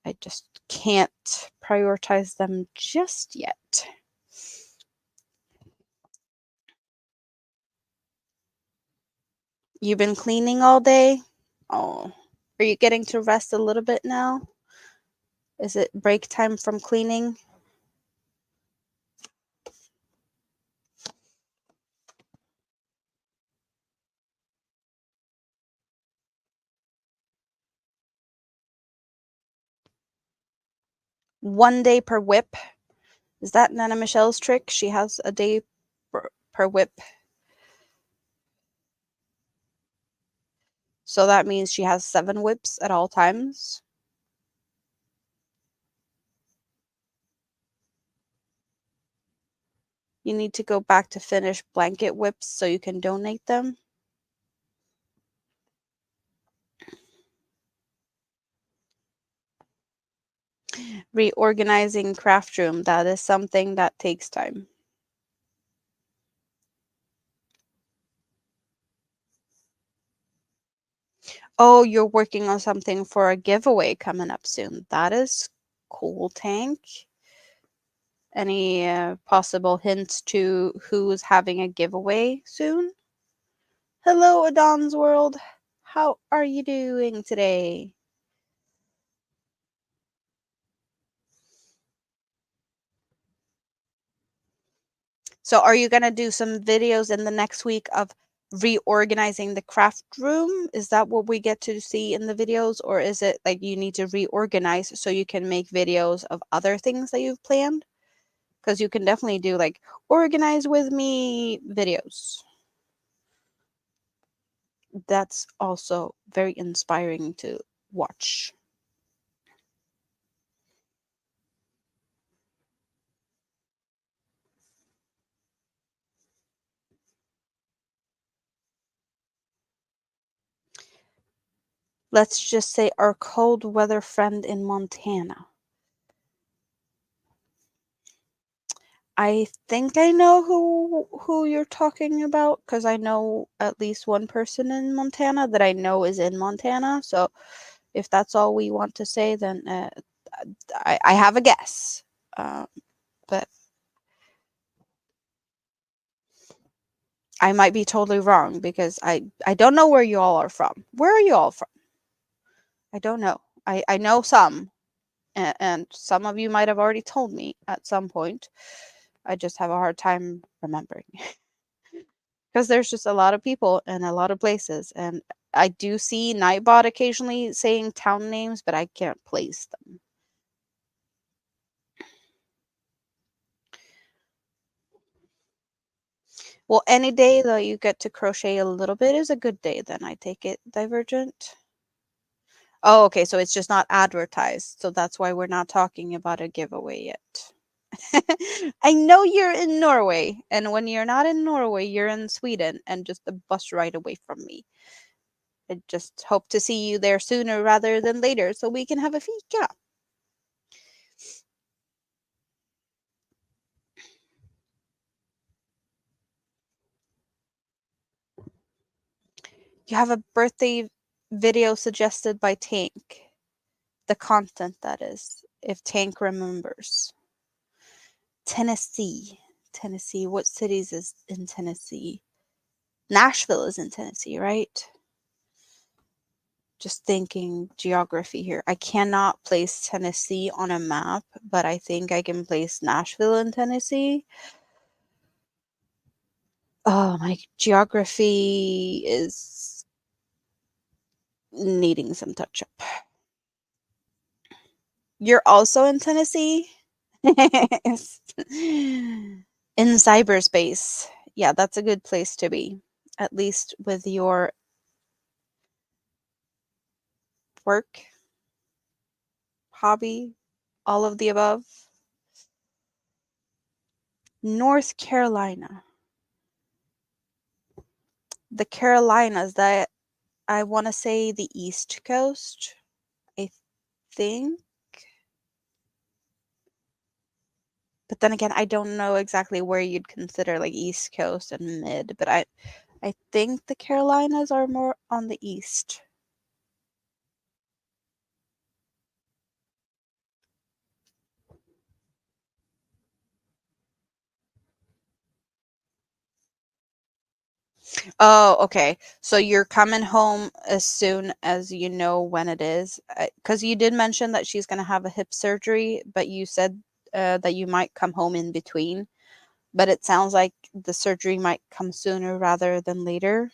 I just can't prioritize them just yet. You've been cleaning all day? Oh, are you getting to rest a little bit now? Is it break time from cleaning? 1 day per whip. Is that Nana Michelle's trick? She has a day per whip. So that means she has 7 whips at all times. You need to go back to finish blanket whips so you can donate them. Reorganizing craft room. That is something that takes time. Oh, you're working on something for a giveaway coming up soon. That is cool, Tank. Any possible hints to who's having a giveaway soon? Hello, Adon's World. How are you doing today? So are you going to do some videos in the next week of reorganizing the craft room? Is that what we get to see in the videos? Or is it like you need to reorganize so you can make videos of other things that you've planned? Because you can definitely do like organize with me videos. That's also very inspiring to watch. Let's just say our cold weather friend in Montana. I think I know who you're talking about because I know at least one person in Montana that I know is in Montana. So if that's all we want to say, then I have a guess. But I might be totally wrong because I don't know where you all are from. Where are you all from? I don't know. I know some, and some of you might have already told me at some point. I just have a hard time remembering. Because there's just a lot of people in a lot of places, and I do see Nightbot occasionally saying town names, but I can't place them. Well, any day that you get to crochet a little bit is a good day, then I take it, Divergent. Oh, okay, so it's just not advertised, so that's why we're not talking about a giveaway yet. I know you're in Norway, and when you're not in Norway, you're in Sweden, and just a bus ride away from me. I just hope to see you there sooner rather than later so we can have a fika. You have a birthday video suggested by Tank. The content, that is, if Tank remembers. Tennessee. Tennessee. What cities is in Tennessee? Nashville is in Tennessee, right? Just thinking geography here. I cannot place Tennessee on a map, but I think I can place Nashville in Tennessee. Oh, my geography is needing some touch up. You're also in Tennessee? In cyberspace. Yeah, that's a good place to be. At least with your work, hobby, all of the above. North Carolina. The Carolinas, that I want to say the East Coast, I think. But then again, I don't know exactly where you'd consider like East Coast and mid, but I think the Carolinas are more on the east. Oh, okay. So you're coming home as soon as you know when it is. Because you did mention that she's going to have a hip surgery, but you said that you might come home in between. But it sounds like the surgery might come sooner rather than later.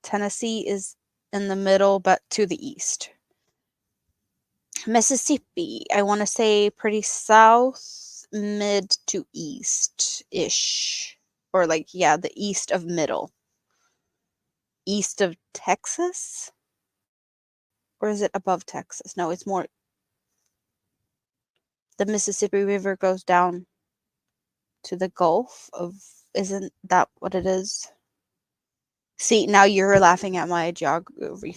Tennessee is in the middle, but to the east. Mississippi. I want to say pretty south, mid to east-ish. Or like, yeah, the east of middle. East of Texas? Or is it above Texas? No, it's more. The Mississippi River goes down to the Gulf of. Isn't that what it is? See, now you're laughing at my geography.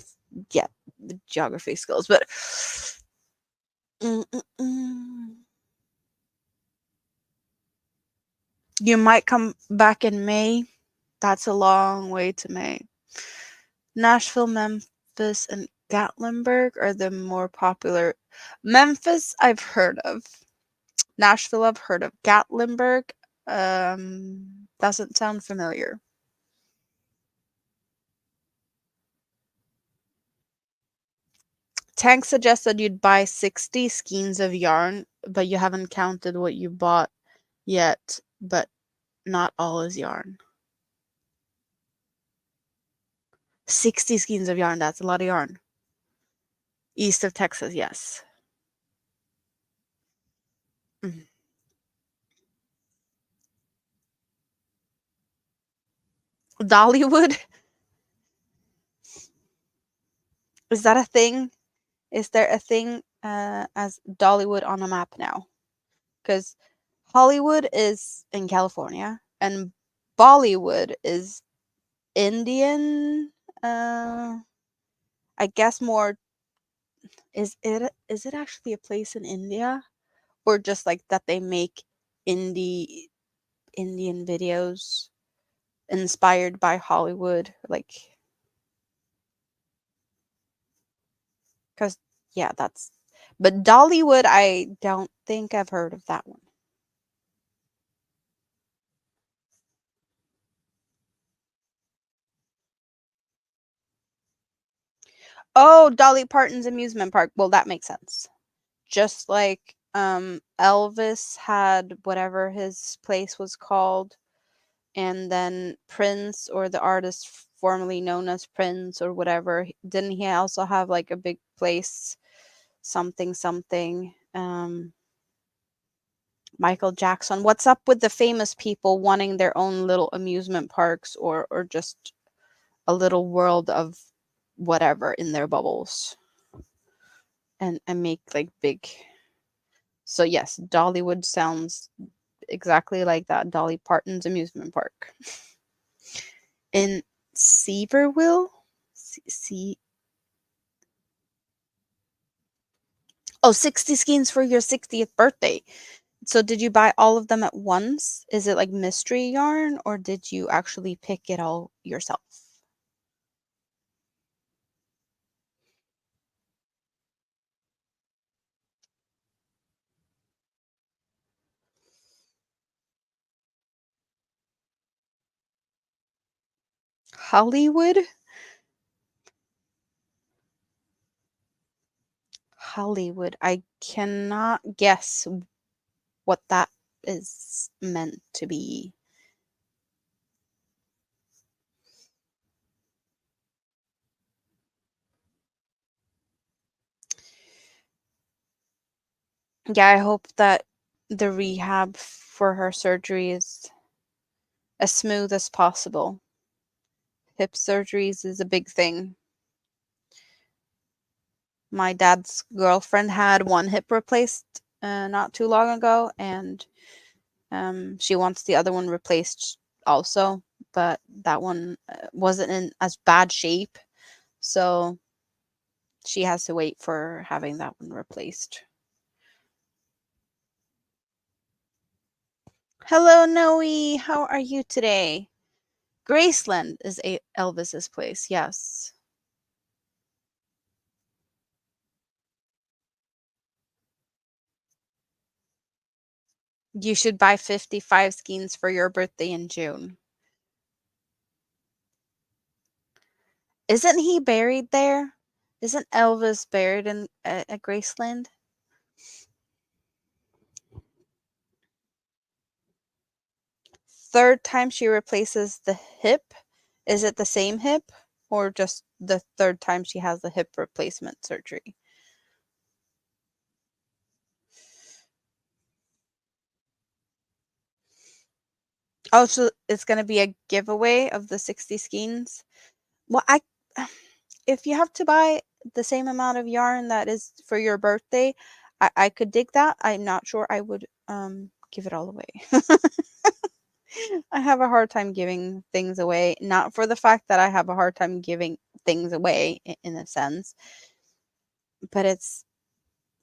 Yeah, the geography skills, but. You might come back in May. That's a long way to May. Nashville, Memphis, and Gatlinburg are the more popular. Memphis, I've heard of. Nashville, I've heard of. Gatlinburg, doesn't sound familiar. Tank suggested you'd buy 60 skeins of yarn, but you haven't counted what you bought yet, but not all is yarn. 60 skeins of yarn, that's a lot of yarn. East of Texas, yes. Mhm. Dollywood? Is that a thing? Is there a thing as Dollywood on a map now? Because Hollywood is in California and Bollywood is Indian. I guess more. Is it actually a place in India, or just like that they make indie Indian videos inspired by Hollywood, like? Because yeah, that's. But Dollywood, I don't think I've heard of that one. Oh, Dolly Parton's amusement park. Well, that makes sense. Just like Elvis had whatever his place was called, and then Prince, or the artist formerly known as Prince or whatever, didn't he also have like a big place, something something? Michael Jackson. What's up with the famous people wanting their own little amusement parks, or just a little world of whatever in their bubbles, and make like big. So yes, Dollywood sounds exactly like that. Dolly Parton's amusement park in Seaverville. See, oh, 60 skeins for your 60th birthday. So did you buy all of them at once? Is it like mystery yarn, or did you actually pick it all yourself? Hollywood? Hollywood. I cannot guess what that is meant to be. Yeah, I hope that the rehab for her surgery is as smooth as possible. Hip surgeries is a big thing. My dad's girlfriend had one hip replaced not too long ago, and she wants the other one replaced also, but that one wasn't in as bad shape, so she has to wait for having that one replaced. Hello, Noe. How are you today? Graceland is Elvis's place. Yes. You should buy 55 skeins for your birthday in June. Isn't he buried there? Isn't Elvis buried in at Graceland? Third time she replaces the hip. Is it the same hip, or just the third time she has the hip replacement surgery? Oh, so it's gonna be a giveaway of the 60 skeins? Well, if you have to buy the same amount of yarn that is for your birthday, I could dig that. I'm not sure I would give it all away. I have a hard time giving things away, not for the fact that I have a hard time giving things away in a sense, but it's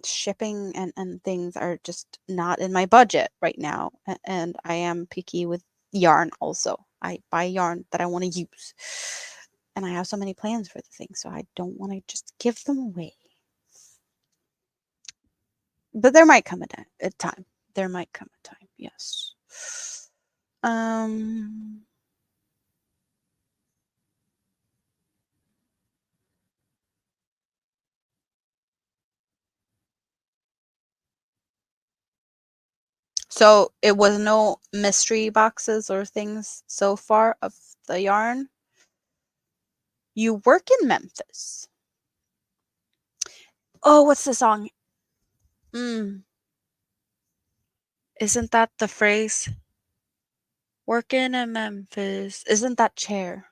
shipping and things are just not in my budget right now. And I am picky with yarn also. I buy yarn that I want to use. And I have so many plans for the things, so I don't want to just give them away. But there might come a time. There might come a time, yes. Um so it was no mystery boxes or things so far of the yarn. You work in Memphis. Oh, what's the song? Mm, isn't that the phrase? Working in Memphis. Isn't that Chair?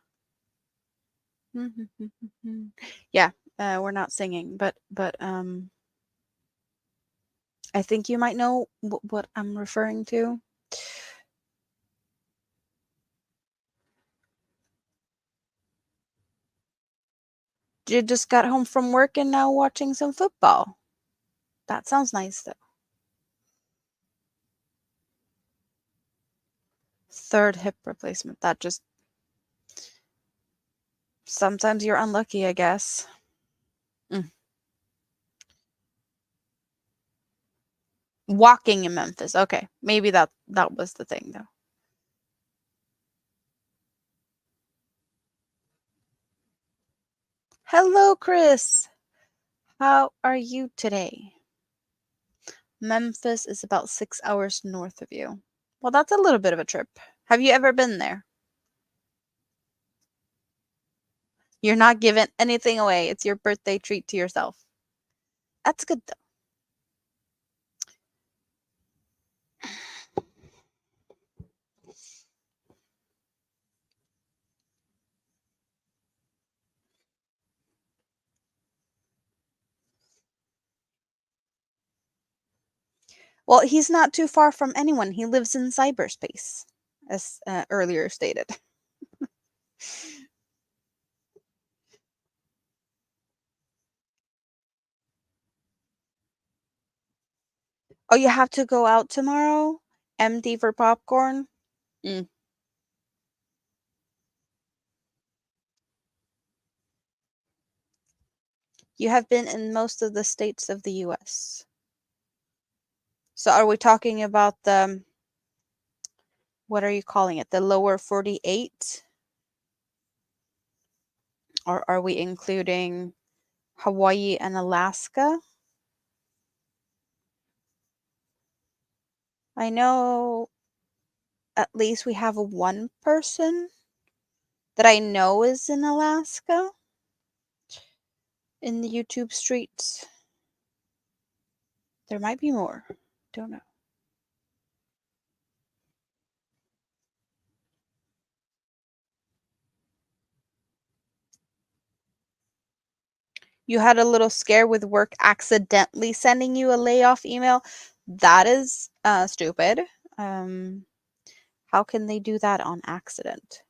Yeah, we're not singing, but I think you might know what I'm referring to. You just got home from work and now watching some football. That sounds nice though. Third hip replacement. That just sometimes you're unlucky, I guess. Mm. Walking in Memphis. Okay, maybe that was the thing though. Hello, Chris. How are you today? Memphis is about 6 hours north of you. Well, that's a little bit of a trip. Have you ever been there? You're not giving anything away. It's your birthday treat to yourself. That's good though. Well, he's not too far from anyone. He lives in cyberspace, as earlier stated. Oh, you have to go out tomorrow? Empty for popcorn? Mm. You have been in most of the states of the US. So are we talking about the, what are you calling it? The lower 48? Or are we including Hawaii and Alaska? I know at least we have one person that I know is in Alaska in the YouTube streets. There might be more. Don't know. You had a little scare with work accidentally sending you a layoff email. That is stupid. Um, how can they do that on accident?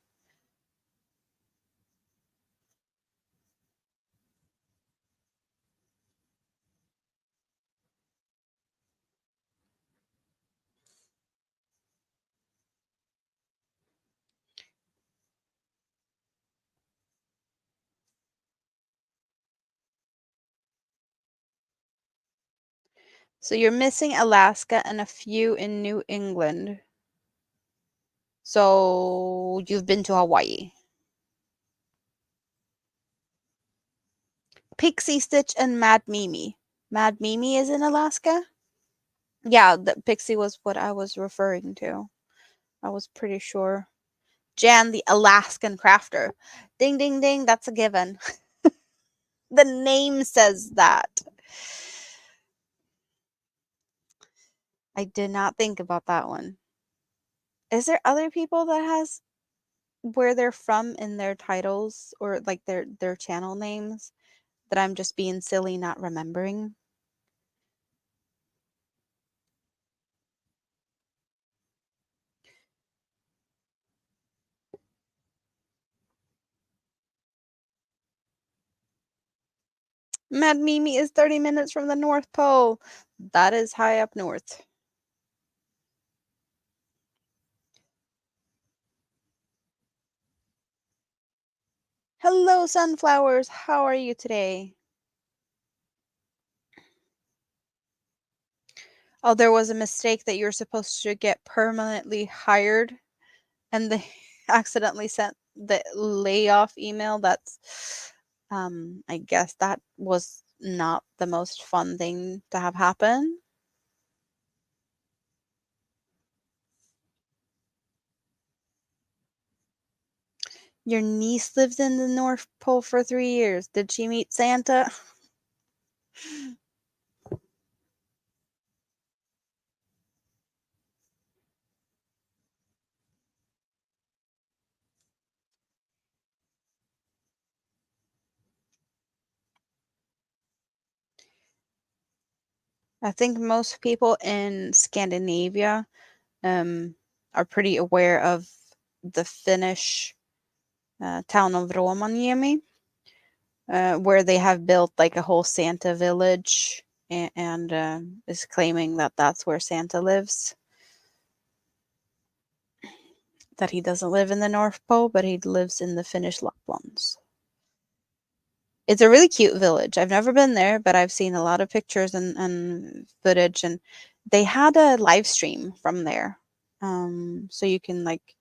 So you're missing Alaska and a few in New England. So you've been to Hawaii. Pixie Stitch and Mad Mimi. Mad Mimi is in Alaska? Yeah, the Pixie was what I was referring to. I was pretty sure. Jan, the Alaskan crafter. Ding, ding, ding. That's a given. The name says that. I did not think about that one. Is there other people that has where they're from in their titles or like their channel names that I'm just being silly not remembering? Mad Mimi is 30 minutes from the North Pole. That is high up north. Hello, sunflowers. How are you today? Oh, there was a mistake that you're supposed to get permanently hired, and they accidentally sent the layoff email. That's, I guess that was not the most fun thing to have happen. Your niece lived in the North Pole for 3 years. Did she meet Santa? I think most people in Scandinavia are pretty aware of the Finnish town of Rovaniemi, where they have built like a whole Santa village and is claiming that that's where Santa lives. That he doesn't live in the North Pole, but he lives in the Finnish Laplands. It's a really cute village. I've never been there, but I've seen a lot of pictures and footage, and they had a live stream from there. So you can like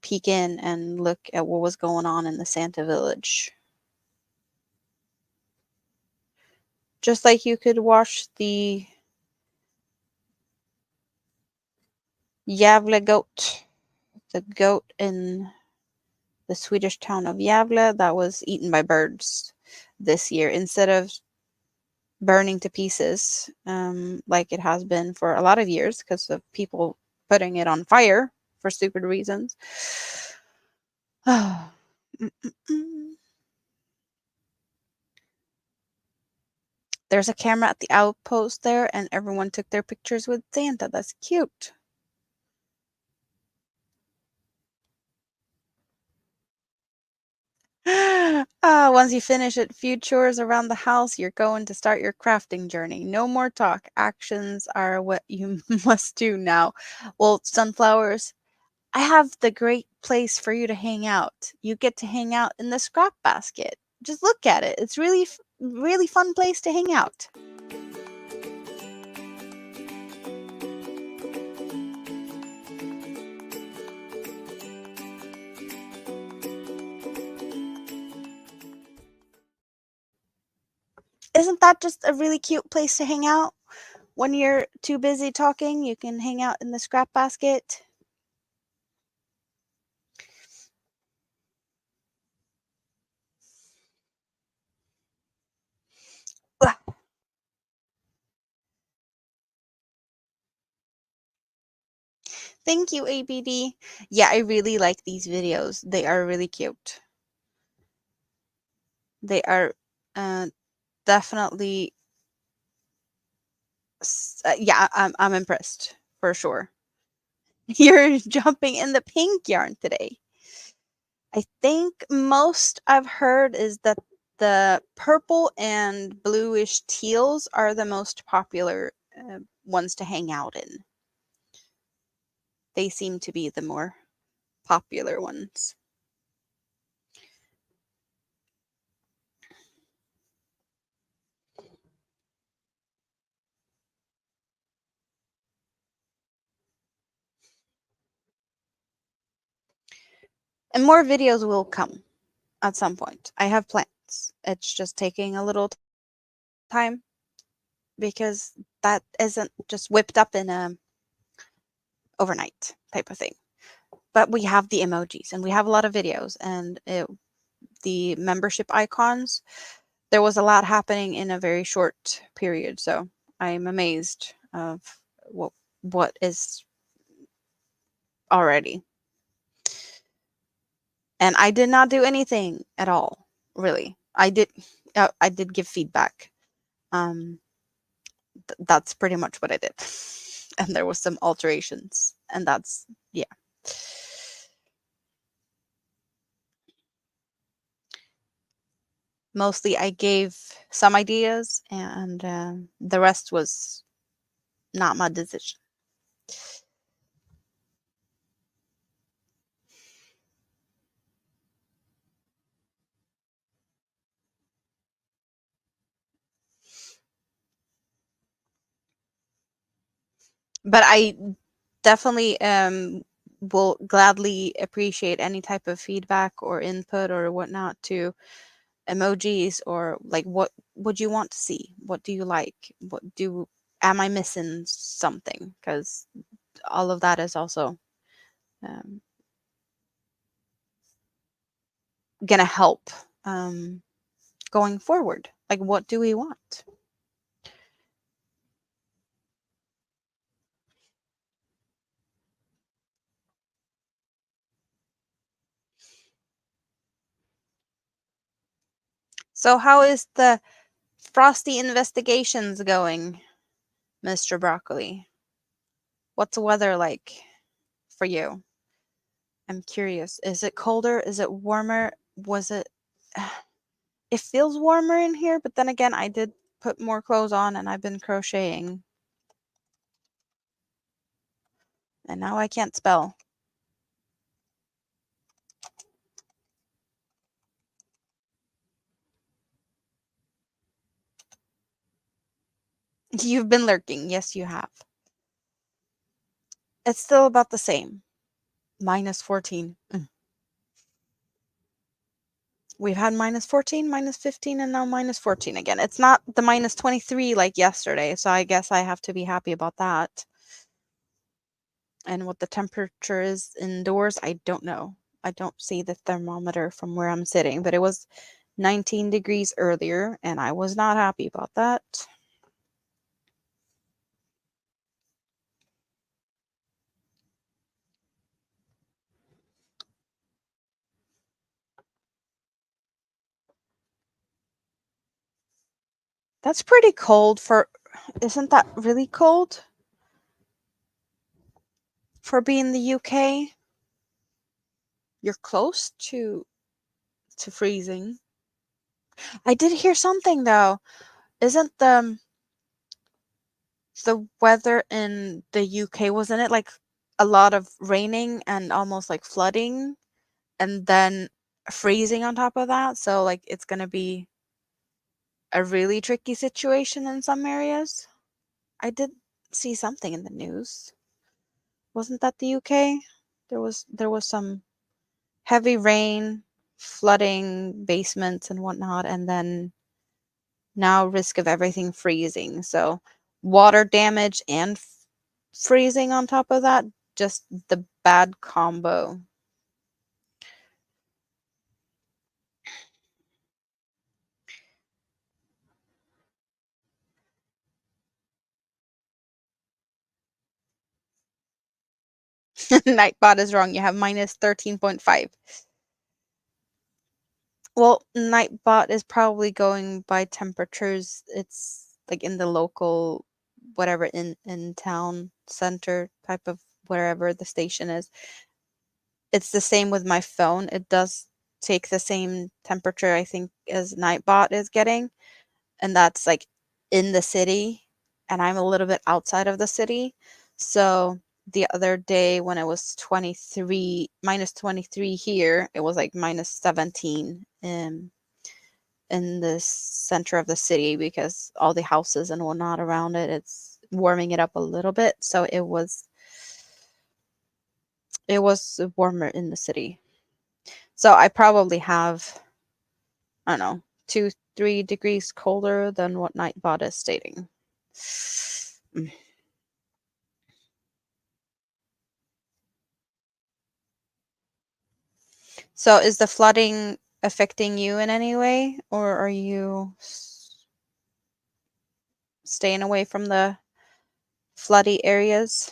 peek in and look at what was going on in the Santa village. Just like you could watch the Gävle goat, the goat in the Swedish town of Gävle that was eaten by birds this year instead of burning to pieces, like it has been for a lot of years because of people putting it on fire for stupid reasons. There's a camera at the outpost there, and everyone took their pictures with Santa. That's cute. Once you finish a few chores around the house, you're going to start your crafting journey. No more talk. Actions are what you must do now. Well, sunflowers, I have the great place for you to hang out. You get to hang out in the scrap basket. Just look at it. It's really fun place to hang out. Isn't that just a really cute place to hang out? When you're too busy talking, you can hang out in the scrap basket. Ugh. Thank you, ABD. Yeah, I really like these videos. They are really cute. They are definitely, yeah, I'm impressed for sure. You're jumping in the pink yarn today. I think most I've heard is that the purple and bluish teals are the most popular ones to hang out in. They seem to be the more popular ones. And more videos will come at some point. I have plans. It's just taking a little time because that isn't just whipped up in a overnight type of thing. But we have the emojis and we have a lot of videos and the membership icons. There was a lot happening in a very short period, so I'm amazed of what is already. And I did not do anything at all, really. I did give feedback. Um, that's pretty much what I did. And there was some alterations, and that's yeah. Mostly I gave some ideas, and the rest was not my decision. But I definitely will gladly appreciate any type of feedback or input or whatnot to emojis, or like, what would you want to see? What do you like? Am I missing something? Because all of that is also um, gonna help um, going forward. Like, what do we want? So how is the Frosty investigations going, Mr. Broccoli? What's the weather like for you? I'm curious. Is it colder? Is it warmer? Was it It feels warmer in here, but then again, I did put more clothes on and I've been crocheting. And now I can't spell. You've been lurking. Yes, you have. It's still about the same. Minus 14. We've had minus 14, minus 15, and now minus 14 again. It's not the minus 23 like yesterday, so I guess I have to be happy about that. And what the temperature is indoors, I don't know. I don't see the thermometer from where I'm sitting, but it was 19 degrees earlier, and I was not happy about that. That's pretty cold for, isn't that really cold for being the UK? You're close to freezing. I did hear something though. Isn't the weather in the UK, wasn't it like a lot of raining and almost like flooding and then freezing on top of that? So like it's going to be a really tricky situation in some areas. I did see something in the news. Wasn't that the UK? There was some heavy rain, flooding, basements and whatnot, and then now risk of everything freezing. So water damage and freezing on top of that, just the bad combo. Nightbot is wrong. You have minus 13.5. Well, Nightbot is probably going by temperatures. It's like in the local, whatever, in town center type of wherever the station is. It's the same with my phone. It does take the same temperature, I think, as Nightbot is getting, and that's like in the city, and I'm a little bit outside of the city. So the other day when it was 23, minus 23 here, it was like minus 17 in the center of the city because all the houses and whatnot around it, it's warming it up a little bit. So it was warmer in the city. So I probably have, I don't know, 2-3 degrees colder than what Nightbot is stating. Mm. So is the flooding affecting you in any way, or are you staying away from the floody areas?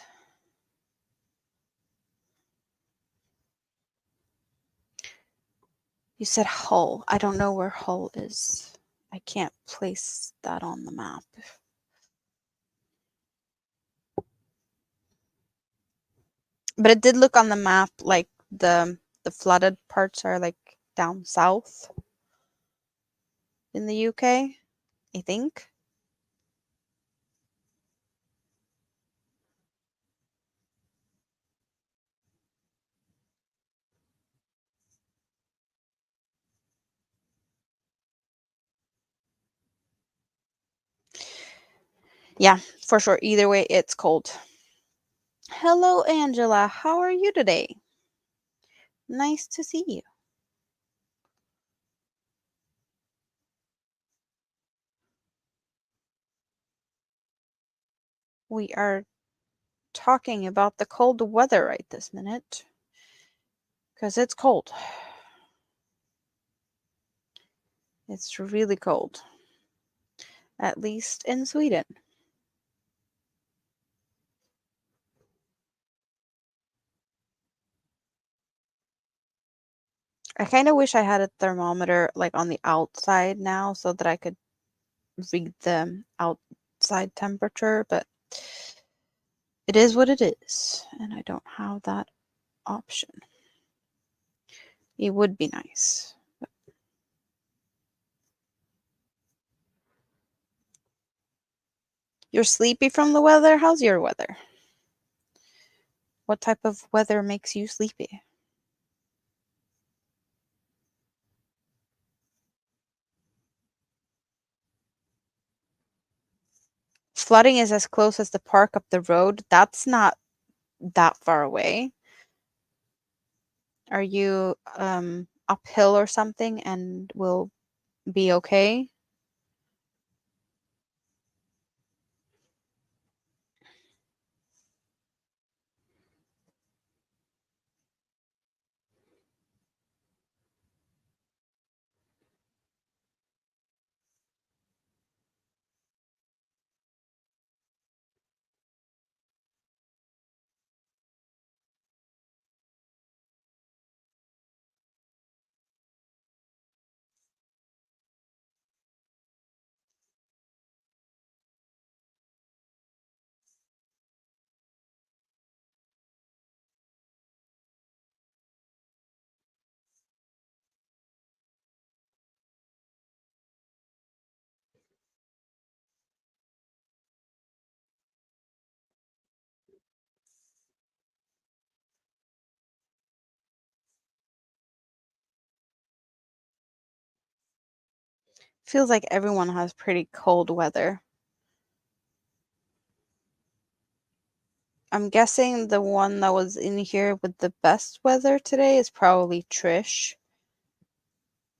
You said Hull. I don't know where Hull is. I can't place that on the map. But it did look on the map like the flooded parts are like down south in the UK, I think. Yeah, for sure. Either way, it's cold. Hello, Angela. How are you today? Nice to see you. We are talking about the cold weather right this minute because it's cold. It's really cold, at least in Sweden. I kind of wish I had a thermometer like on the outside now so that I could read the outside temperature, but it is what it is, and I don't have that option. It would be nice. You're sleepy from the weather? How's your weather? What type of weather makes you sleepy? Flooding is as close as the park up the road. That's not that far away. Are you uphill or something and will be okay? Feels like everyone has pretty cold weather. I'm guessing the one that was in here with the best weather today is probably Trish,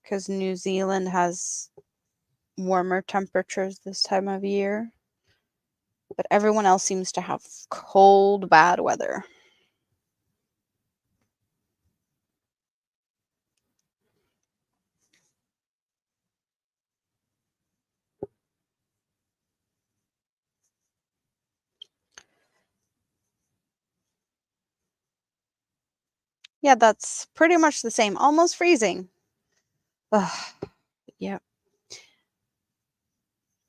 because New Zealand has warmer temperatures this time of year. But everyone else seems to have cold, bad weather. Yeah, that's pretty much the same. Almost freezing. Ugh, yeah.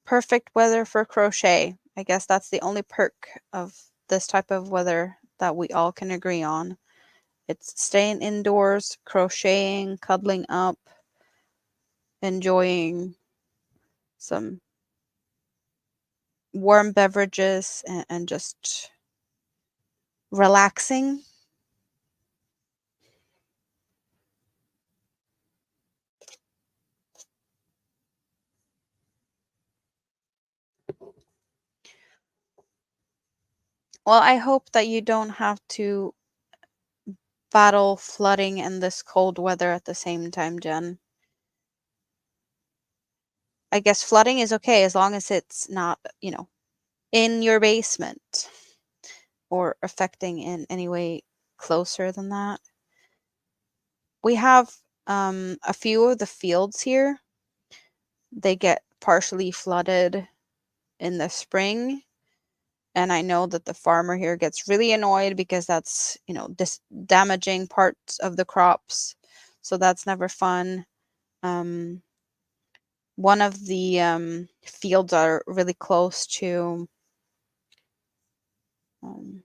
Perfect weather for crochet. I guess that's the only perk of this type of weather that we all can agree on. It's staying indoors, crocheting, cuddling up, enjoying some warm beverages, and just relaxing. Well, I hope that you don't have to battle flooding and this cold weather at the same time, Jen. I guess flooding is okay as long as it's not, in your basement or affecting in any way closer than that. We have a few of the fields here. They get partially flooded in the spring. And I know that the farmer here gets really annoyed because that's, damaging parts of the crops. so that's never fun. Um, one of the fields are really close to, um,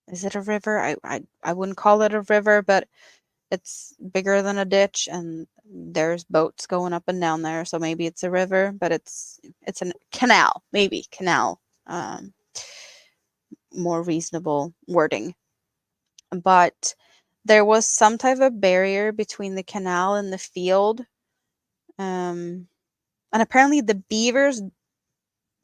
is it a river? I wouldn't call it a river, but it's bigger than a ditch, and there's boats going up and down there, so maybe it's a river, but it's a canal, maybe canal. More reasonable wording. But there was some type of barrier between the canal and the field. And apparently the beavers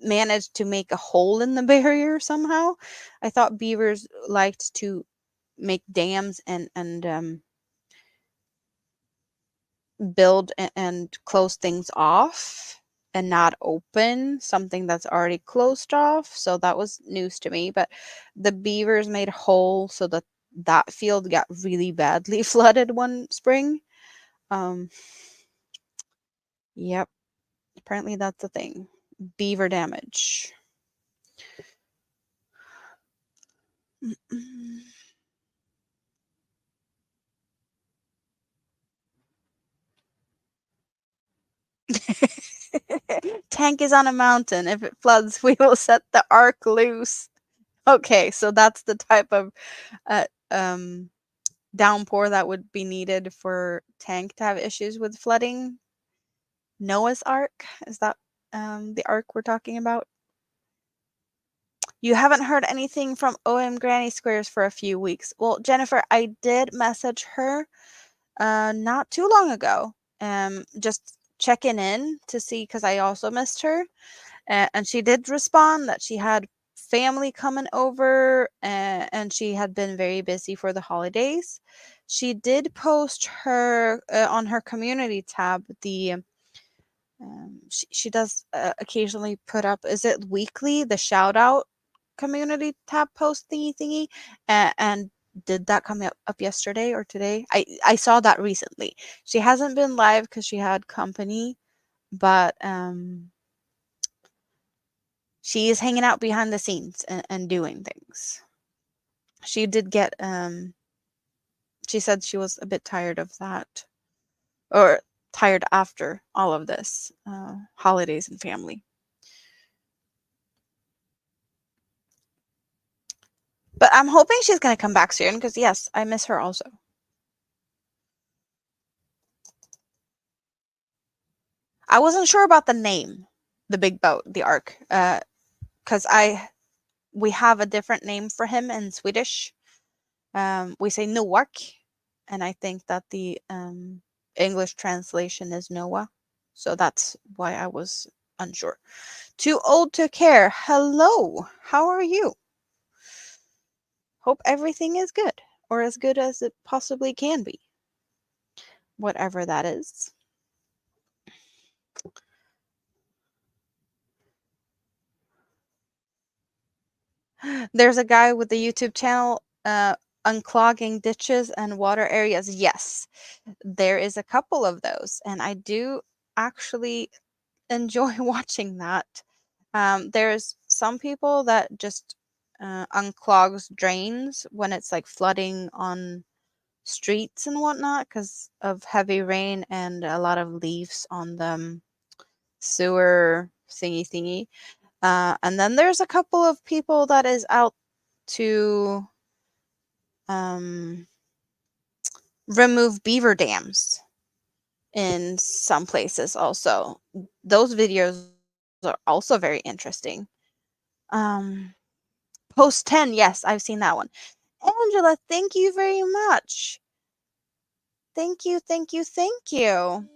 managed to make a hole in the barrier somehow. I thought beavers liked to make dams and build and close things off and not open something that's already closed off. So that was news to me. But the beavers made a hole so that that field got really badly flooded one spring. Um, yep, apparently that's a thing. Beaver damage. Tank is on a mountain. If it floods, we will set the ark loose. Okay, so that's the type of uh, um, downpour that would be needed for Tank to have issues with flooding. Noah's Ark, is that the ark we're talking about? You haven't heard anything from OM Granny Squares for a few weeks. Well, Jennifer, I did message her not too long ago, just checking in to see, because I also missed her. And she did respond that she had family coming over, and she had been very busy for the holidays. She did post her on her community tab. She does occasionally put up, is it weekly, the shout out community tab post thingy, and did that come up yesterday or today? I saw that recently. She hasn't been live because she had company, but she is hanging out behind the scenes and doing things. She did get she said she was a bit tired of that, or tired after all of this holidays and family. But I'm hoping she's going to come back soon, because yes, I miss her also. I wasn't sure about the name, the big boat, the ark, because we have a different name for him in Swedish. We say Noak, and I think that the English translation is Noah. So that's why I was unsure. Too old to care. Hello. How are you? Hope everything is good, or as good as it possibly can be. Whatever that is. There's a guy with the YouTube channel unclogging ditches and water areas. Yes, there is a couple of those, and I do actually enjoy watching that. There's some people that just unclogs drains when it's like flooding on streets and whatnot because of heavy rain and a lot of leaves on the sewer thingy. And then there's a couple of people that is out to remove beaver dams in some places also. Those videos are also very interesting. Post 10, yes, I've seen that one. Angela, thank you very much. Thank you, thank you, thank you.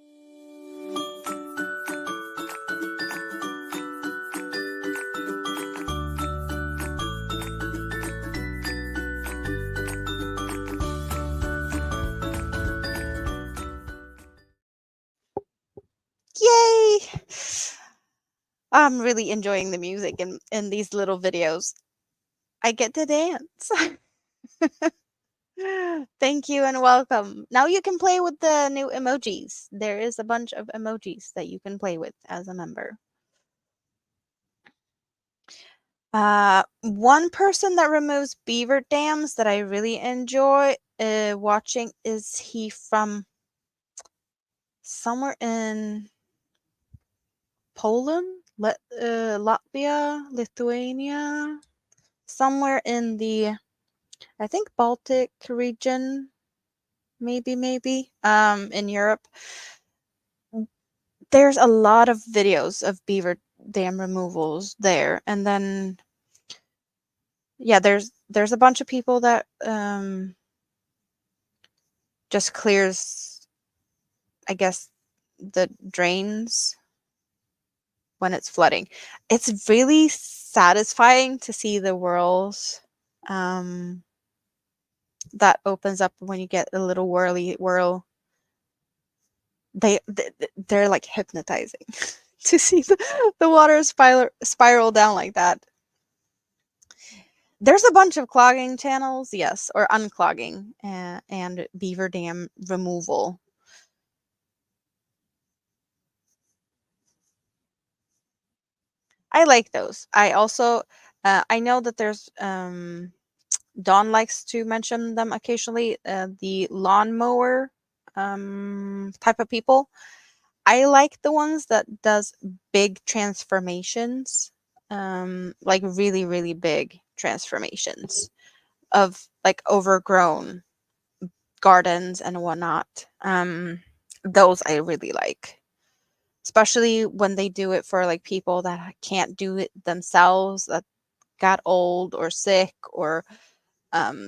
Yay! I'm really enjoying the music in these little videos. I get to dance. Thank you and welcome. Now you can play with the new emojis. There is a bunch of emojis that you can play with as a member. One person that removes beaver dams that I really enjoy watching is he from somewhere in Poland, Latvia, Lithuania, somewhere in the, I think, Baltic region, maybe, in Europe. There's a lot of videos of beaver dam removals there, and then yeah, there's a bunch of people that just clears, I guess, the drains when it's flooding. It's really satisfying to see the whirls that opens up when you get a little whirly whirl. They're like hypnotizing to see the water spiral down like that. There's a bunch of clogging channels, yes, or unclogging and beaver dam removal. I like those. I also I know that there's Dawn likes to mention them occasionally, the lawnmower type of people. I like the ones that does big transformations, like really, really big transformations of like overgrown gardens and whatnot. Those I really like, especially when they do it for like people that can't do it themselves, that got old or sick, or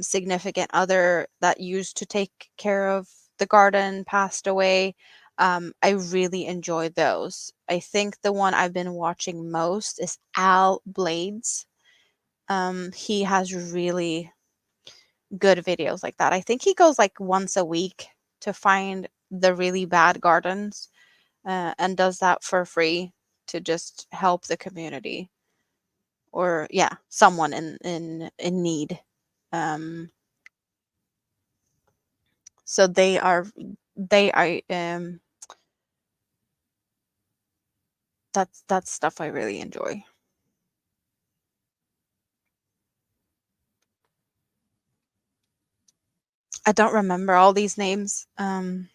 significant other that used to take care of the garden passed away. I really enjoy those. I think the one I've been watching most is Al Blades. He has really good videos like that. I think he goes like once a week to find the really bad gardens, and does that for free to just help the community, or yeah, someone in need. Um, so they are that's stuff I really enjoy. I don't remember all these names of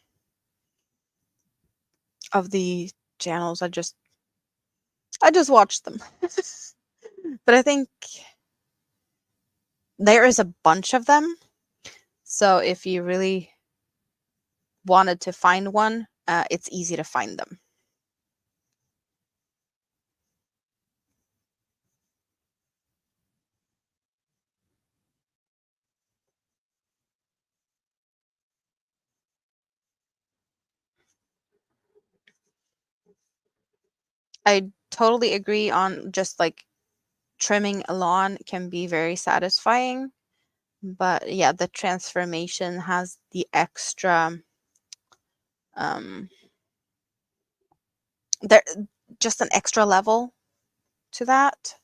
the channels. I just watched them. But I think there is a bunch of them. So if you really wanted to find one, it's easy to find them. I totally agree on just like trimming a lawn can be very satisfying. But yeah, the transformation has the extra um there just an extra level to that,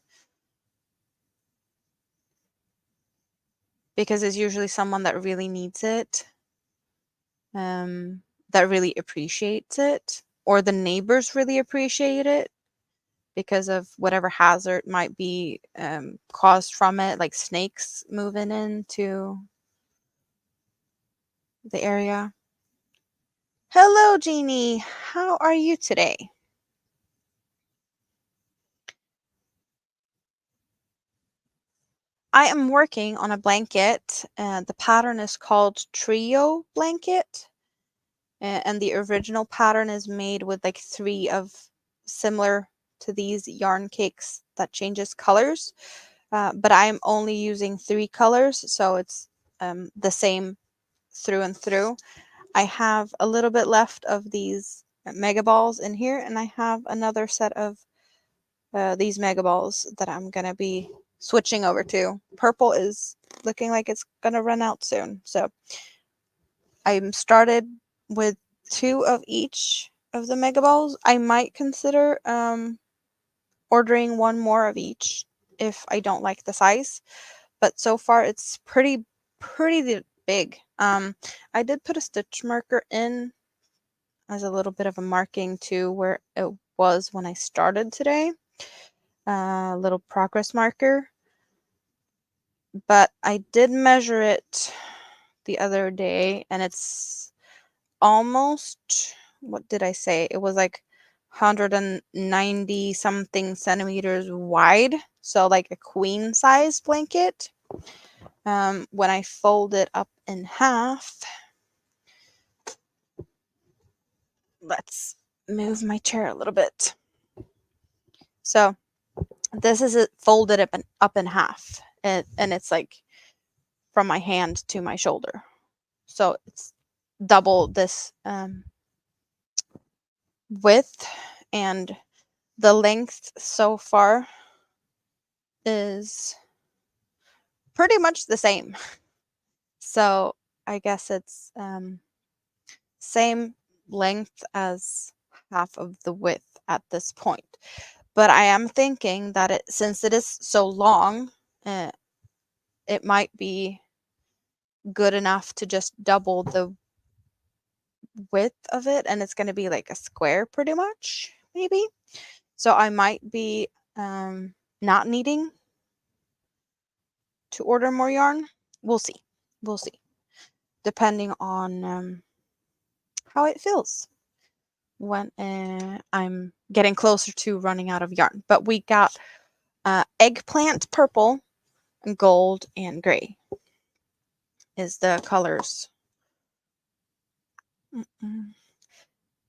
because it's usually someone that really needs it, that really appreciates it, or the neighbors really appreciate it because of whatever hazard might be caused from it, like snakes moving into the area. Hello, Jeannie. How are you today? I am working on a blanket. The pattern is called Trio Blanket. And the original pattern is made with like three of similar to these yarn cakes that changes colors. But I'm only using three colors, so it's the same through and through. I have a little bit left of these mega balls in here, and I have another set of these mega balls that I'm gonna be switching over to. Purple is looking like it's gonna run out soon, so I'm started with two of each of the mega balls. I might consider ordering one more of each if I don't like the size, but so far it's pretty big. I did put a stitch marker in as a little bit of a marking to where it was when I started today. little progress marker. But I did measure it the other day, and it's almost, what did I say? It was like 190 something centimeters wide. So like a queen size blanket. When I fold it up in half, let's move my chair a little bit. So this is it folded up in half, and it's like from my hand to my shoulder. So it's double this width, and the length so far is pretty much the same. So I guess it's same length as half of the width at this point. But I am thinking that since it is so long, it might be good enough to just double the width of it, and it's going to be like a square pretty much, maybe. So I might be not needing to order more yarn. We'll see. We'll see. Depending on how it feels when I'm getting closer to running out of yarn. But we got eggplant purple, gold, and gray is the colors.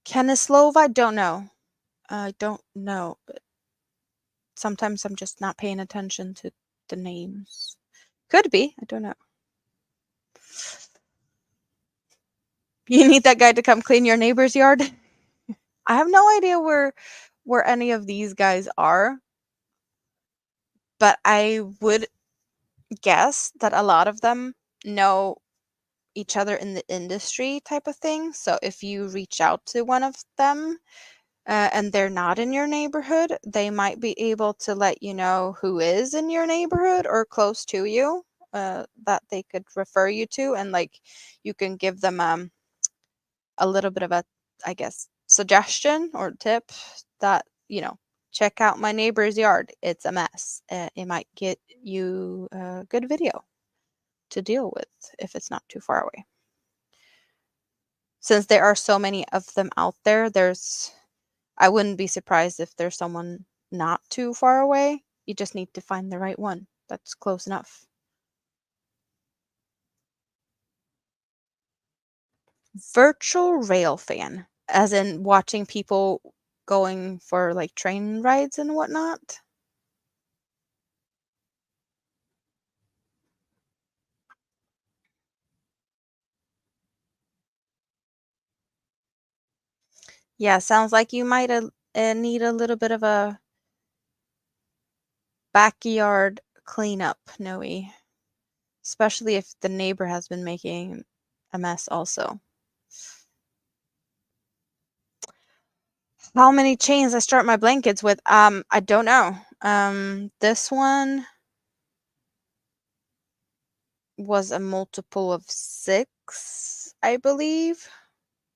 Kenislov, I don't know. I don't know. But sometimes I'm just not paying attention to the names. Could be. I don't know. You need that guy to come clean your neighbor's yard? I have no idea where any of these guys are, but I would guess that a lot of them know each other in the industry type of thing. So if you reach out to one of them and they're not in your neighborhood, they might be able to let you know who is in your neighborhood or close to you that they could refer you to, and like you can give them a little bit of a, I guess, suggestion or tip that, check out my neighbor's yard. It's a mess. It might get you a good video to deal with if it's not too far away. Since there are so many of them out there, I wouldn't be surprised if there's someone not too far away. You just need to find the right one that's close enough. Virtual rail fan, as in watching people going for like train rides and whatnot. Yeah, sounds like you might need a little bit of a backyard cleanup, Noe. Especially if the neighbor has been making a mess also. How many chains I start my blankets with? I don't know. This one was a multiple of 6, I believe.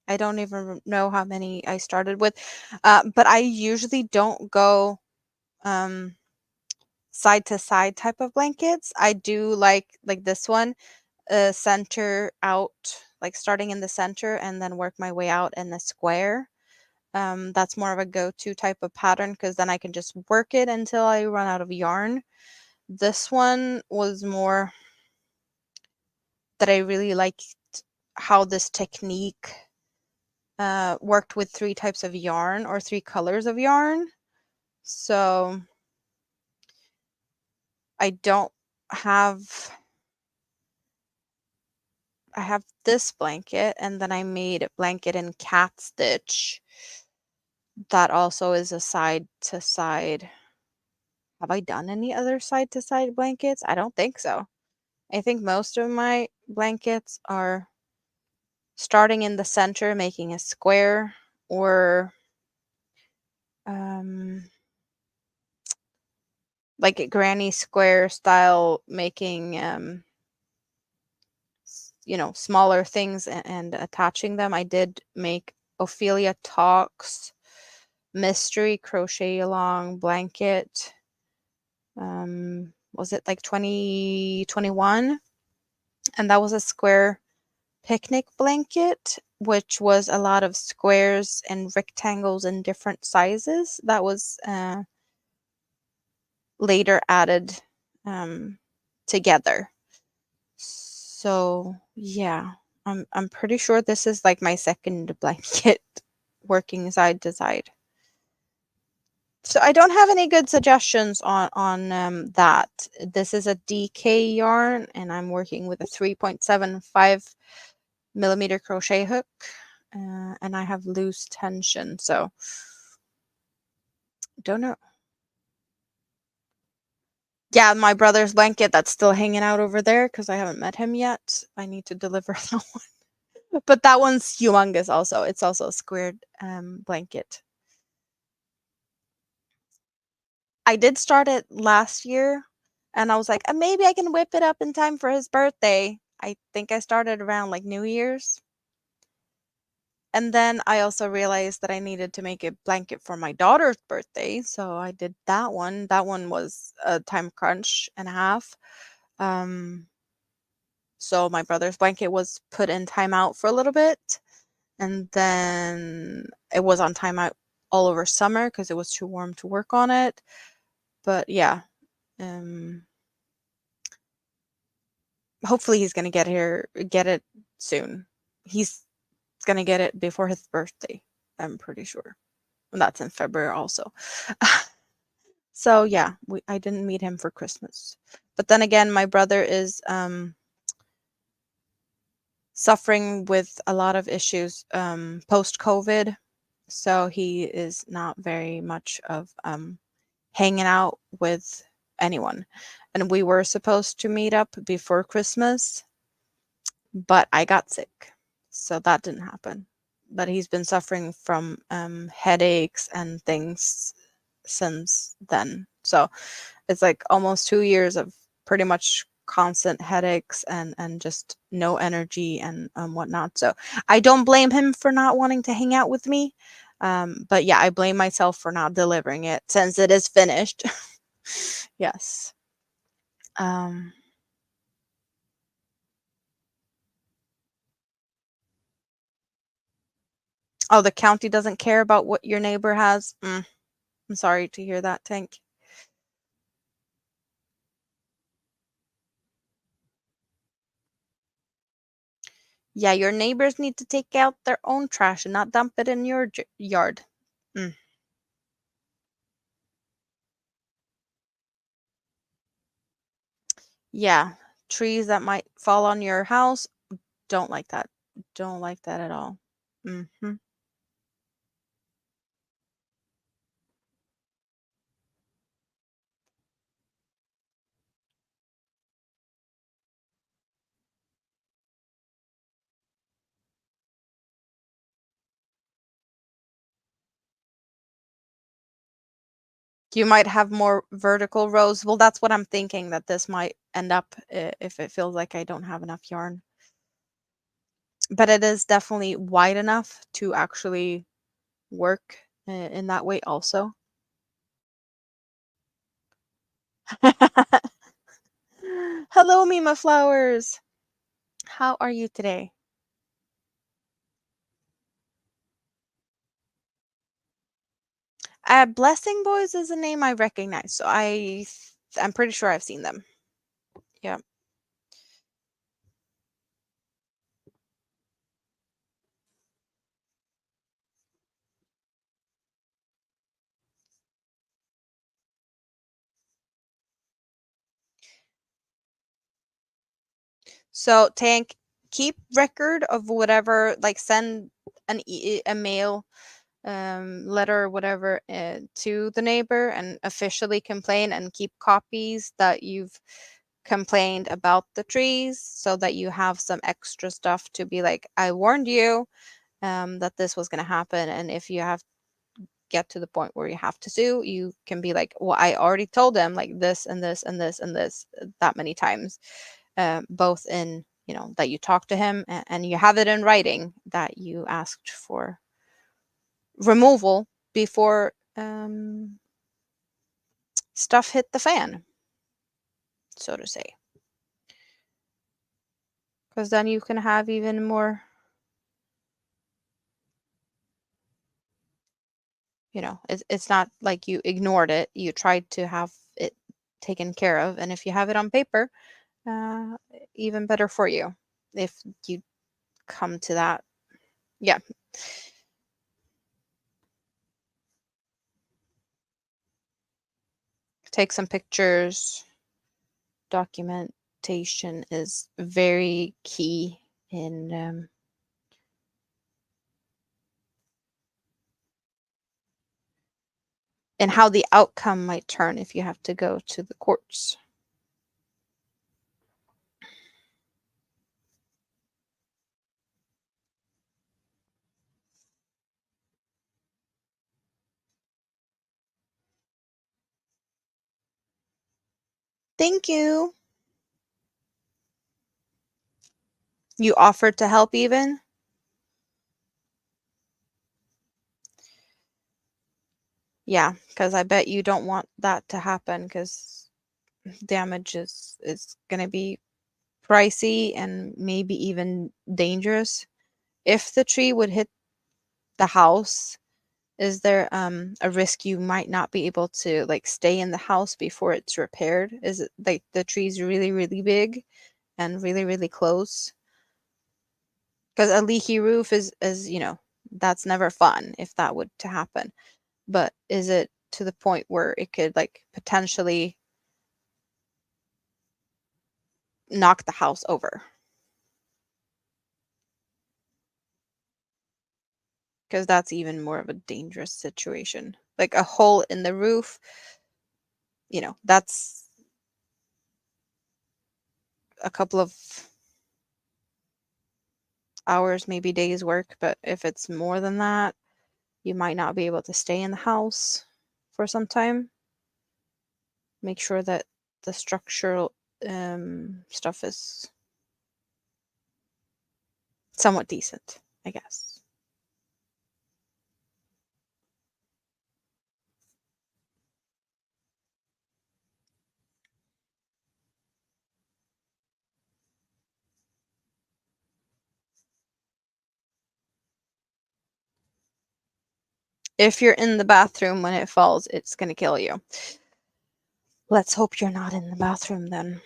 I don't even know how many I started with. But I usually don't go side to side type of blankets. I do like this one, center out, like starting in the center and then work my way out in the square. That's more of a go-to type of pattern because then I can just work it until I run out of yarn. This one was more that I really liked how this technique worked with 3 types of yarn or 3 colors of yarn. So I have this blanket, and then I made a blanket in cat stitch that also is a side to side. Have I done any other side to side blankets? I don't think so. I think most of my blankets are starting in the center, making a square, or like a granny square style, making smaller things and attaching them. I did make Ophelia Talks mystery crochet along blanket. Was it like 2021? And that was a square picnic blanket, which was a lot of squares and rectangles in different sizes. That was later added together. So yeah, I'm pretty sure this is like my second blanket working side to side. So I don't have any good suggestions on that. This is a DK yarn, and I'm working with a 3.75 millimeter crochet hook, and I have loose tension, so don't know. Yeah, my brother's blanket that's still hanging out over there because I haven't met him yet. I need to deliver that one. But that one's humongous also. It's also a squared blanket. I did start it last year, and I was like, maybe I can whip it up in time for his birthday. I think I started around like New Year's. And then I also realized that I needed to make a blanket for my daughter's birthday, so I did that one. That one was a time crunch and a half. Um, so my brother's blanket was put in timeout for a little bit, and then it was on timeout all over summer because it was too warm to work on it. But yeah, um, hopefully he's gonna get it soon. He's gonna get it before his birthday, I'm pretty sure. And that's in February also. So yeah, I didn't meet him for Christmas. But then again, my brother is suffering with a lot of issues post COVID. So he is not very much of hanging out with anyone. And we were supposed to meet up before Christmas, but I got sick. So that didn't happen. But he's been suffering from headaches and things since then. So it's like almost 2 years of pretty much constant headaches and just no energy and whatnot. So I don't blame him for not wanting to hang out with me. But yeah, I blame myself for not delivering it since it is finished. Yes. Um, oh, the county doesn't care about what your neighbor has. I'm sorry to hear that, Tank. Yeah, your neighbors need to take out their own trash and not dump it in your yard. Mm. Yeah, trees that might fall on your house, don't like that. Don't like that at all. Mhm. You might have more vertical rows. Well, that's what I'm thinking that this might end up if it feels like I don't have enough yarn. But it is definitely wide enough to actually work in that way also. Hello, Mima Flowers. How are you today? Blessing Boys is a name I recognize, so I'm pretty sure I've seen them. Yeah. So Tank, keep record of whatever, like send a mail, letter, or whatever, to the neighbor and officially complain and keep copies that you've complained about the trees so that you have some extra stuff to be like, I warned you that this was going to happen. And if you have get to the point where you have to sue, you can be like, well, I already told them like this and this and this and this that many times, both in, that you talked to him and you have it in writing that you asked for removal before stuff hit the fan, so to say. Because then you can have even more, it's not like you ignored it. You tried to have it taken care of. And if you have it on paper, even better for you if you come to that. Yeah. Take some pictures. Documentation is very key in how the outcome might turn if you have to go to the courts. Thank you. You offered to help even? Yeah, because I bet you don't want that to happen because damage is going to be pricey and maybe even dangerous. If the tree would hit the house, is there a risk you might not be able to like stay in the house before it's repaired? Is it like the tree's really, really big and really, really close? Because a leaky roof is that's never fun if that would to happen. But is it to the point where it could like potentially knock the house over? Because that's even more of a dangerous situation. Like a hole in the roof, that's a couple of hours, maybe days work. But if it's more than that, you might not be able to stay in the house for some time. Make sure that the structural stuff is somewhat decent, I guess. If you're in the bathroom when it falls, it's going to kill you. Let's hope you're not in the bathroom then.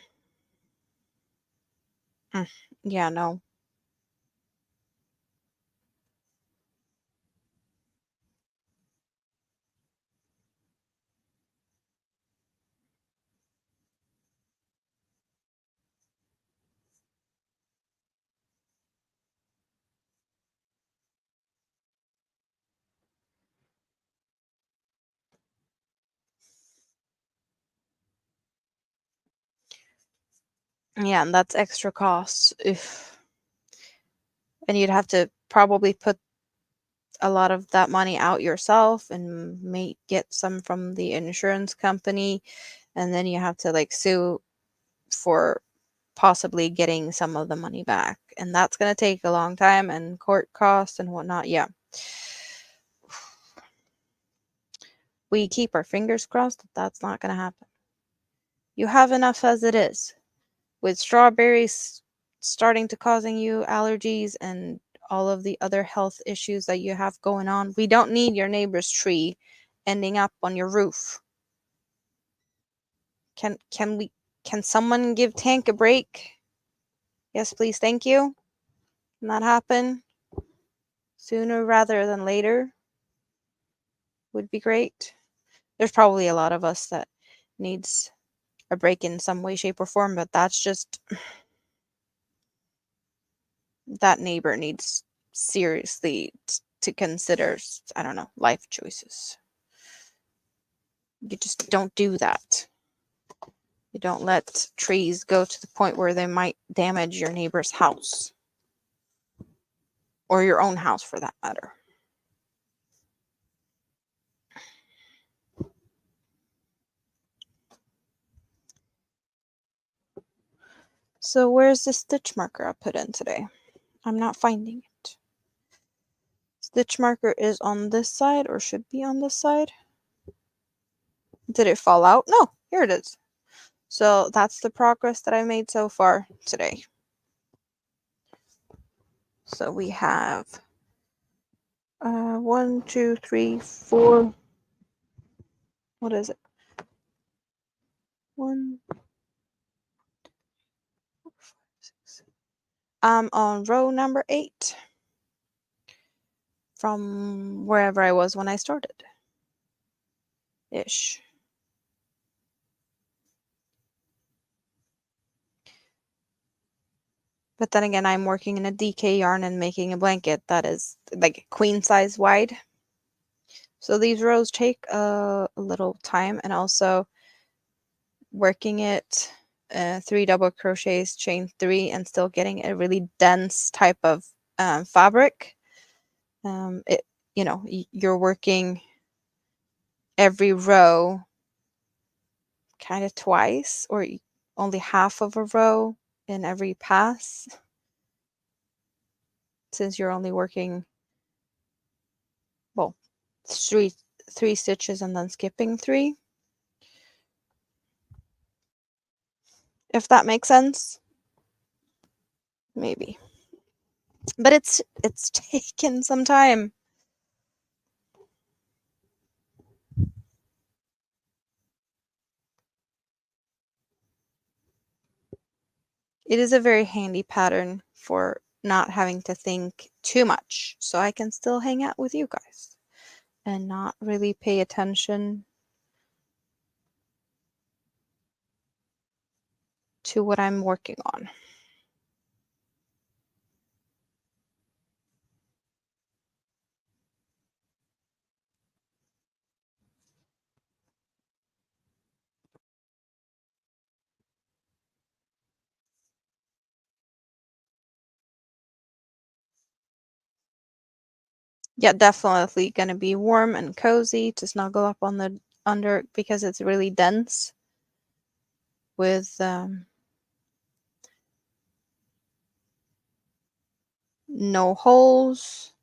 Yeah, no. Yeah, and that's extra costs. And you'd have to probably put a lot of that money out yourself and may get some from the insurance company, and then you have to like sue for possibly getting some of the money back, and that's going to take a long time and court costs and whatnot. Yeah, we keep our fingers crossed that that's not going to happen. You have enough as it is with strawberries starting to causing you allergies and all of the other health issues that you have going on. We don't need your neighbor's tree ending up on your roof. Can someone give Tank a break? Yes, please, thank you. Can that happen sooner rather than later? Would be great. There's probably a lot of us that needs a break in some way, shape, or form, but that's just that neighbor needs seriously to consider, I don't know, life choices. You just don't do that. You don't let trees go to the point where they might damage your neighbor's house or your own house for that matter. So where's the stitch marker I put in today? I'm not finding it. Stitch marker is on this side or should be on this side. Did it fall out? No, here it is. So that's the progress that I made so far today. So we have 1, 2, 3, 4. What is it? 1. I'm on row number 8 from wherever I was when I started. Ish. But then again, I'm working in a DK yarn and making a blanket that is like queen size wide. So these rows take a little time, and also working it 3 double crochets, chain 3, and still getting a really dense type of fabric. You're working every row kind of twice, or only half of a row in every pass, since you're only working, well, three stitches and then skipping 3, if that makes sense. Maybe, but it's taken some time. It is a very handy pattern for not having to think too much, so I can still hang out with you guys and not really pay attention to what I'm working on. Yeah, definitely going to be warm and cozy to snuggle up on the under, because it's really dense with no holes.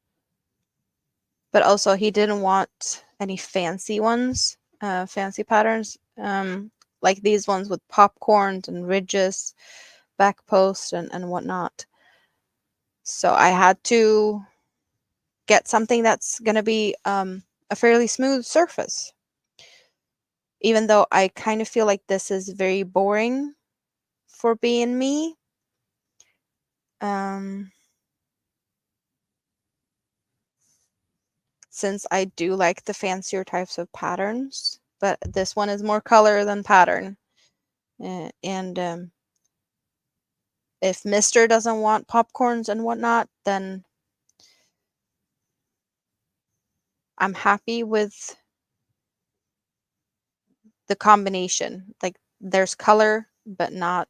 But also he didn't want any fancy ones, fancy patterns, like these ones with popcorns and ridges, back posts and whatnot. So I had to get something that's going to be a fairly smooth surface. Even though I kind of feel like this is very boring for being me. Since I do like the fancier types of patterns, but this one is more color than pattern. And if Mister doesn't want popcorns and whatnot, then I'm happy with the combination. Like, there's color, but not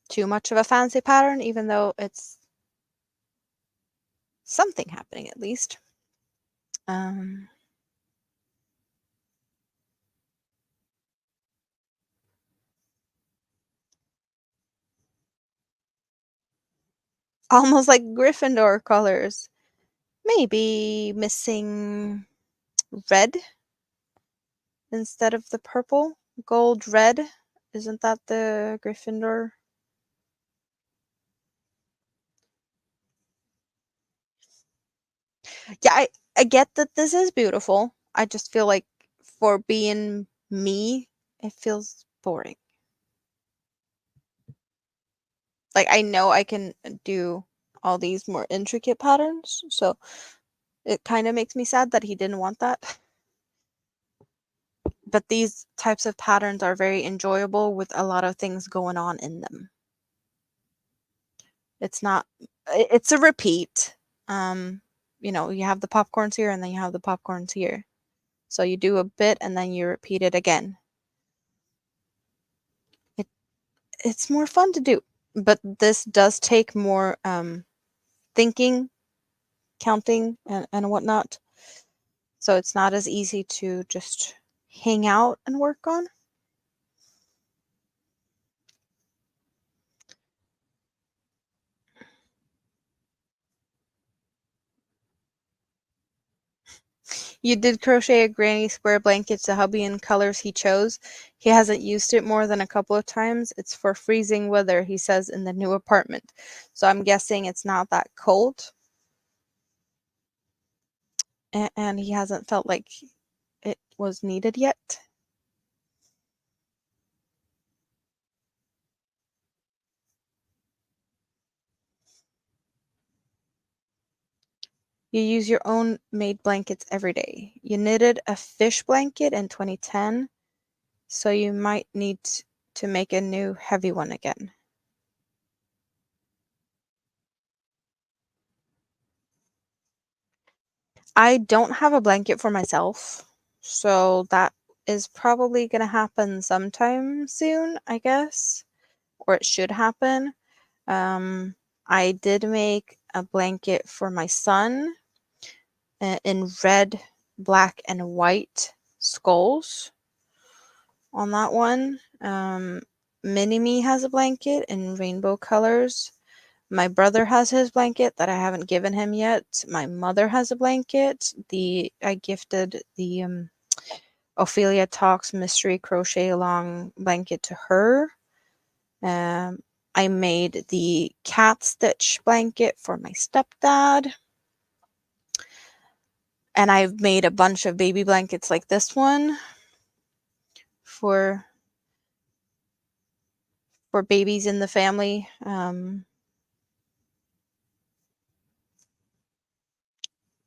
too much of a fancy pattern, even though it's something happening at least. Almost like Gryffindor colors. Maybe missing red instead of the purple. Gold red. Isn't that the Gryffindor? Yeah, I get that this is beautiful. I just feel like for being me, it feels boring. Like, I know I can do all these more intricate patterns, so it kind of makes me sad that he didn't want that. But these types of patterns are very enjoyable with a lot of things going on in them. It's a repeat. You have the popcorns here and then you have the popcorns here. So you do a bit and then you repeat it again. It's more fun to do, but this does take more thinking, counting, and whatnot. So it's not as easy to just hang out and work on. You did crochet a granny square blanket to hubby in colors he chose. He hasn't used it more than a couple of times. It's for freezing weather, he says, in the new apartment. So I'm guessing it's not that cold. And he hasn't felt like it was needed yet. You use your own made blankets every day. You knitted a fish blanket in 2010, so you might need to make a new heavy one again. I don't have a blanket for myself, so that is probably going to happen sometime soon, I guess, or it should happen. I did make a blanket for my son in red, black, and white skulls on that one. Mini-Me has a blanket in rainbow colors. My brother has his blanket that I haven't given him yet. My mother has a blanket. I gifted the Ophelia Talks Mystery Crochet Along blanket to her. I made the cat stitch blanket for my stepdad. And I've made a bunch of baby blankets like this one for babies in the family.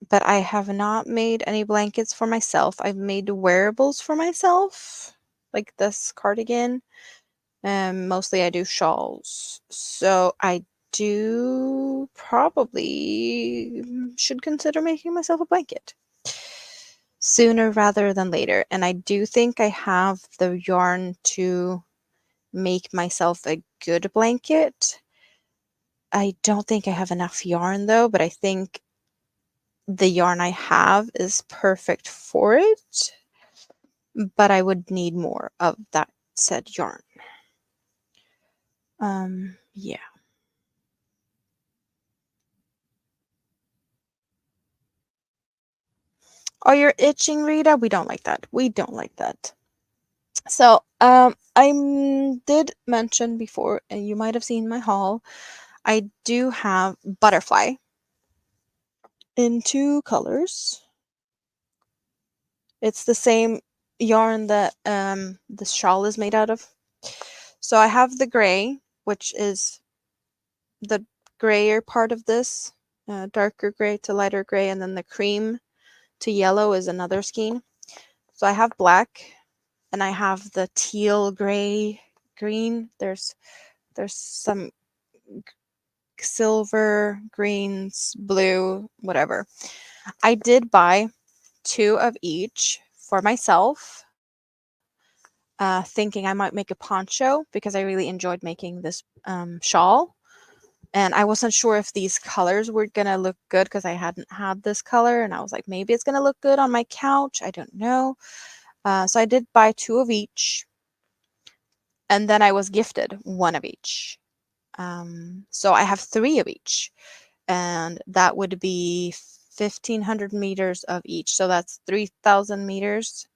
But I have not made any blankets for myself. I've made wearables for myself, like this cardigan. Mostly I do shawls. So I do probably should consider making myself a blanket sooner rather than later. And I do think I have the yarn to make myself a good blanket. I don't think I have enough yarn though, but I think the yarn I have is perfect for it, but I would need more of that said yarn. Yeah. Oh, you're itching, Rita? We don't like that. We don't like that. So, I did mention before, and you might have seen my haul, I do have butterfly in 2 colors. It's the same yarn that the shawl is made out of. So I have the gray, which is the grayer part of this, darker gray to lighter gray, and then the cream to yellow is another skein. So I have black, and I have the teal, gray, green. There's some silver, greens, blue, whatever. I did buy 2 of each for myself, thinking I might make a poncho because I really enjoyed making this shawl. And I wasn't sure if these colors were going to look good because I hadn't had this color. And I was like, maybe it's going to look good on my couch. I don't know. So I did buy 2 of each. And then I was gifted 1 of each. So I have 3 of each. And that would be 1,500 meters of each. So that's 3,000 meters,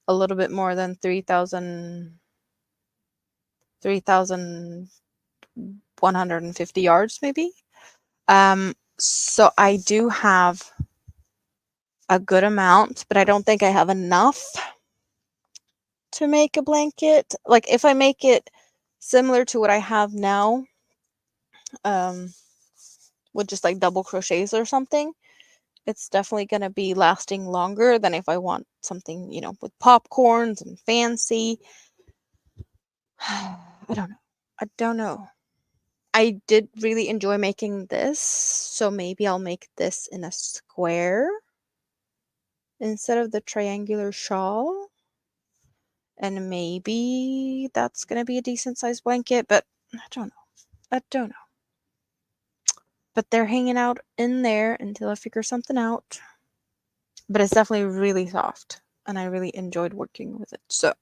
a little bit more than 3,150 yards, maybe. So I do have a good amount, but I don't think I have enough to make a blanket. Like if I make it similar to what I have now, with just like double crochets or something, it's definitely going to be lasting longer than if I want something, with popcorns and fancy. I don't know. I don't know. I did really enjoy making this, so maybe I'll make this in a square instead of the triangular shawl. And maybe that's going to be a decent sized blanket, but I don't know. I don't know. But they're hanging out in there until I figure something out. But it's definitely really soft, and I really enjoyed working with it. So,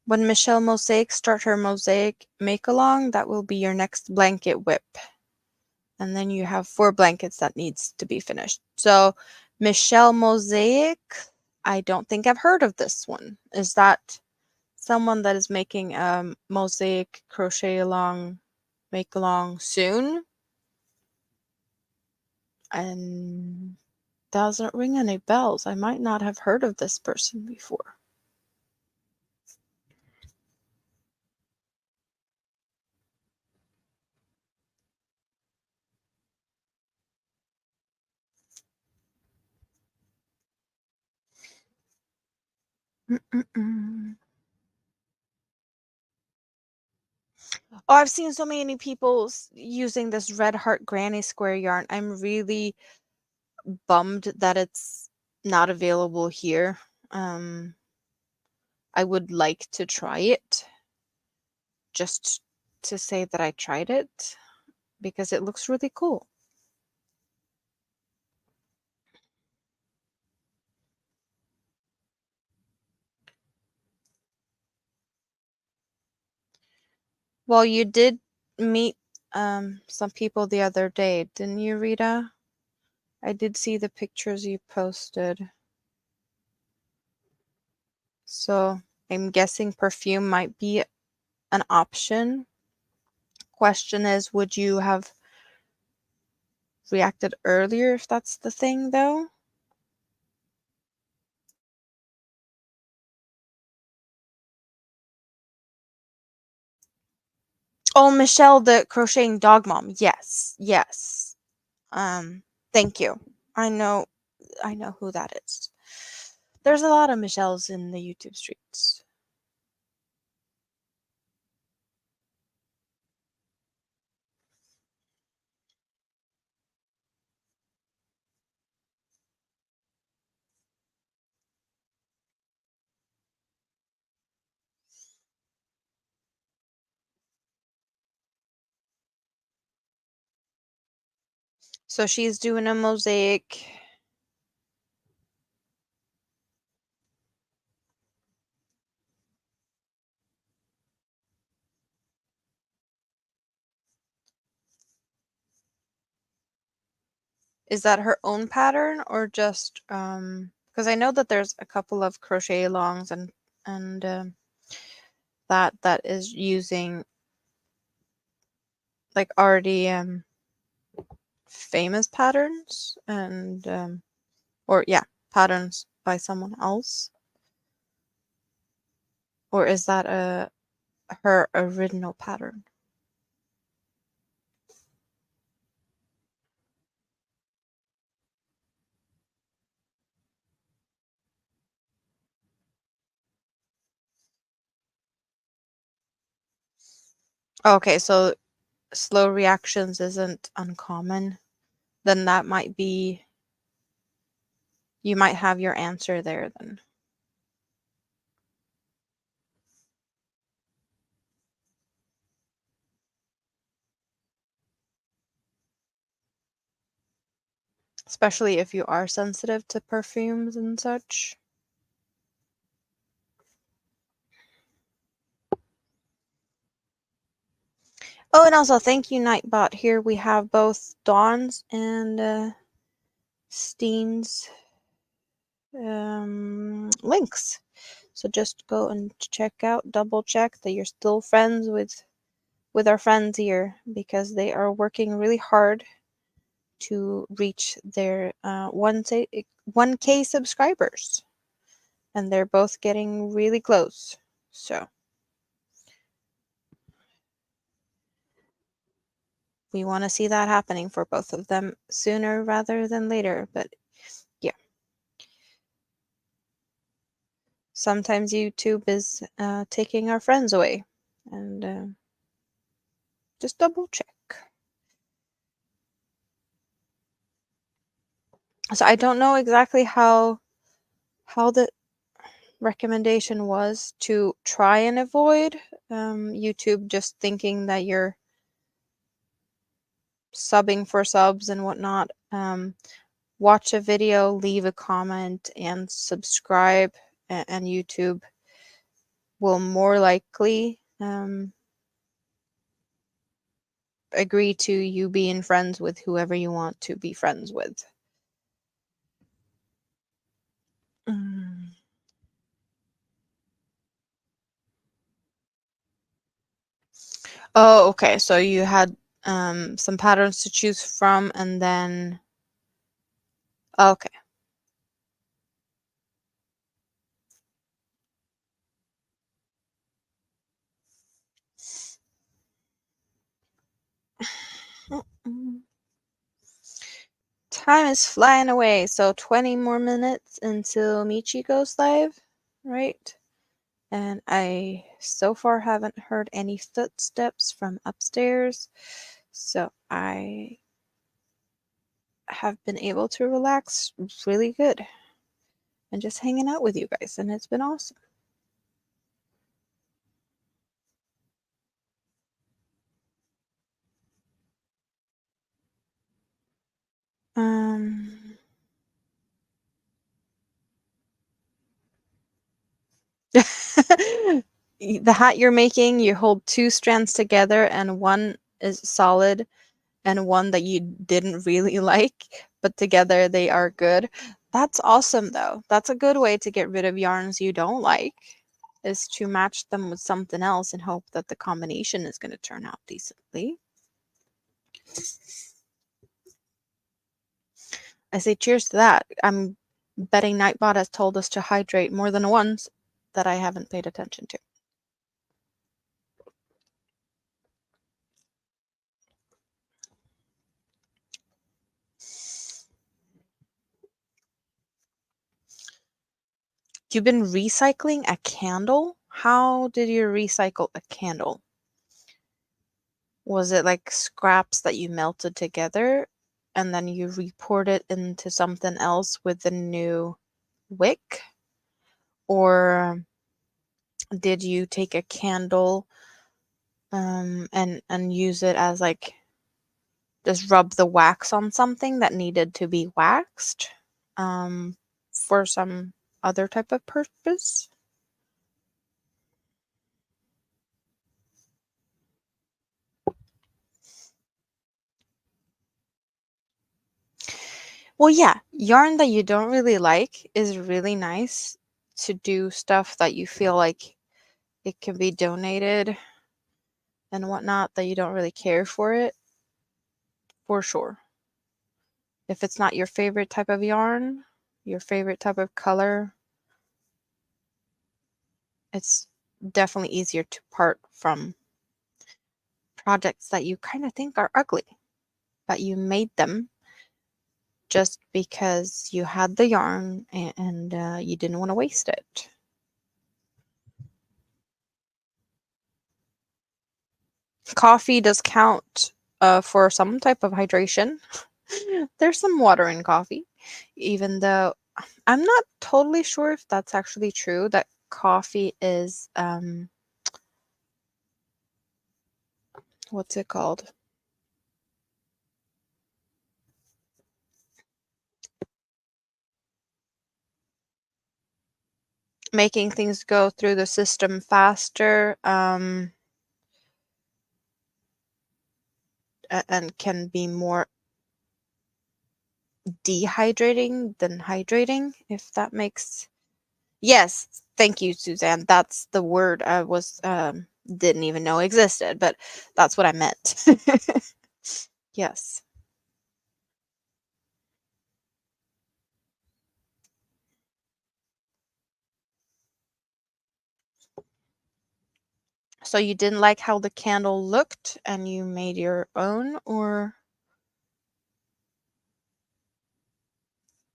When Michelle Mosaic start her mosaic make-along, that will be your next blanket whip. And then you have 4 blankets that needs to be finished. So Michelle Mosaic, I don't think I've heard of this one. Is that someone that is making a mosaic crochet along, make along soon? And doesn't ring any bells. I might not have heard of this person before. Mm-mm-mm. Oh, I've seen so many people using this Red Heart Granny Square yarn. I'm really bummed that it's not available here. I would like to try it just to say that I tried it because it looks really cool. Well, you did meet some people the other day, didn't you, Rita? I did see the pictures you posted. So I'm guessing perfume might be an option. Question is, would you have reacted earlier if that's the thing, though? Oh, Michelle, the crocheting dog mom. Yes, yes. Thank you. I know, I know who that is. There's a lot of Michelles in the YouTube streets. So she's doing a mosaic. Is that her own pattern or just because I know that there's a couple of crochet alongs and that is using like already famous patterns and or yeah, patterns by someone else, or is that a her original pattern? Okay, so slow reactions isn't uncommon. Then that might be, you might have your answer there then. Especially if you are sensitive to perfumes and such. Oh, and also thank you, Nightbot. Here we have both Dawn's and Steen's links. So just go and check out, double check that you're still friends with our friends here because they are working really hard to reach their 1K subscribers, and they're both getting really close. So we want to see that happening for both of them sooner rather than later. But yeah, sometimes YouTube is taking our friends away, and just double check. So I don't know exactly how the recommendation was to try and avoid YouTube just thinking that you're subbing for subs and whatnot. Watch a video, leave a comment, and subscribe, and YouTube will more likely agree to you being friends with whoever you want to be friends with. Mm. Oh, okay. So you had some patterns to choose from, and then okay. Mm. Time is flying away. So 20 more minutes until Michi goes live, right? And I so far haven't heard any footsteps from upstairs. So I have been able to relax really good and just hanging out with you guys, and it's been awesome. Um, the hat you're making, you hold two strands together, and one is solid and one that you didn't really like, but together they are good. That's awesome, though. That's a good way to get rid of yarns you don't like, is to match them with something else and hope that the combination is going to turn out decently. I say cheers to that. I'm betting Nightbot has told us to hydrate more than once that I haven't paid attention to. You've been recycling a candle? How did you recycle a candle? Was it like scraps that you melted together and then you repoured it into something else with the new wick? Or did you take a candle and use it as like just rub the wax on something that needed to be waxed for some other type of purpose? Well, yeah, yarn that you don't really like is really nice to do stuff that you feel like it can be donated and whatnot, that you don't really care for it, for sure. If it's not your favorite type of yarn, your favorite type of color, it's definitely easier to part from projects that you kind of think are ugly, but you made them just because you had the yarn and you didn't want to waste it. Coffee does count for some type of hydration. There's some water in coffee, even though I'm not totally sure if that's actually true, that coffee is, what's it called? Making things go through the system faster, and can be more dehydrating than hydrating, if that makes. Yes, thank you, Suzanne. That's the word I was didn't even know existed, but that's what I meant. Yes. So you didn't like how the candle looked and you made your own, or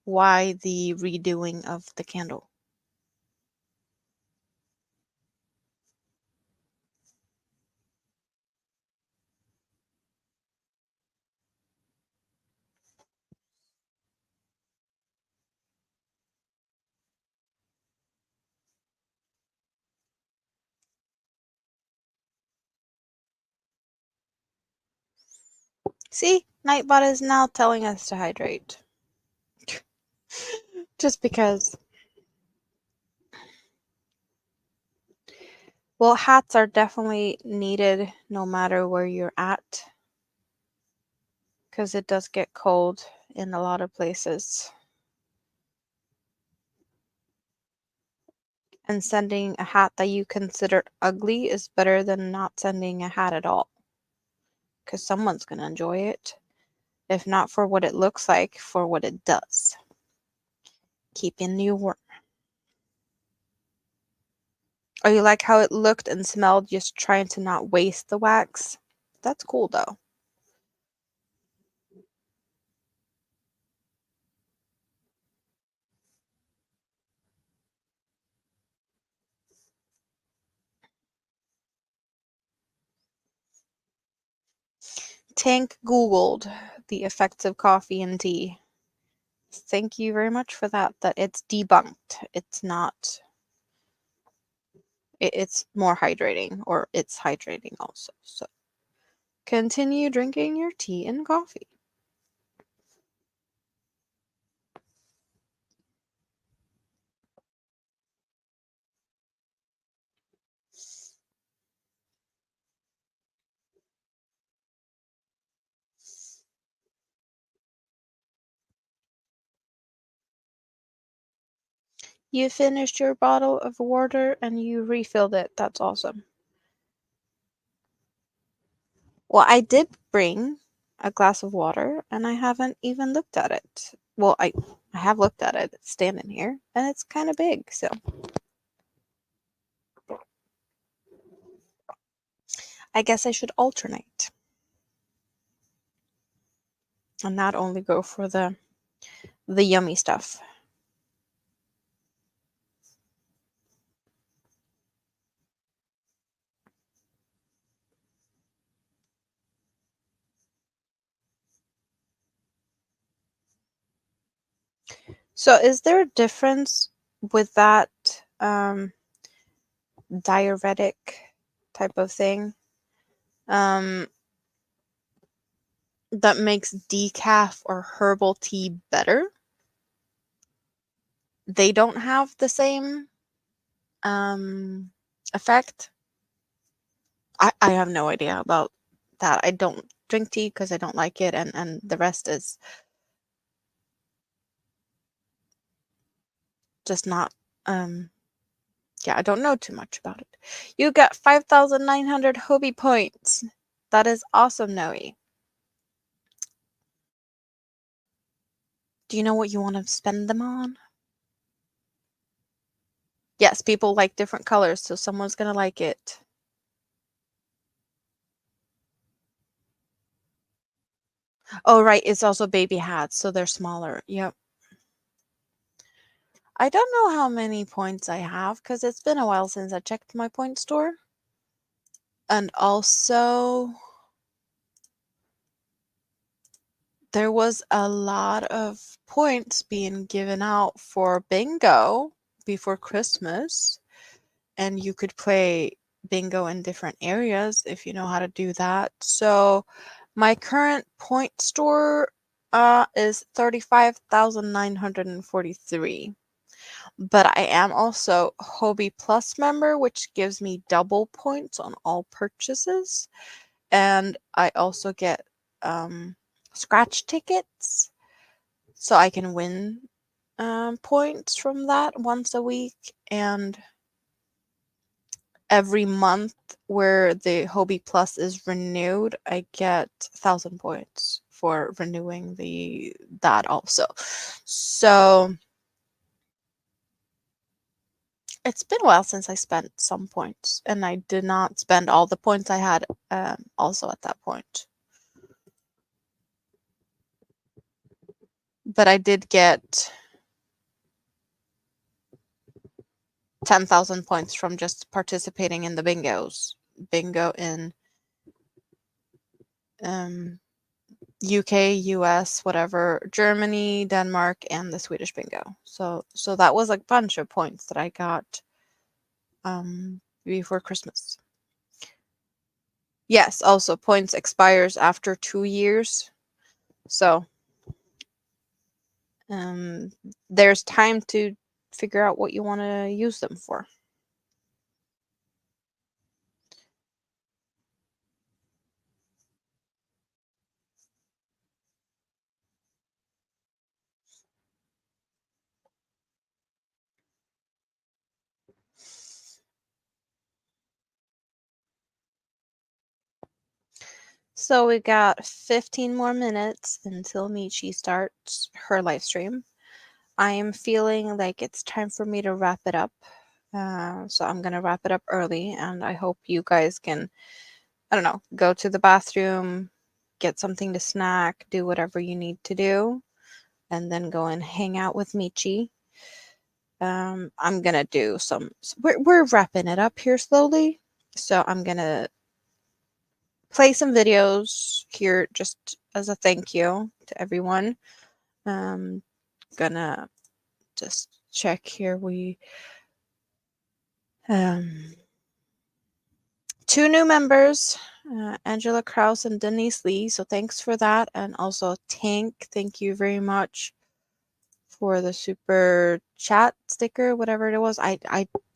why the redoing of the candle? See, Nightbot is now telling us to hydrate. Just because Well, hats are definitely needed no matter where you're at, because it does get cold in a lot of places. And sending a hat that you consider ugly is better than not sending a hat at all, because someone's going to enjoy it. If not for what it looks like, for what it does. Keeping you warm. Oh, you like how it looked and smelled, just trying to not waste the wax? That's cool though. Tank Googled the effects of coffee and tea. Thank you very much for that. That it's debunked. It's not. It's more hydrating, or it's hydrating also. So continue drinking your tea and coffee. You finished your bottle of water and you refilled it. That's awesome. Well, I did bring a glass of water and I haven't even looked at it. Well, I have looked at it. It's standing here and it's kind of big, so I guess I should alternate and not only go for the yummy stuff. So is there a difference with that diuretic type of thing um, that makes decaf or herbal tea better? They don't have the same effect. I have no idea about that. I don't drink tea because I don't like it, and the rest is just not. Yeah, I don't know too much about it. You got 5,900 Hobie points. That is awesome, Noe. Do you know what you want to spend them on? Yes, people like different colors, so someone's gonna like it. Oh, right, it's also baby hats, so they're smaller. Yep. I don't know how many points I have because it's been a while since I checked my point store. And also, there was a lot of points being given out for bingo before Christmas. And you could play bingo in different areas if you know how to do that. So my current point store is 35,943. But I am also Hobie Plus member, which gives me double points on all purchases. And I also get scratch tickets, so I can win points from that once a week. And every month where the Hobie Plus is renewed, I get 1,000 points for renewing that also. So it's been a while since I spent some points, and I did not spend all the points I had also at that point. But I did get 10,000 points from just participating in the bingos. Bingo in UK, US, whatever, Germany, Denmark, and the Swedish bingo. So that was a bunch of points that I got before Christmas. Yes, also points expires after 2 years. So there's time to figure out what you want to use them for. So we got 15 more minutes until Michi starts her live stream. I am feeling like it's time for me to wrap it up. So I'm going to wrap it up early, and I hope you guys can, I don't know, go to the bathroom, get something to snack, do whatever you need to do, and then go and hang out with Michi. I'm going to do we're wrapping it up here slowly. So I'm going to play some videos here just as a thank you to everyone. Gonna just check here. We 2 new members, Angela Kraus and Denise Lee. So thanks for that. And also Tank, thank you very much for the super chat sticker, whatever it was. I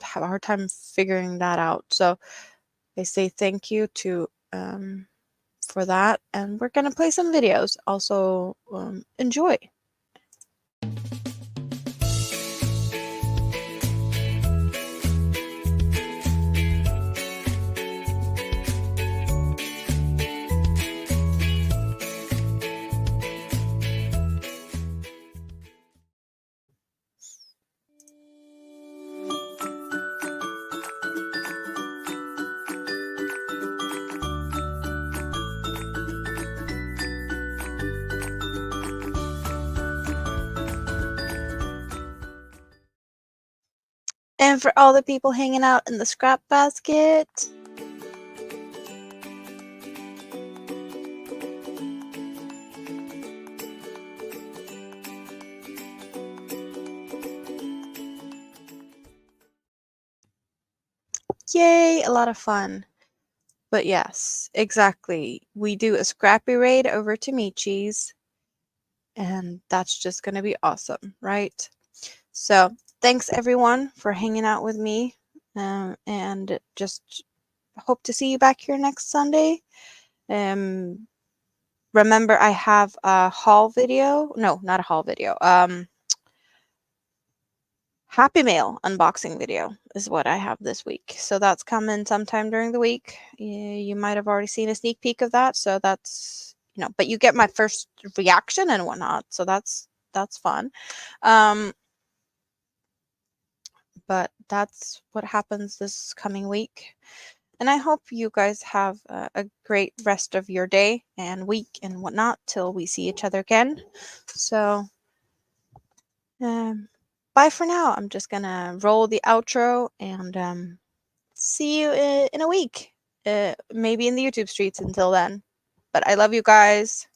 have a hard time figuring that out. So I say thank you to for that. And we're gonna play some videos. Also enjoy. And for all the people hanging out in the scrap basket. Yay, a lot of fun. But yes, exactly. We do a scrappy raid over to Michi's, and that's just going to be awesome, right? So thanks everyone for hanging out with me, and just hope to see you back here next Sunday. Remember, I have a haul video. No, not a haul video. Happy Mail unboxing video is what I have this week. So that's coming sometime during the week. You might have already seen a sneak peek of that. So that's, but you get my first reaction and whatnot. So that's fun. But that's what happens this coming week. And I hope you guys have a great rest of your day and week and whatnot till we see each other again. So, bye for now. I'm just going to roll the outro and see you in a week. Maybe in the YouTube streets until then. But I love you guys.